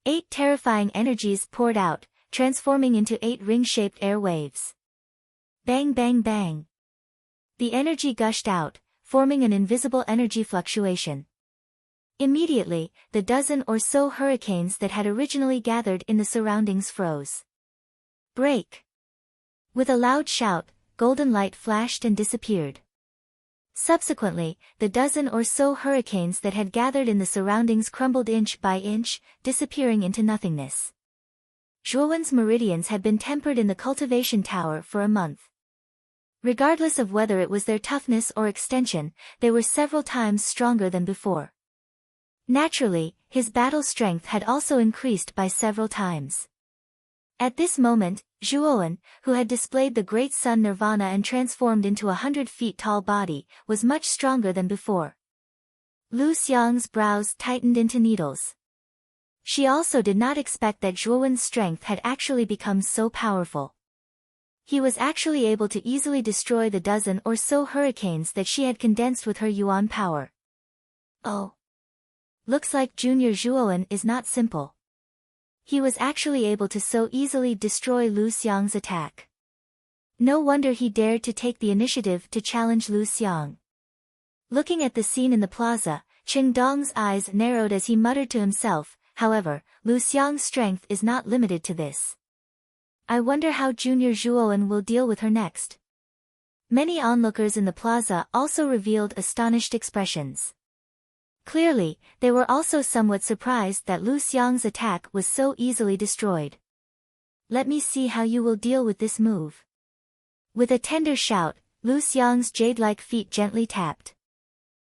8 terrifying energies poured out, transforming into 8 ring-shaped air waves. Bang bang bang. The energy gushed out, forming an invisible energy fluctuation. Immediately, the dozen or so hurricanes that had originally gathered in the surroundings froze. Break! With a loud shout, golden light flashed and disappeared. Subsequently, the dozen or so hurricanes that had gathered in the surroundings crumbled inch by inch, disappearing into nothingness. Zhuowen's meridians had been tempered in the cultivation tower for a month. Regardless of whether it was their toughness or extension, they were several times stronger than before. Naturally, his battle strength had also increased by several times. At this moment, Zhuowen, who had displayed the great sun nirvana and transformed into 100 feet tall body, was much stronger than before. Lu Xiang's brows tightened into needles. She also did not expect that Zhuowen's strength had actually become so powerful. He was actually able to easily destroy the dozen or so hurricanes that she had condensed with her yuan power. Oh. Looks like Junior Zhuowen is not simple. He was actually able to so easily destroy Lu Xiang's attack. No wonder he dared to take the initiative to challenge Lu Xiang. Looking at the scene in the plaza, Qing Dong's eyes narrowed as he muttered to himself, however, Lu Xiang's strength is not limited to this. I wonder how Junior Zhuowen will deal with her next. Many onlookers in the plaza also revealed astonished expressions. Clearly, they were also somewhat surprised that Lu Xiang's attack was so easily destroyed. Let me see how you will deal with this move. With a tender shout, Lu Xiang's jade-like feet gently tapped.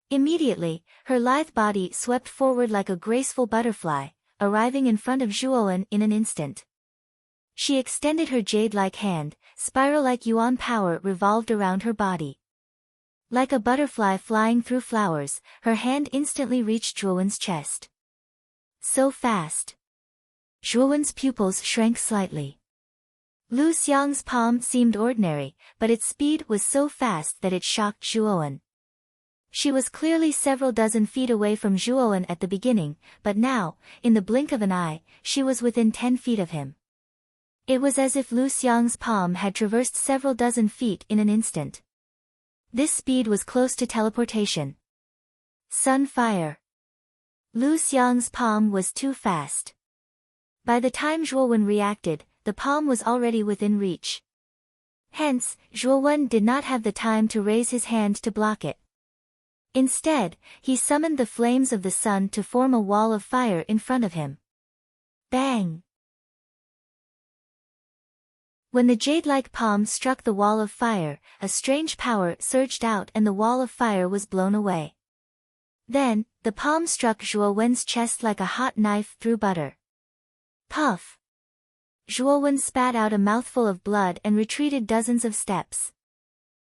Immediately, her lithe body swept forward like a graceful butterfly, arriving in front of Zhuowen in an instant. She extended her jade-like hand, spiral-like yuan power revolved around her body. Like a butterfly flying through flowers, her hand instantly reached Zhuowen's chest. So fast. Zhuowen's pupils shrank slightly. Lu Xiang's palm seemed ordinary, but its speed was so fast that it shocked Zhuowen. She was clearly several dozen feet away from Zhuowen at the beginning, but now, in the blink of an eye, she was within 10 feet of him. It was as if Lu Xiang's palm had traversed several dozen feet in an instant. This speed was close to teleportation. Sun-fire. Lu Xiang's palm was too fast. By the time Zhuowen reacted, the palm was already within reach. Hence, Zhuowen did not have the time to raise his hand to block it. Instead, he summoned the flames of the sun to form a wall of fire in front of him. Bang! When the jade-like palm struck the wall of fire, a strange power surged out and the wall of fire was blown away. Then, the palm struck Zhuowen's chest like a hot knife through butter. Puff! Zhuowen spat out a mouthful of blood and retreated dozens of steps.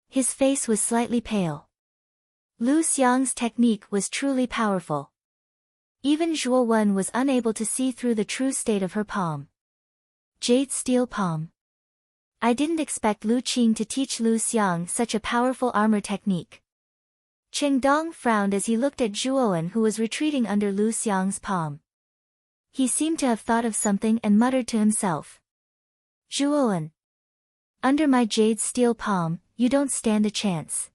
His face was slightly pale. Lu Xiang's technique was truly powerful. Even Zhuowen was unable to see through the true state of her palm. Jade steel palm. I didn't expect Lu Qing to teach Lu Xiang such a powerful armor technique. Qing Dong frowned as he looked at Zhuowen, who was retreating under Lu Xiang's palm. He seemed to have thought of something and muttered to himself. Zhuowen. Under my jade steel palm, you don't stand a chance.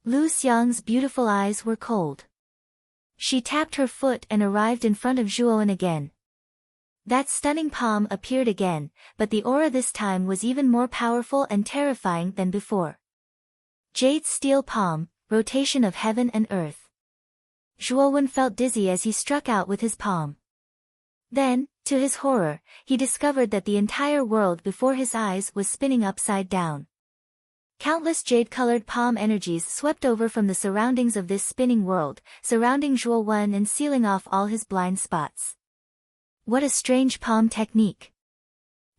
Lu Xiang's beautiful eyes were cold. She tapped her foot and arrived in front of Zhuowen again. That stunning palm appeared again, but the aura this time was even more powerful and terrifying than before. Jade steel palm, rotation of heaven and earth. Zhuowen felt dizzy as he struck out with his palm. Then, to his horror, he discovered that the entire world before his eyes was spinning upside down. Countless jade-colored palm energies swept over from the surroundings of this spinning world, surrounding Zhuowen and sealing off all his blind spots. What a strange palm technique!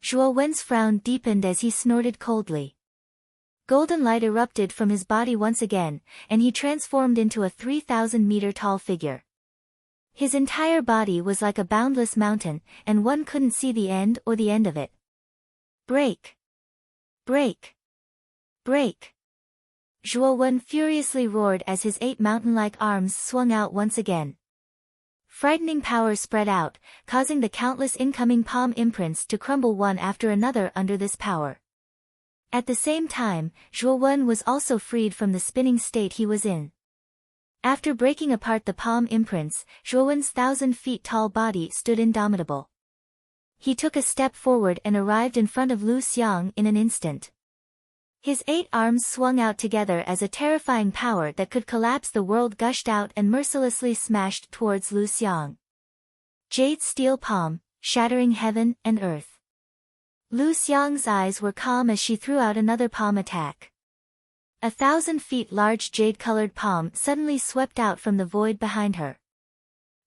Zhuowen's frown deepened as he snorted coldly. Golden light erupted from his body once again, and he transformed into a 3,000-meter tall figure. His entire body was like a boundless mountain, and one couldn't see the end or the end of it. Break! Break! Break! Zhuo Wen furiously roared as his 8 mountain-like arms swung out once again. Frightening power spread out, causing the countless incoming palm imprints to crumble one after another under this power. At the same time, Zhuo Wen was also freed from the spinning state he was in. After breaking apart the palm imprints, Zhuo Wen's 1,000 feet tall body stood indomitable. He took a step forward and arrived in front of Lu Xiang in an instant. His 8 arms swung out together as a terrifying power that could collapse the world gushed out and mercilessly smashed towards Lu Xiang. Jade steel palm, shattering heaven and earth. Lu Xiang's eyes were calm as she threw out another palm attack. 1,000 feet large jade-colored palm suddenly swept out from the void behind her.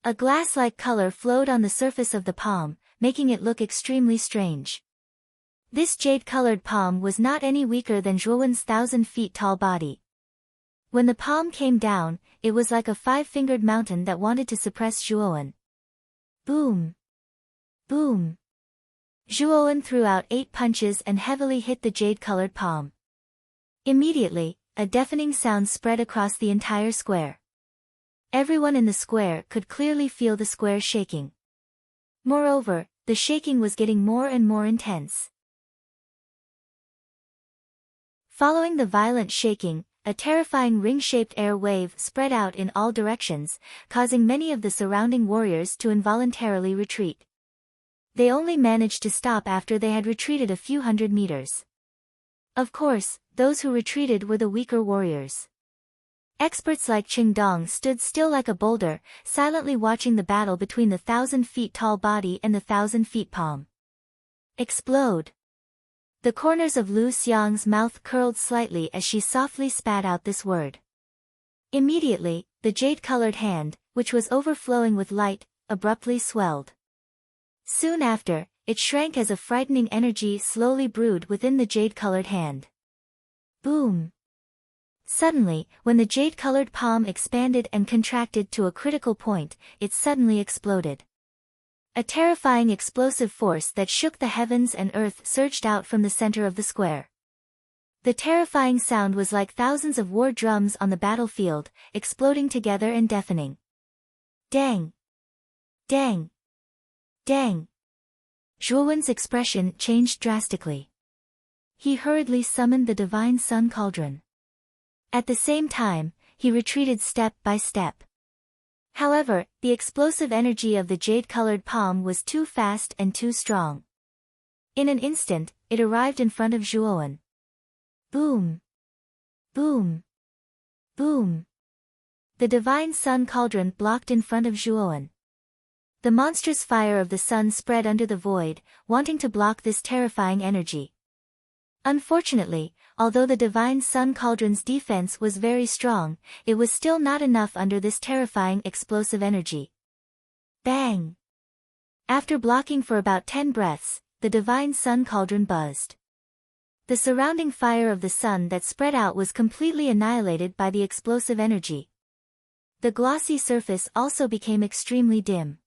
A glass-like color flowed on the surface of the palm, making it look extremely strange. This jade-colored palm was not any weaker than Zhuo Wen's 1,000 feet tall body. When the palm came down, it was like a 5-fingered mountain that wanted to suppress Zhuo Wen. Boom! Boom! Zhuo Wen threw out 8 punches and heavily hit the jade-colored palm. Immediately, a deafening sound spread across the entire square. Everyone in the square could clearly feel the square shaking. Moreover, the shaking was getting more and more intense. Following the violent shaking, a terrifying ring-shaped air wave spread out in all directions, causing many of the surrounding warriors to involuntarily retreat. They only managed to stop after they had retreated a few hundred meters. Of course, those who retreated were the weaker warriors. Experts like Qing Dong stood still like a boulder, silently watching the battle between the 1,000 feet tall body and the 1,000 feet palm. Explode! The corners of Lu Xiang's mouth curled slightly as she softly spat out this word. Immediately, the jade-colored hand, which was overflowing with light, abruptly swelled. Soon after, it shrank as a frightening energy slowly brewed within the jade-colored hand. Boom! Suddenly, when the jade-colored palm expanded and contracted to a critical point, it suddenly exploded. A terrifying explosive force that shook the heavens and earth surged out from the center of the square. The terrifying sound was like thousands of war drums on the battlefield, exploding together and deafening. Dang! Dang! Dang! Zhuo Wen's expression changed drastically. He hurriedly summoned the divine sun cauldron. At the same time, he retreated step by step. However, the explosive energy of the jade-colored palm was too fast and too strong. In an instant, it arrived in front of Zhuo Wen. Boom! Boom! Boom! The divine sun cauldron blocked in front of Zhuo Wen. The monstrous fire of the sun spread under the void, wanting to block this terrifying energy. Unfortunately, although the divine sun cauldron's defense was very strong, it was still not enough under this terrifying explosive energy. Bang! After blocking for about 10 breaths, the divine sun cauldron buzzed. The surrounding fire of the sun that spread out was completely annihilated by the explosive energy. The glossy surface also became extremely dim.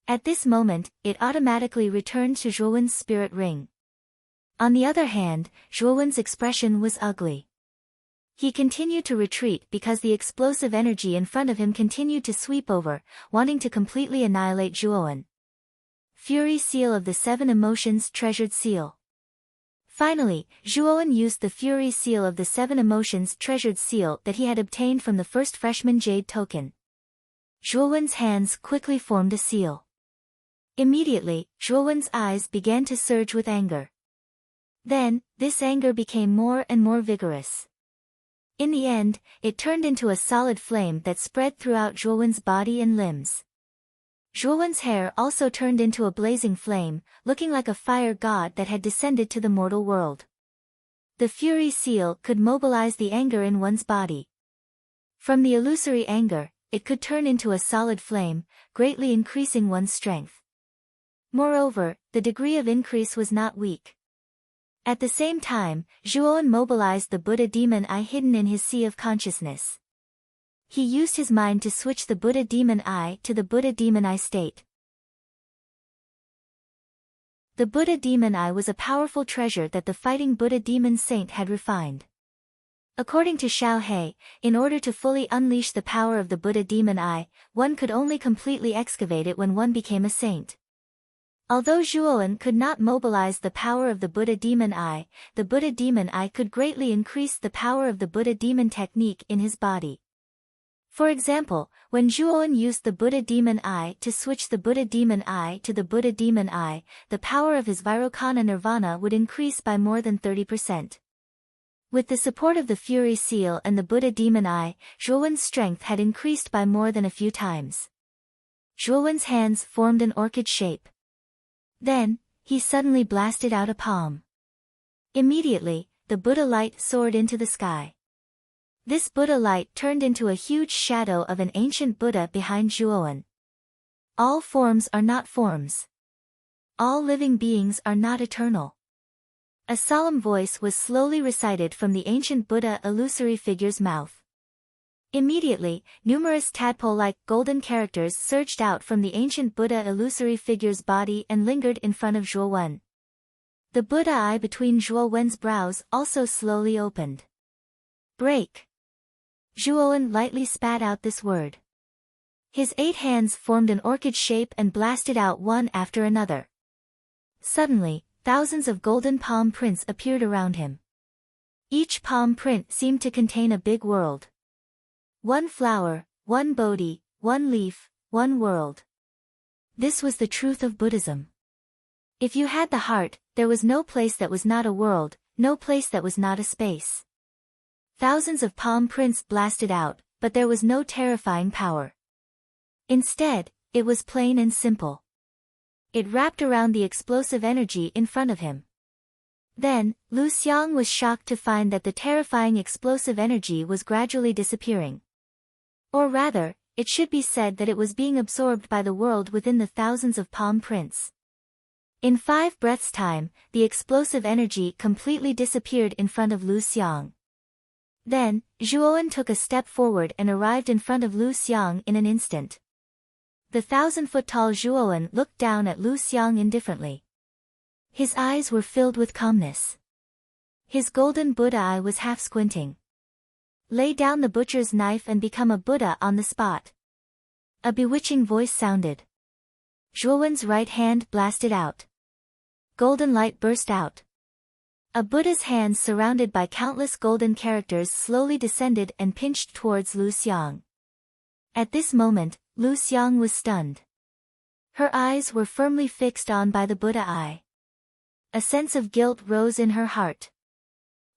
At this moment, it automatically returned to Zhuo Wen's spirit ring. On the other hand, Zhuo Wen's expression was ugly. He continued to retreat because the explosive energy in front of him continued to sweep over, wanting to completely annihilate Zhuo Wen. Fury Seal of the 7 Emotions Treasured Seal. Finally, Zhuo Wen used the Fury Seal of the 7 Emotions Treasured Seal that he had obtained from the first freshman Jade token. Zhuo Wen's hands quickly formed a seal. Immediately, Zhuo Wen's eyes began to surge with anger. Then, this anger became more and more vigorous. In the end, it turned into a solid flame that spread throughout Zhuo Wen's body and limbs. Zhuo Wen's hair also turned into a blazing flame, looking like a fire god that had descended to the mortal world. The Fury Seal could mobilize the anger in one's body. From the illusory anger, it could turn into a solid flame, greatly increasing one's strength. Moreover, the degree of increase was not weak. At the same time, Zhuo Wen mobilized the Buddha demon eye hidden in his sea of consciousness. He used his mind to switch the Buddha demon eye to the Buddha demon eye state. The Buddha demon eye was a powerful treasure that the fighting Buddha demon saint had refined. According to Xiao He, in order to fully unleash the power of the Buddha demon eye, one could only completely excavate it when one became a saint. Although Zhuowen could not mobilize the power of the Buddha demon eye, the Buddha demon eye could greatly increase the power of the Buddha demon technique in his body. For example, when Zhuowen used the Buddha demon eye to switch the Buddha demon eye to the Buddha demon eye, the power of his Vairocana nirvana would increase by more than 30%. With the support of the Fury Seal and the Buddha demon eye, Zhuowen's strength had increased by more than a few times. Zhuowen's hands formed an orchid shape. Then, he suddenly blasted out a palm. Immediately, the Buddha light soared into the sky. This Buddha light turned into a huge shadow of an ancient Buddha behind Zhuowen. All forms are not forms. All living beings are not eternal. A solemn voice was slowly recited from the ancient Buddha illusory figure's mouth. Immediately, numerous tadpole-like golden characters surged out from the ancient Buddha illusory figure's body and lingered in front of Zhuowen. The Buddha eye between Zhuowen's brows also slowly opened. Break. Zhuowen lightly spat out this word. His 8 hands formed an orchid shape and blasted out one after another. Suddenly, thousands of golden palm prints appeared around him. Each palm print seemed to contain a big world. One flower, one Bodhi, one leaf, one world. This was the truth of Buddhism. If you had the heart, there was no place that was not a world, no place that was not a space. Thousands of palm prints blasted out, but there was no terrifying power. Instead, it was plain and simple. It wrapped around the explosive energy in front of him. Then, Lu Xiang was shocked to find that the terrifying explosive energy was gradually disappearing. Or rather, it should be said that it was being absorbed by the world within the thousands of palm prints. In 5 breaths' time, the explosive energy completely disappeared in front of Lu Xiang. Then, Zhuowen took a step forward and arrived in front of Lu Xiang in an instant. The 1,000-foot-tall Zhuowen looked down at Lu Xiang indifferently. His eyes were filled with calmness. His golden Buddha eye was half squinting. Lay down the butcher's knife and become a Buddha on the spot. A bewitching voice sounded. Zhuowen's right hand blasted out. Golden light burst out. A Buddha's hands surrounded by countless golden characters slowly descended and pinched towards Lu Xiang. At this moment, Lu Xiang was stunned. Her eyes were firmly fixed on by the Buddha eye. A sense of guilt rose in her heart.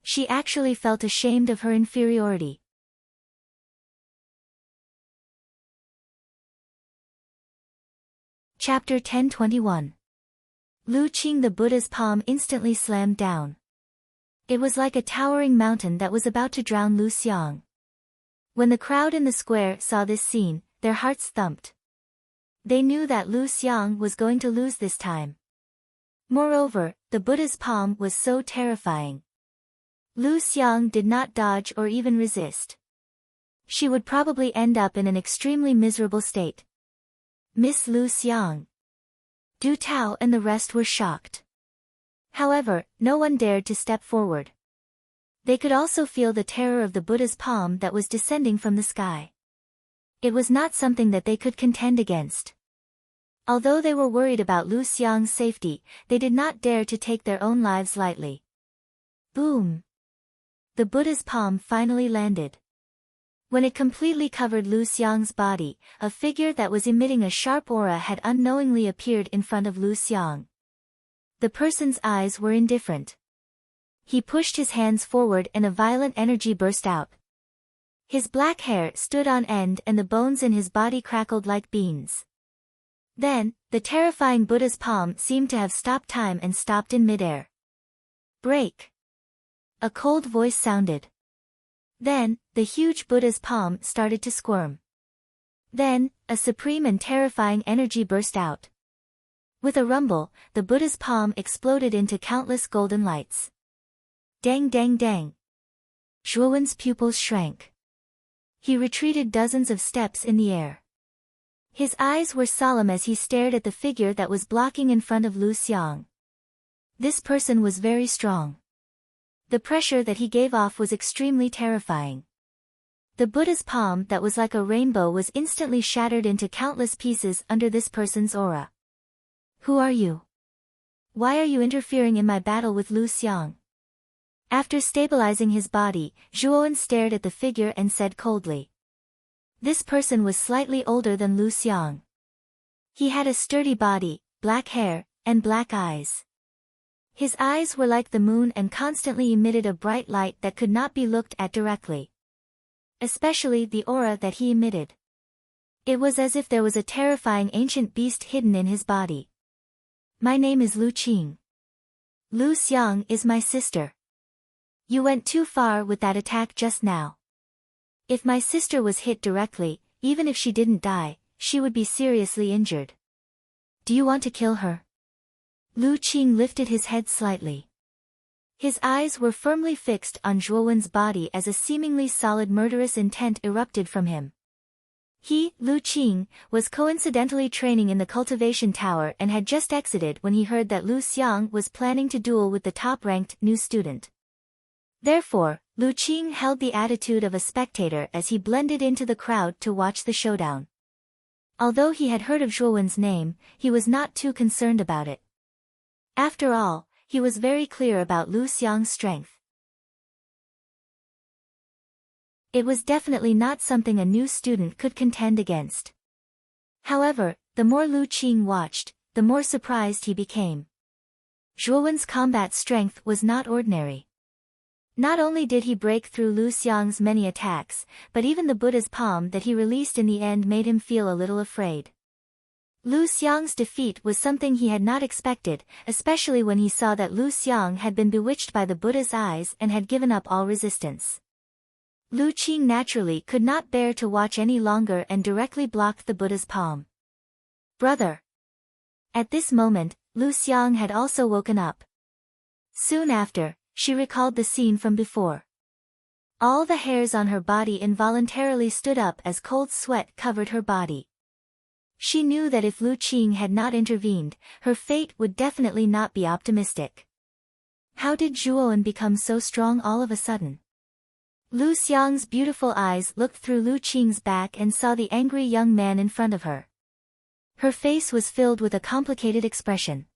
She actually felt ashamed of her inferiority. Chapter 1021. Lu Qing, the Buddha's palm instantly slammed down. It was like a towering mountain that was about to drown Lu Xiang. When the crowd in the square saw this scene, their hearts thumped. They knew that Lu Xiang was going to lose this time. Moreover, the Buddha's palm was so terrifying. Lu Xiang did not dodge or even resist. She would probably end up in an extremely miserable state. Miss Lu Xiang. Du Tao and the rest were shocked. However, no one dared to step forward. They could also feel the terror of the Buddha's palm that was descending from the sky. It was not something that they could contend against. Although they were worried about Lu Xiang's safety, they did not dare to take their own lives lightly. Boom! The Buddha's palm finally landed. When it completely covered Lu Xiang's body, a figure that was emitting a sharp aura had unknowingly appeared in front of Lu Xiang. The person's eyes were indifferent. He pushed his hands forward and a violent energy burst out. His black hair stood on end and the bones in his body crackled like beans. Then, the terrifying Buddha's palm seemed to have stopped time and stopped in midair. Break! A cold voice sounded. Then, the huge Buddha's palm started to squirm. Then, a supreme and terrifying energy burst out. With a rumble, the Buddha's palm exploded into countless golden lights. Dang dang dang. Zhuowen's pupils shrank. He retreated dozens of steps in the air. His eyes were solemn as he stared at the figure that was blocking in front of Lu Xiang. This person was very strong. The pressure that he gave off was extremely terrifying. The Buddha's palm that was like a rainbow was instantly shattered into countless pieces under this person's aura. Who are you? Why are you interfering in my battle with Lu Xiang? After stabilizing his body, Zhuowen stared at the figure and said coldly. This person was slightly older than Lu Xiang. He had a sturdy body, black hair, and black eyes. His eyes were like the moon and constantly emitted a bright light that could not be looked at directly. Especially the aura that he emitted. It was as if there was a terrifying ancient beast hidden in his body. My name is Lu Qing. Lu Xiang is my sister. You went too far with that attack just now. If my sister was hit directly, even if she didn't die, she would be seriously injured. Do you want to kill her? Lu Qing lifted his head slightly. His eyes were firmly fixed on Zhuowen's body as a seemingly solid murderous intent erupted from him. He, Lu Qing, was coincidentally training in the cultivation tower and had just exited when he heard that Lu Xiang was planning to duel with the top-ranked new student. Therefore, Lu Qing held the attitude of a spectator as he blended into the crowd to watch the showdown. Although he had heard of Zhuowen's name, he was not too concerned about it. After all, he was very clear about Lu Xiang's strength. It was definitely not something a new student could contend against. However, the more Lu Qing watched, the more surprised he became. Zhuowen's combat strength was not ordinary. Not only did he break through Lu Xiang's many attacks, but even the Buddha's palm that he released in the end made him feel a little afraid. Lu Xiang's defeat was something he had not expected, especially when he saw that Lu Xiang had been bewitched by the Buddha's eyes and had given up all resistance. Lu Qing naturally could not bear to watch any longer and directly blocked the Buddha's palm. Brother! At this moment, Lu Xiang had also woken up. Soon after, she recalled the scene from before. All the hairs on her body involuntarily stood up as cold sweat covered her body. She knew that if Lu Qing had not intervened, her fate would definitely not be optimistic. How did Zhuowen become so strong all of a sudden? Lu Xiang's beautiful eyes looked through Lu Qing's back and saw the angry young man in front of her. Her face was filled with a complicated expression.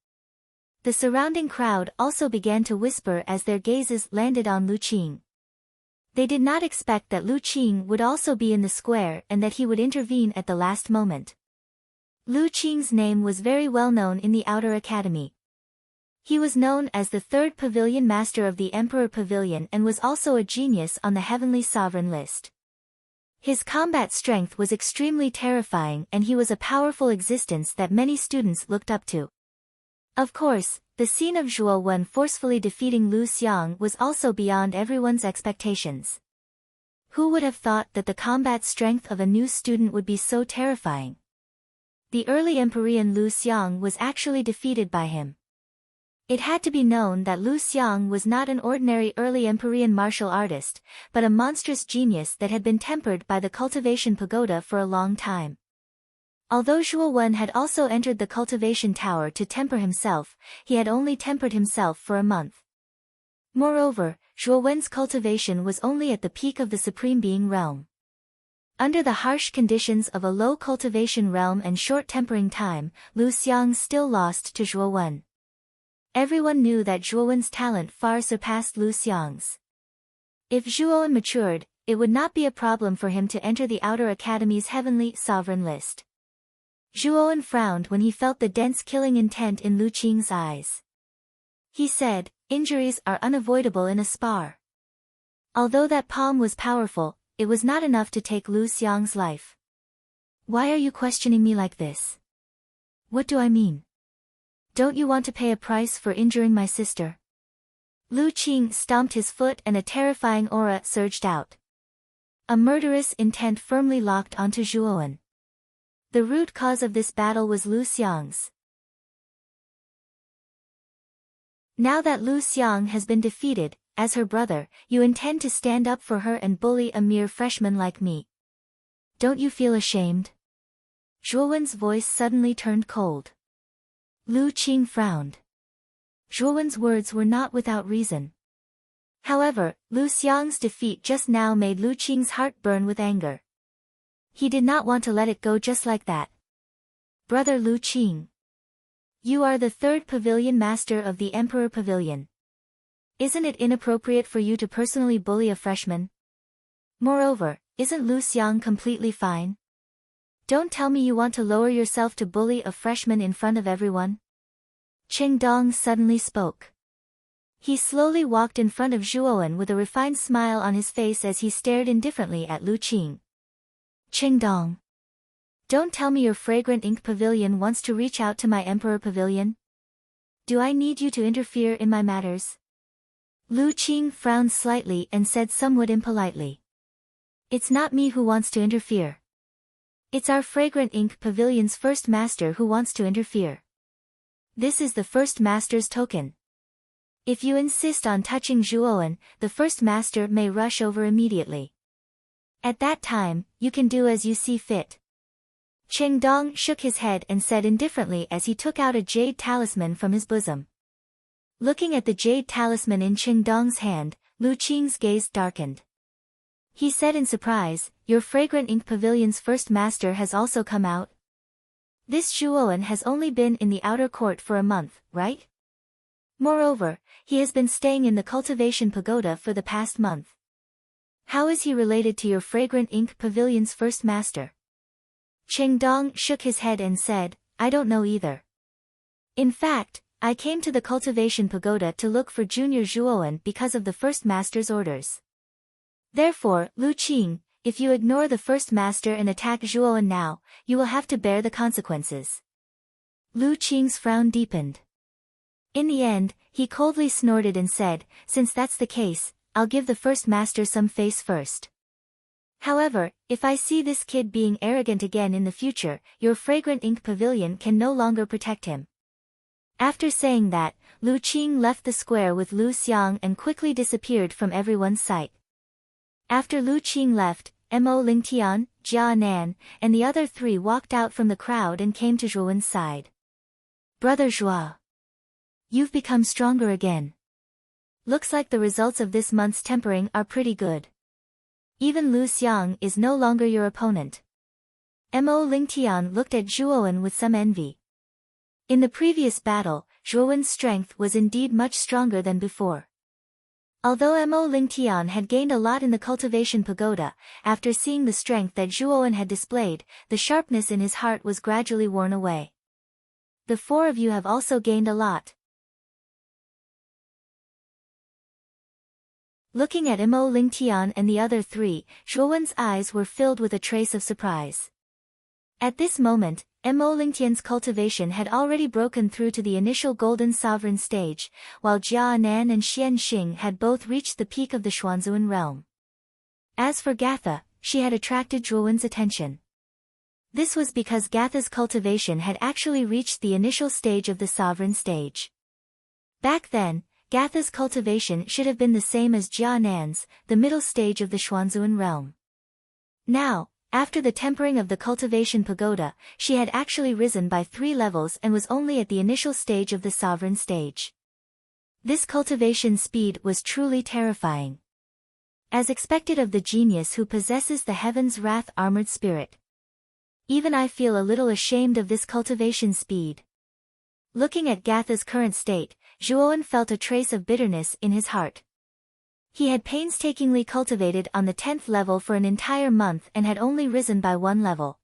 The surrounding crowd also began to whisper as their gazes landed on Lu Qing. They did not expect that Lu Qing would also be in the square and that he would intervene at the last moment. Lu Qing's name was very well known in the Outer Academy. He was known as the third pavilion master of the Emperor Pavilion and was also a genius on the Heavenly Sovereign list. His combat strength was extremely terrifying and he was a powerful existence that many students looked up to. Of course, the scene of Zhuowen forcefully defeating Lu Xiang was also beyond everyone's expectations. Who would have thought that the combat strength of a new student would be so terrifying? The early Empyrean Lu Xiang was actually defeated by him. It had to be known that Lu Xiang was not an ordinary early Empyrean martial artist, but a monstrous genius that had been tempered by the cultivation pagoda for a long time. Although Zhuowen had also entered the cultivation tower to temper himself, he had only tempered himself for a month. Moreover, Zhuowen's cultivation was only at the peak of the Supreme Being realm. Under the harsh conditions of a low cultivation realm and short tempering time, Lu Xiang still lost to Zhuowen. Everyone knew that Zhuowen's talent far surpassed Lu Xiang's. If Zhuowen matured, it would not be a problem for him to enter the Outer Academy's Heavenly Sovereign list. Zhuowen frowned when he felt the dense killing intent in Lu Qing's eyes. He said, "Injuries are unavoidable in a spar." Although that palm was powerful, it was not enough to take Lu Xiang's life. Why are you questioning me like this? What do I mean? Don't you want to pay a price for injuring my sister? Lu Qing stomped his foot and a terrifying aura surged out. A murderous intent firmly locked onto Zhuowen. The root cause of this battle was Lu Xiang's. Now that Lu Xiang has been defeated, as her brother, you intend to stand up for her and bully a mere freshman like me. Don't you feel ashamed? Zhuowen's voice suddenly turned cold. Lu Qing frowned. Zhuowen's words were not without reason. However, Lu Xiang's defeat just now made Lu Qing's heart burn with anger. He did not want to let it go just like that. Brother Lu Qing. You are the third pavilion master of the Emperor Pavilion. Isn't it inappropriate for you to personally bully a freshman? Moreover, isn't Lu Xiang completely fine? Don't tell me you want to lower yourself to bully a freshman in front of everyone. Qing Dong suddenly spoke. He slowly walked in front of Zhuowen with a refined smile on his face as he stared indifferently at Lu Qing. Qing Dong. Don't tell me your fragrant ink pavilion wants to reach out to my Emperor Pavilion. Do I need you to interfere in my matters? Lu Qing frowned slightly and said somewhat impolitely. It's not me who wants to interfere. It's our fragrant ink pavilion's first master who wants to interfere. This is the first master's token. If you insist on touching Zhuowen, the first master may rush over immediately. At that time, you can do as you see fit. Qing Dong shook his head and said indifferently as he took out a jade talisman from his bosom. Looking at the jade talisman in Qing Dong's hand, Lu Qing's gaze darkened. He said in surprise, your fragrant ink pavilion's first master has also come out? This Zhuowen has only been in the outer court for a month, right? Moreover, he has been staying in the cultivation pagoda for the past month. How is he related to your fragrant ink pavilion's first master? Qing Dong shook his head and said, I don't know either. In fact, I came to the cultivation pagoda to look for Junior Zhuowen because of the first master's orders. Therefore, Lu Qing, if you ignore the first master and attack Zhuowen now, you will have to bear the consequences. Lu Qing's frown deepened. In the end, he coldly snorted and said, since that's the case, I'll give the first master some face first. However, if I see this kid being arrogant again in the future, your fragrant ink pavilion can no longer protect him. After saying that, Lu Qing left the square with Lu Xiang and quickly disappeared from everyone's sight. After Lu Qing left, Mo Lingtian, Jia Nan, and the other three walked out from the crowd and came to Zhuowen's side. Brother Zhua. You've become stronger again. Looks like the results of this month's tempering are pretty good. Even Lu Xiang is no longer your opponent. Mo Lingtian looked at Zhuowen with some envy. In the previous battle, Zhuowen's strength was indeed much stronger than before. Although Mo Lingtian had gained a lot in the cultivation pagoda, after seeing the strength that Zhuowen had displayed, the sharpness in his heart was gradually worn away. The four of you have also gained a lot. Looking at Mo Lingtian and the other three, Zhuowen's eyes were filled with a trace of surprise. At this moment, Mo Lingtian's cultivation had already broken through to the initial Golden Sovereign stage, while Jia Nan and Xian Xing had both reached the peak of the Xuanzuan realm. As for Gatha, she had attracted Zhuowen's attention. This was because Gatha's cultivation had actually reached the initial stage of the Sovereign stage. Back then, Gatha's cultivation should have been the same as Jia Nan's, the middle stage of the Xuanzuan realm. Now, after the tempering of the cultivation pagoda, she had actually risen by 3 levels and was only at the initial stage of the Sovereign stage. This cultivation speed was truly terrifying. As expected of the genius who possesses the Heaven's Wrath armored spirit. Even I feel a little ashamed of this cultivation speed. Looking at Gatha's current state, Zhuowen felt a trace of bitterness in his heart. He had painstakingly cultivated on the 10th level for an entire month and had only risen by 1 level.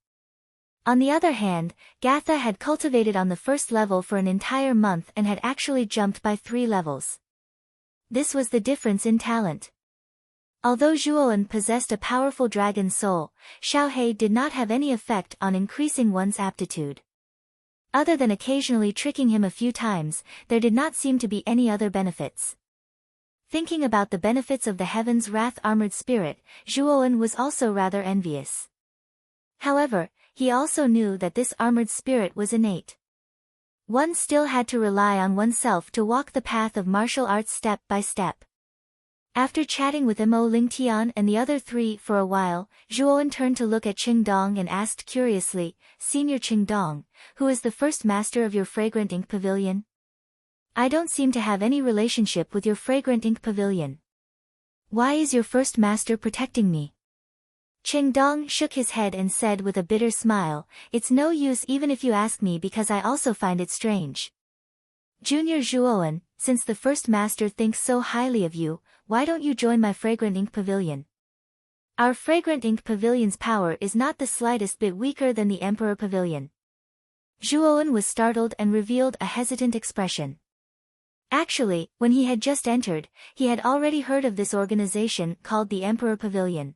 On the other hand, Gatha had cultivated on the 1st level for an entire month and had actually jumped by 3 levels. This was the difference in talent. Although Zhuowen possessed a powerful dragon soul, Xiaohei did not have any effect on increasing one's aptitude. Other than occasionally tricking him a few times, there did not seem to be any other benefits. Thinking about the benefits of the Heaven's Wrath armored spirit, Zhuowen was also rather envious. However, he also knew that this armored spirit was innate. One still had to rely on oneself to walk the path of martial arts step by step. After chatting with Mo Lingtian and the other three for a while, Zhuowen turned to look at Qingdong and asked curiously, Senior Qingdong, who is the first master of your fragrant ink pavilion? I don't seem to have any relationship with your fragrant ink pavilion. Why is your first master protecting me? Qingdong shook his head and said with a bitter smile, It's no use even if you ask me because I also find it strange. Junior Zhuowen, since the first master thinks so highly of you, why don't you join my fragrant ink pavilion? Our fragrant ink pavilion's power is not the slightest bit weaker than the Emperor Pavilion. Zhuowen was startled and revealed a hesitant expression. Actually, when he had just entered, he had already heard of this organization called the Emperor Pavilion.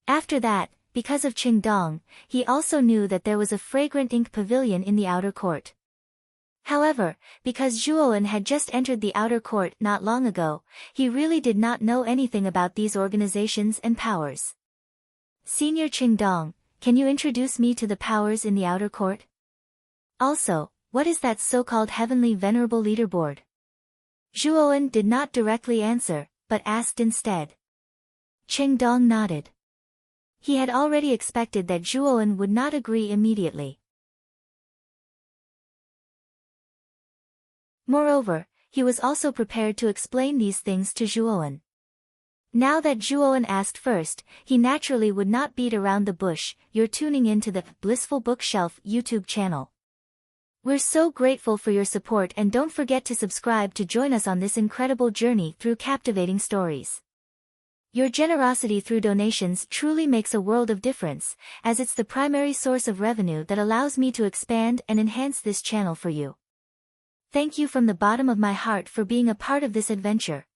After that, because of Qingdong, he also knew that there was a fragrant ink pavilion in the outer court. However, because Zhuowen had just entered the outer court not long ago, he really did not know anything about these organizations and powers. Senior Qingdong, can you introduce me to the powers in the outer court? Also, what is that so-called heavenly venerable leaderboard? Zhuowen did not directly answer, but asked instead. Qingdong nodded. He had already expected that Zhuowen would not agree immediately. Moreover, he was also prepared to explain these things to Zhuowen. Now that Zhuowen asked first, he naturally would not beat around the bush. You're tuning in to the Blissful Bookshelf YouTube channel. We're so grateful for your support and don't forget to subscribe to join us on this incredible journey through captivating stories. Your generosity through donations truly makes a world of difference, as it's the primary source of revenue that allows me to expand and enhance this channel for you. Thank you from the bottom of my heart for being a part of this adventure.